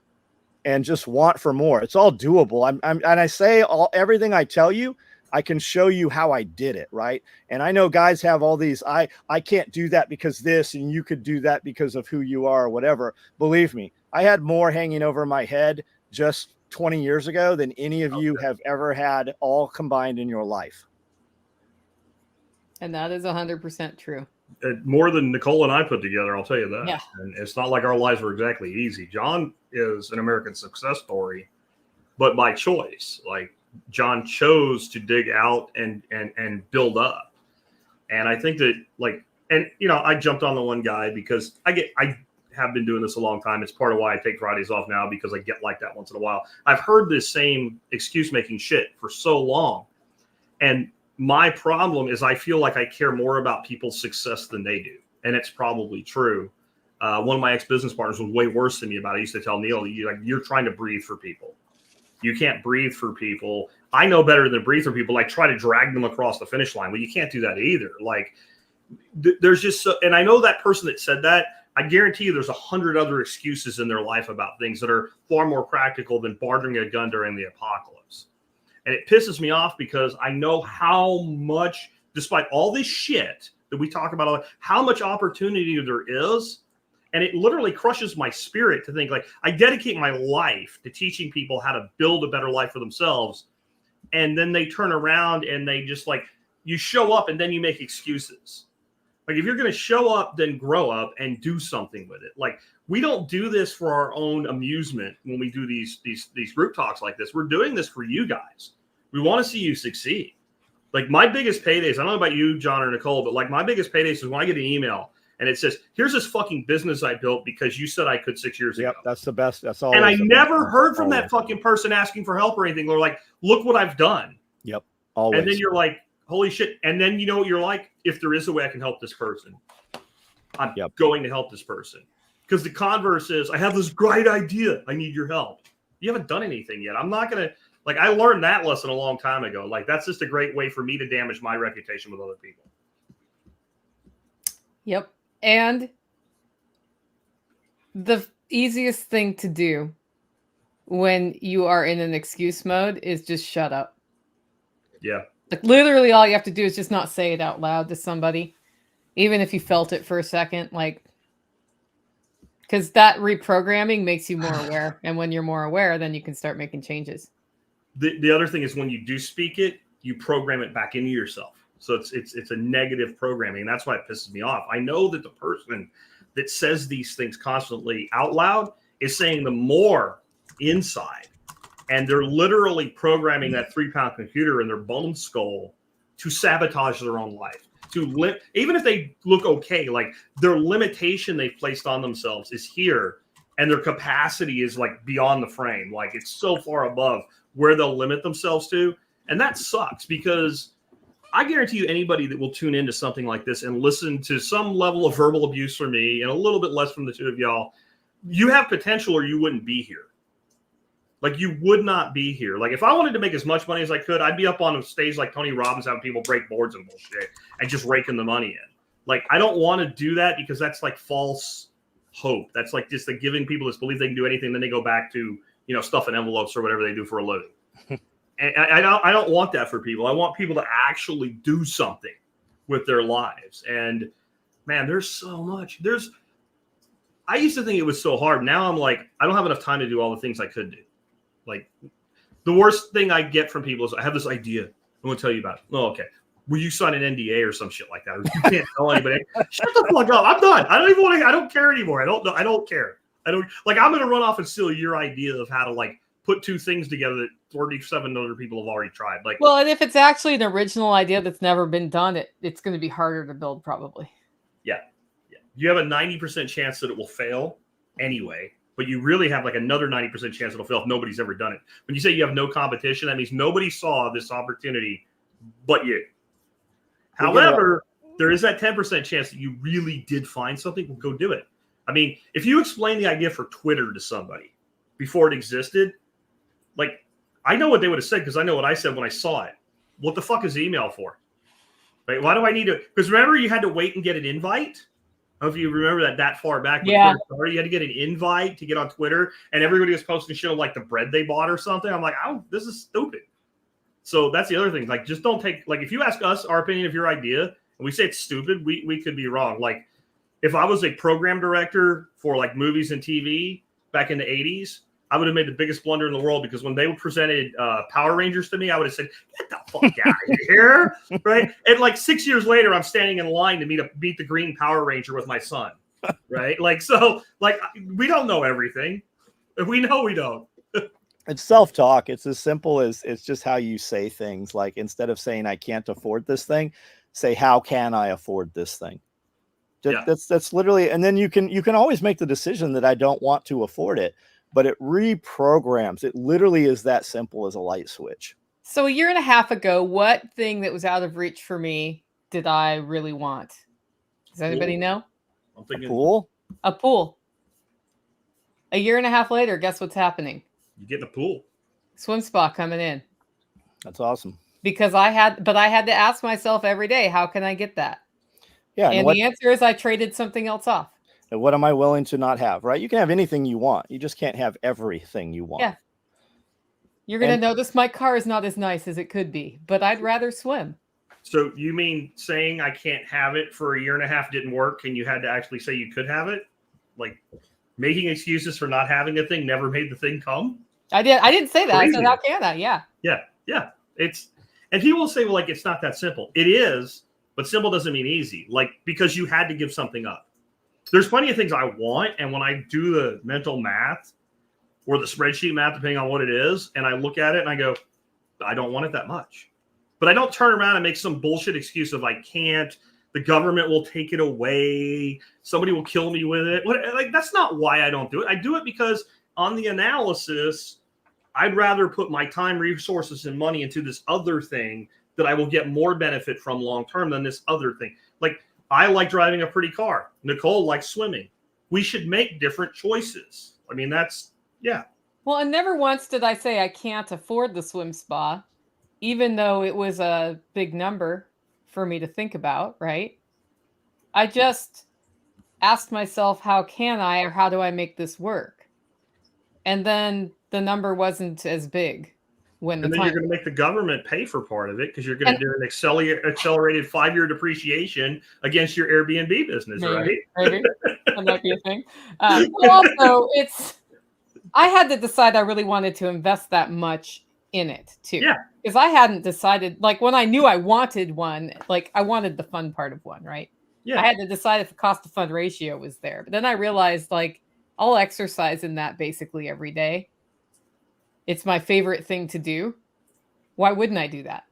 and just want for more. It's all doable. And I say everything I tell you, I can show you how I did it. Right. And I know guys have all these, I can't do that because this, and you could do that because of who you are or whatever. Believe me, I had more hanging over my head just 20 years ago than any of you have ever had all combined in your life.
And that is 100% true.
More than Nicole and I put together, I'll tell you that.
Yeah.
And it's not like our lives were exactly easy. John is an American success story, but by choice. Like, John chose to dig out and build up. And I think that, like, and you know, I jumped on the one guy because I have been doing this a long time. It's part of why I take Fridays off now, because I get like that once in a while. I've heard this same excuse making shit for so long. And my problem is I feel like I care more about people's success than they do. And it's probably true. One of my ex-business partners was way worse than me about it. I used to tell Neil, you're trying to breathe for people. You can't breathe for people. I know better than breathe for people. Like, try to drag them across the finish line. Well, you can't do that either. Like, there's just so, and I know that person that said that, I guarantee you there's 100 other excuses in their life about things that are far more practical than bartering a gun during the apocalypse. And it pisses me off because I know how much, despite all this shit that we talk about, how much opportunity there is. And it literally crushes my spirit to think, like, I dedicate my life to teaching people how to build a better life for themselves. And then they turn around and they just, like, you show up and then you make excuses. Like, if you're going to show up, then grow up and do something with it. Like, we don't do this for our own amusement when we do these group talks like this. We're doing this for you guys. We want to see you succeed. Like, my biggest paydays, I don't know about you, John or Nicole, but like, my biggest paydays is when I get an email and it says, here's this fucking business I built because you said I could 6 years ago.
Yep, that's the best. That's all.
And I never heard from that fucking person asking for help or anything. They're like, look what I've done.
Yep. Always.
And then you're like, holy shit. And then you know what you're like? If there is a way I can help this person, I'm going to help this person. Because the converse is, I have this great idea. I need your help. You haven't done anything yet. I'm not going to, like, I learned that lesson a long time ago. Like, that's just a great way for me to damage my reputation with other people.
Yep. And the easiest thing to do when you are in an excuse mode is just shut up.
Yeah.
Like, literally all you have to do is just not say it out loud to somebody, even if you felt it for a second, like, because that reprogramming makes you more aware. And when you're more aware, then you can start making changes.
The other thing is, when you do speak it, you program it back into yourself. So it's a negative programming. And that's why it pisses me off. I know that the person that says these things constantly out loud is saying them more inside. And they're literally programming that 3-pound computer in their bone skull to sabotage their own life. Even if they look okay, like, their limitation they've placed on themselves is here, and their capacity is, like, beyond the frame. Like, it's so far above where they'll limit themselves to. And that sucks, because I guarantee you anybody that will tune into something like this and listen to some level of verbal abuse from me and a little bit less from the two of y'all, you have potential or you wouldn't be here. Like, you would not be here. Like, if I wanted to make as much money as I could, I'd be up on a stage like Tony Robbins having people break boards and bullshit and just raking the money in. Like, I don't want to do that because that's like false hope. That's like just like giving people this belief they can do anything. Then they go back to, you know, stuffing envelopes or whatever they do for a living. And I don't want that for people. I want people to actually do something with their lives. And man, there's so much. I used to think it was so hard. Now I'm like, I don't have enough time to do all the things I could do. Like, the worst thing I get from people is, I have this idea. I'm going to tell you about it. Oh, okay. Will you sign an NDA or some shit like that? You can't tell anybody. Shut the fuck up. I'm done. I don't even want to. I don't care anymore. I don't care. I'm going to run off and steal your idea of how to, like, put two things together that 37 other people have already tried. Like,
well, and if it's actually an original idea that's never been done, it's going to be harder to build, probably.
Yeah. You have a 90% chance that it will fail anyway. But you really have like another 90% chance it'll fail if nobody's ever done it. When you say you have no competition, that means nobody saw this opportunity but you. However, there is that 10% chance that you really did find something. Well, go do it. I mean, if you explain the idea for Twitter to somebody before it existed, like, I know what they would have said because I know what I said when I saw it. What the fuck is email for? Right? Why do I need to? Because remember, you had to wait and get an invite. I don't know if you remember that far back. When
Yeah.
Twitter started, you had to get an invite to get on Twitter, and everybody was posting shit of like the bread they bought or something. I'm like, oh, this is stupid. So that's the other thing. Like, just don't take, like, if you ask us our opinion of your idea and we say it's stupid, we could be wrong. Like, if I was a program director for like movies and TV back in the 80s, I would have made the biggest blunder in the world, because when they presented Power Rangers to me, I would have said, get the fuck out of here. Right. And like 6 years later, I'm standing in line to meet the green Power Ranger with my son. Right. Like, so like, we don't know everything. We know we don't.
It's self-talk. It's as simple as it's just how you say things. Like, instead of saying I can't afford this thing, say how can I afford this thing? That's literally, and then you can always make the decision that I don't want to afford it, but it reprograms. It literally is that simple as a light switch.
So a year and a half ago, what thing that was out of reach for me did I really want? Does anybody know?
I'm thinking
A pool?
A pool. A year and a half later, guess what's happening?
you get in the pool.
Swim spa coming in.
That's awesome.
Because I had to ask myself every day, how can I get that?
Yeah.
And the answer is I traded something else off.
And what am I willing to not have? Right? You can have anything you want. You just can't have everything you want.
Yeah. You're going to notice my car is not as nice as it could be, but I'd rather swim.
So you mean saying I can't have it for a year and a half didn't work, and you had to actually say you could have it? Like, making excuses for not having a thing never made the thing come?
I didn't say that.
Crazy.
I said, how can I? Yeah.
Yeah. And people will say, well, like, it's not that simple. It is, but simple doesn't mean easy. Like, because you had to give something up. There's plenty of things I want, and when I do the mental math or the spreadsheet math, depending on what it is, and I look at it and I go, I don't want it that much. But I don't turn around and make some bullshit excuse of I can't, the government will take it away, somebody will kill me with it. Like, that's not why I don't do it. I do it because on the analysis, I'd rather put my time, resources, and money into this other thing that I will get more benefit from long term than this other thing. Like, I like driving a pretty car. Nicole likes swimming. We should make different choices. I mean, yeah.
Well, and never once did I say I can't afford the swim spa, even though it was a big number for me to think about, right? I just asked myself, how can I, or how do I make this work? And then the number wasn't as big when
and then you're going to make the government pay for part of it, because you're going to do an accelerated 5-year depreciation against your Airbnb business, right?
Maybe. That might be a thing. But also, I had to decide I really wanted to invest that much in it too.
Yeah.
Because I hadn't decided, like, when I knew I wanted one, like, I wanted the fun part of one, right?
Yeah.
I had to decide if the cost to fund ratio was there. But then I realized, like, I'll exercise in that basically every day. It's my favorite thing to do. Why wouldn't I do that?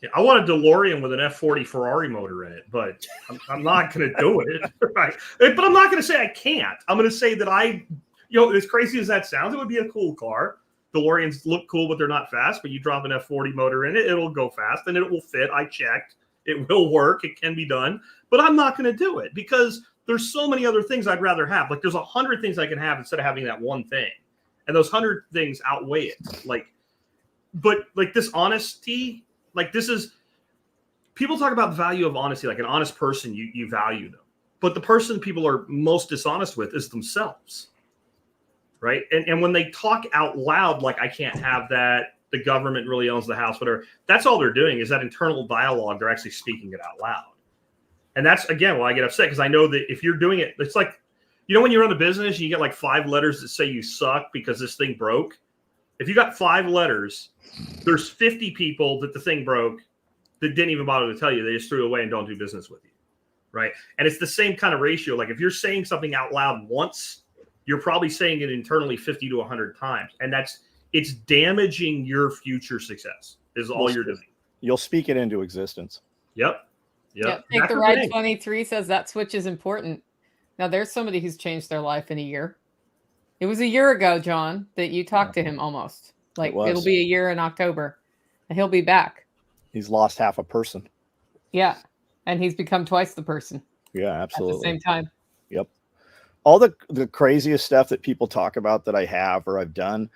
Yeah, I want a DeLorean with an F40 Ferrari motor in it, but I'm not going to do it. Right. But I'm not going to say I can't. I'm going to say that as crazy as that sounds, it would be a cool car. DeLoreans look cool, but they're not fast. But you drop an F40 motor in it, it'll go fast, and it will fit. I checked. It will work. It can be done. But I'm not going to do it because there's so many other things I'd rather have. Like, there's 100 things I can have instead of having that one thing. And those 100 things outweigh it. But this honesty, like, this is, people talk about the value of honesty. Like, an honest person, you value them. But the person people are most dishonest with is themselves. Right. And when they talk out loud, like, I can't have that, the government really owns the house, whatever, that's all they're doing is that internal dialogue. They're actually speaking it out loud. And that's, again, why I get upset, because I know that if you're doing it, it's like, when you run a business, you get like 5 letters that say you suck because this thing broke. If you got 5 letters, there's 50 people that the thing broke that didn't even bother to tell you. They just threw it away and don't do business with you. Right. And it's the same kind of ratio. Like, if you're saying something out loud once, you're probably saying it internally 50 to 100 times. And it's damaging your future success is all you're doing.
You'll speak it into existence.
Yep.
Take the Ride 23 says that switch is important. Now, there's somebody who's changed their life in a year. It was a year ago, John, that you talked to him almost. Like, it'll be a year in October. And he'll be back.
He's lost half a person.
Yeah. And he's become twice the person.
Yeah, absolutely.
At the same time.
Yep. All the craziest stuff that people talk about that I have or I've done,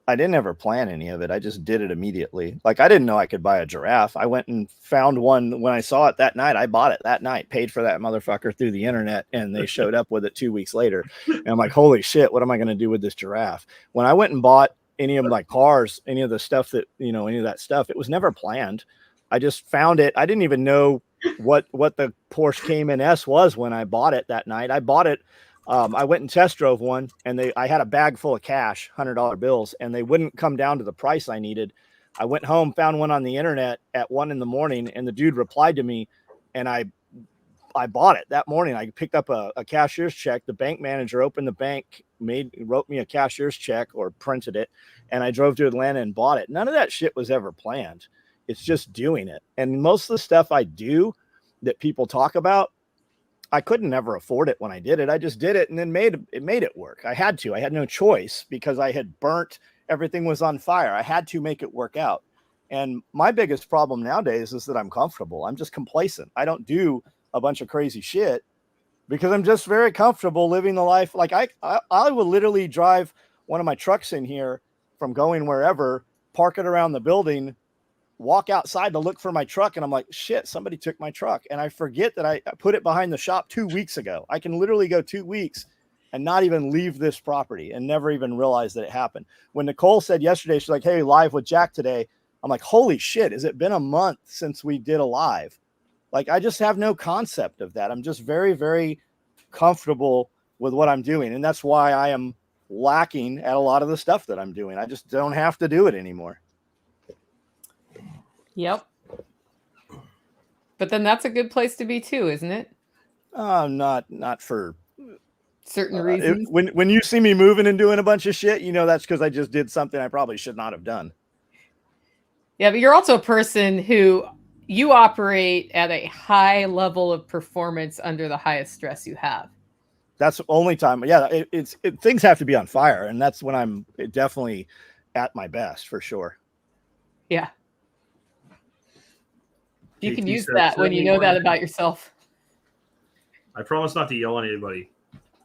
I didn't ever plan any of it. I just did it immediately. Like, I didn't know I could buy a giraffe. I went and found one when I saw it that night. I bought it that night, paid for that motherfucker through the internet, and they showed up with it 2 weeks later. And I'm like, holy shit, what am I going to do with this giraffe? When I went and bought any of my cars, any of the stuff that, any of that stuff, it was never planned. I just found it. I didn't even know what the Porsche Cayman S was when I bought it that night. I bought it. I went and test drove one, and I had a bag full of cash, $100 bills, and they wouldn't come down to the price I needed. I went home, found one on the internet at 1 a.m, and the dude replied to me, and I bought it that morning. I picked up a cashier's check. The bank manager opened the bank, wrote me a cashier's check or printed it, and I drove to Atlanta and bought it. None of that shit was ever planned. It's just doing it. And most of the stuff I do that people talk about, I couldn't ever afford it when I did it. I just did it and then made it work. I had to. I had no choice because I had burnt. Everything was on fire. I had to make it work out. And my biggest problem nowadays is that I'm comfortable. I'm just complacent. I don't do a bunch of crazy shit because I'm just very comfortable living the life. Like I would literally drive one of my trucks in here from going wherever, park it around the building, walk outside to look for my truck, and I'm like, shit, somebody took my truck, and I forget that I put it behind the shop 2 weeks ago. I can literally go 2 weeks and not even leave this property and never even realize that it happened. When Nicole said yesterday, she's like, hey, live with Jack today, I'm like, holy shit, has it been a month since we did a live? Like, I just have no concept of that. I'm just very, very comfortable with what I'm doing, and that's why I am lacking at a lot of the stuff that I'm doing. I just don't have to do it anymore.
Yep. But then that's a good place to be too, isn't it?
Not for
certain reasons.
When you see me moving and doing a bunch of shit, that's because I just did something I probably should not have done.
Yeah, but you're also a person who you operate at a high level of performance under the highest stress you have.
That's the only time. Yeah, things have to be on fire, and that's when I'm definitely at my best for sure.
Yeah. You can use that when you know that about yourself.
I promise not to yell at anybody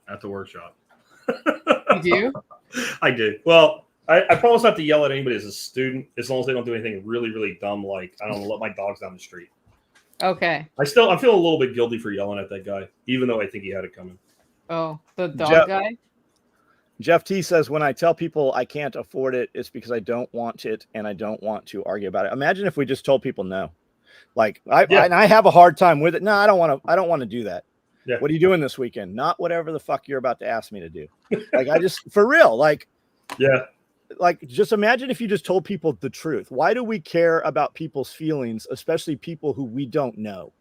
at the workshop.
You do?
I do. Well, I promise not to yell at anybody as a student, as long as they don't do anything really, really dumb, like I don't let my dogs down the street.
Okay.
I feel a little bit guilty for yelling at that guy, even though I think he had it coming.
Oh, the dog guy?
Jeff T says, when I tell people I can't afford it, it's because I don't want it and I don't want to argue about it. Imagine if we just told people no. Like I have a hard time with it. No, I don't want to do that. Yeah. What are you doing this weekend? Not whatever the fuck you're about to ask me to do. Like, I just, for real, like,
yeah.
Like, just imagine if you just told people the truth. Why do we care about people's feelings, especially people who we don't know?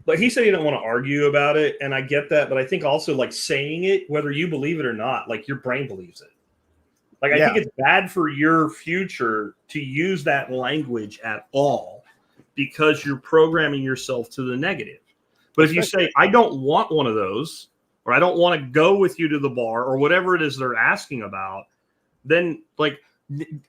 But he said he didn't want to argue about it. And I get that. But I think also, like, saying it, whether you believe it or not, like, your brain believes it. Like, I think it's bad for your future to use that language at all, because you're programming yourself to the negative. But if you say, I don't want one of those, or I don't want to go with you to the bar, or whatever it is they're asking about, then like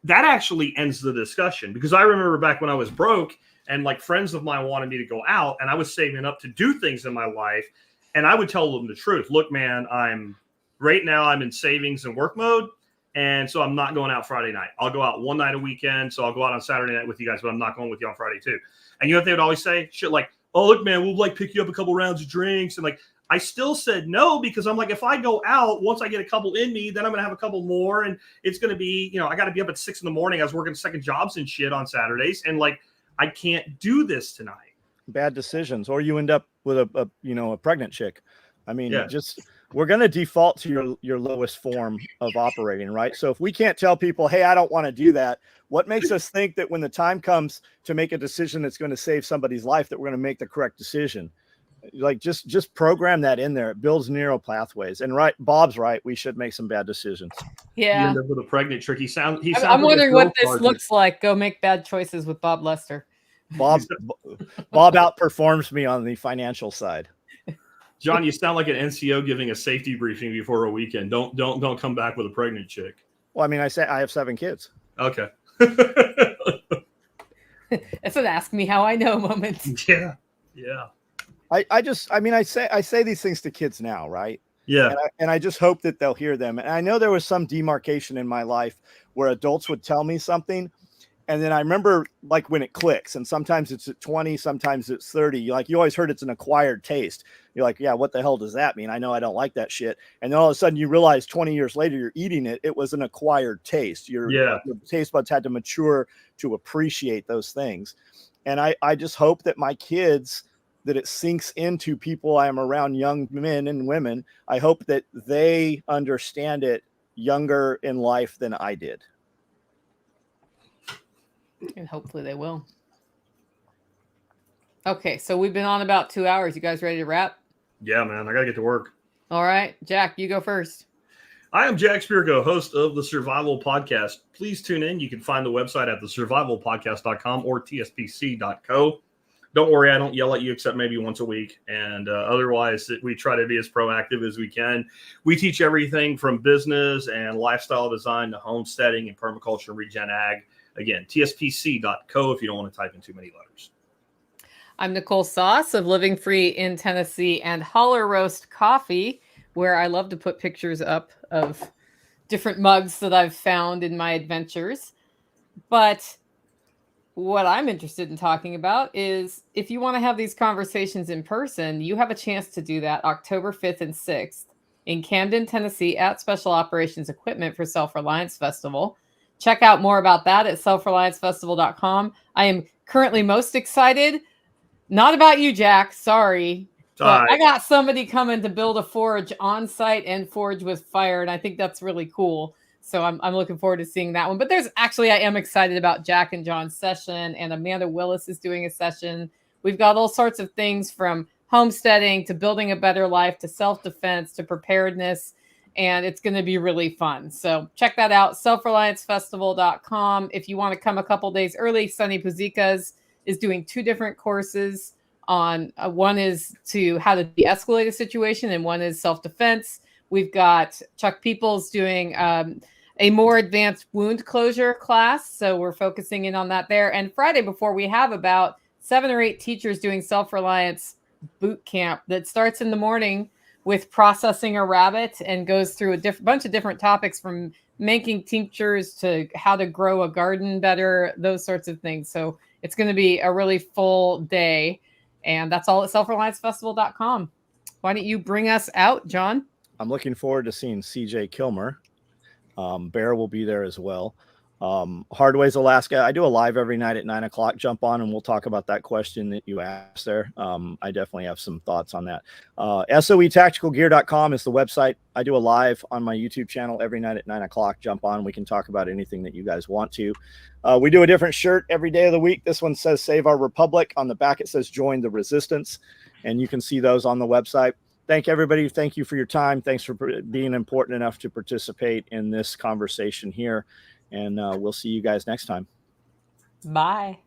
that actually ends the discussion. Because I remember back when I was broke and like friends of mine wanted me to go out and I was saving up to do things in my life. And I would tell them the truth. Look, man, I'm in savings and work mode. And so I'm not going out Friday night. I'll go out one night a weekend. So I'll go out on Saturday night with you guys, but I'm not going with you on Friday too. And you know what they would always say? Shit like, oh, look, man, we'll like pick you up a couple rounds of drinks. And like, I still said no, because I'm like, if I go out, once I get a couple in me, then I'm going to have a couple more. And it's going to be, I got to be up at 6 a.m. I was working second jobs and shit on Saturdays. And like, I can't do this tonight.
Bad decisions. Or you end up with a pregnant chick. I mean, we're going to default to your lowest form of operating, right? So if we can't tell people, hey, I don't want to do that, what makes us think that when the time comes to make a decision that's going to save somebody's life, that we're going to make the correct decision? Like, just program that in there. It builds neural pathways. And right, Bob's right. We should make some bad decisions.
Yeah.
You end up with a pregnant trick.
I'm wondering what this looks like. Go make bad choices with Bob Lester.
Bob outperforms me on the financial side.
John, you sound like an NCO giving a safety briefing before a weekend. Don't come back with a pregnant chick.
Well, I mean, I have 7 kids.
Okay.
That's an ask me how I know moment.
Yeah. Yeah.
I say these things to kids now, right?
Yeah.
And I just hope that they'll hear them. And I know there was some demarcation in my life where adults would tell me something, and then I remember like when it clicks, and sometimes it's at 20, sometimes it's 30. You always heard it's an acquired taste. You're like, yeah, what the hell does that mean? I know I don't like that shit. And then all of a sudden you realize 20 years later you're eating it. It was an acquired taste. Your taste buds had to mature to appreciate those things. And I just hope that my kids, that it sinks into people I am around, young men and women. I hope that they understand it younger in life than I did.
And hopefully they will. Okay, so we've been on about 2 hours. You guys ready to wrap?
Yeah, man. I got to get to work.
All right. Jack, you go first.
I am Jack Spirko, host of the Survival Podcast. Please tune in. You can find the website at thesurvivalpodcast.com or tspc.co. Don't worry, I don't yell at you except maybe once a week. And otherwise, we try to be as proactive as we can. We teach everything from business and lifestyle design to homesteading and permaculture and regen ag. Again, tspc.co if you don't want to type in too many letters.
I'm Nicole Sauce of Living Free in Tennessee and Holler Roast Coffee, where I love to put pictures up of different mugs that I've found in my adventures. But what I'm interested in talking about is if you want to have these conversations in person, you have a chance to do that October 5th and 6th in Camden, Tennessee at Special Operations Equipment for Self-Reliance Festival. Check out more about that at selfreliancefestival.com. I am currently most excited, not about you, Jack, sorry, but I got somebody coming to build a forge on site and forge with fire, and I think that's really cool. So I'm looking forward to seeing that one. But I am excited about Jack and John's session, and Amanda Willis is doing a session. We've got all sorts of things from homesteading to building a better life to self-defense to preparedness, and it's going to be really fun. So check that out, selfreliancefestival.com. If you want to come a couple days early, Sunny Puzikas is doing 2 different courses on one is to how to de-escalate a situation, and one is self-defense. We've got Chuck Peoples doing a more advanced wound closure class. So we're focusing in on that there. And Friday before, we have about 7 or 8 teachers doing self-reliance boot camp that starts in the morning with processing a rabbit and goes through a bunch of different topics from making tinctures to how to grow a garden better, those sorts of things. So it's going to be a really full day. And that's all at selfreliancefestival.com. Why don't you bring us out, John?
I'm looking forward to seeing CJ Kilmer. Bear will be there as well. Hardways, Alaska. I do a live every night at 9:00. Jump on and we'll talk about that question that you asked there. I definitely have some thoughts on that. SOEtacticalgear.com is the website. I do a live on my YouTube channel every night at 9:00. Jump on. We can talk about anything that you guys want to. We do a different shirt every day of the week. This one says Save Our Republic. On the back, it says Join the Resistance. And you can see those on the website. Thank everybody. Thank you for your time. Thanks for being important enough to participate in this conversation here. And we'll see you guys next time.
Bye.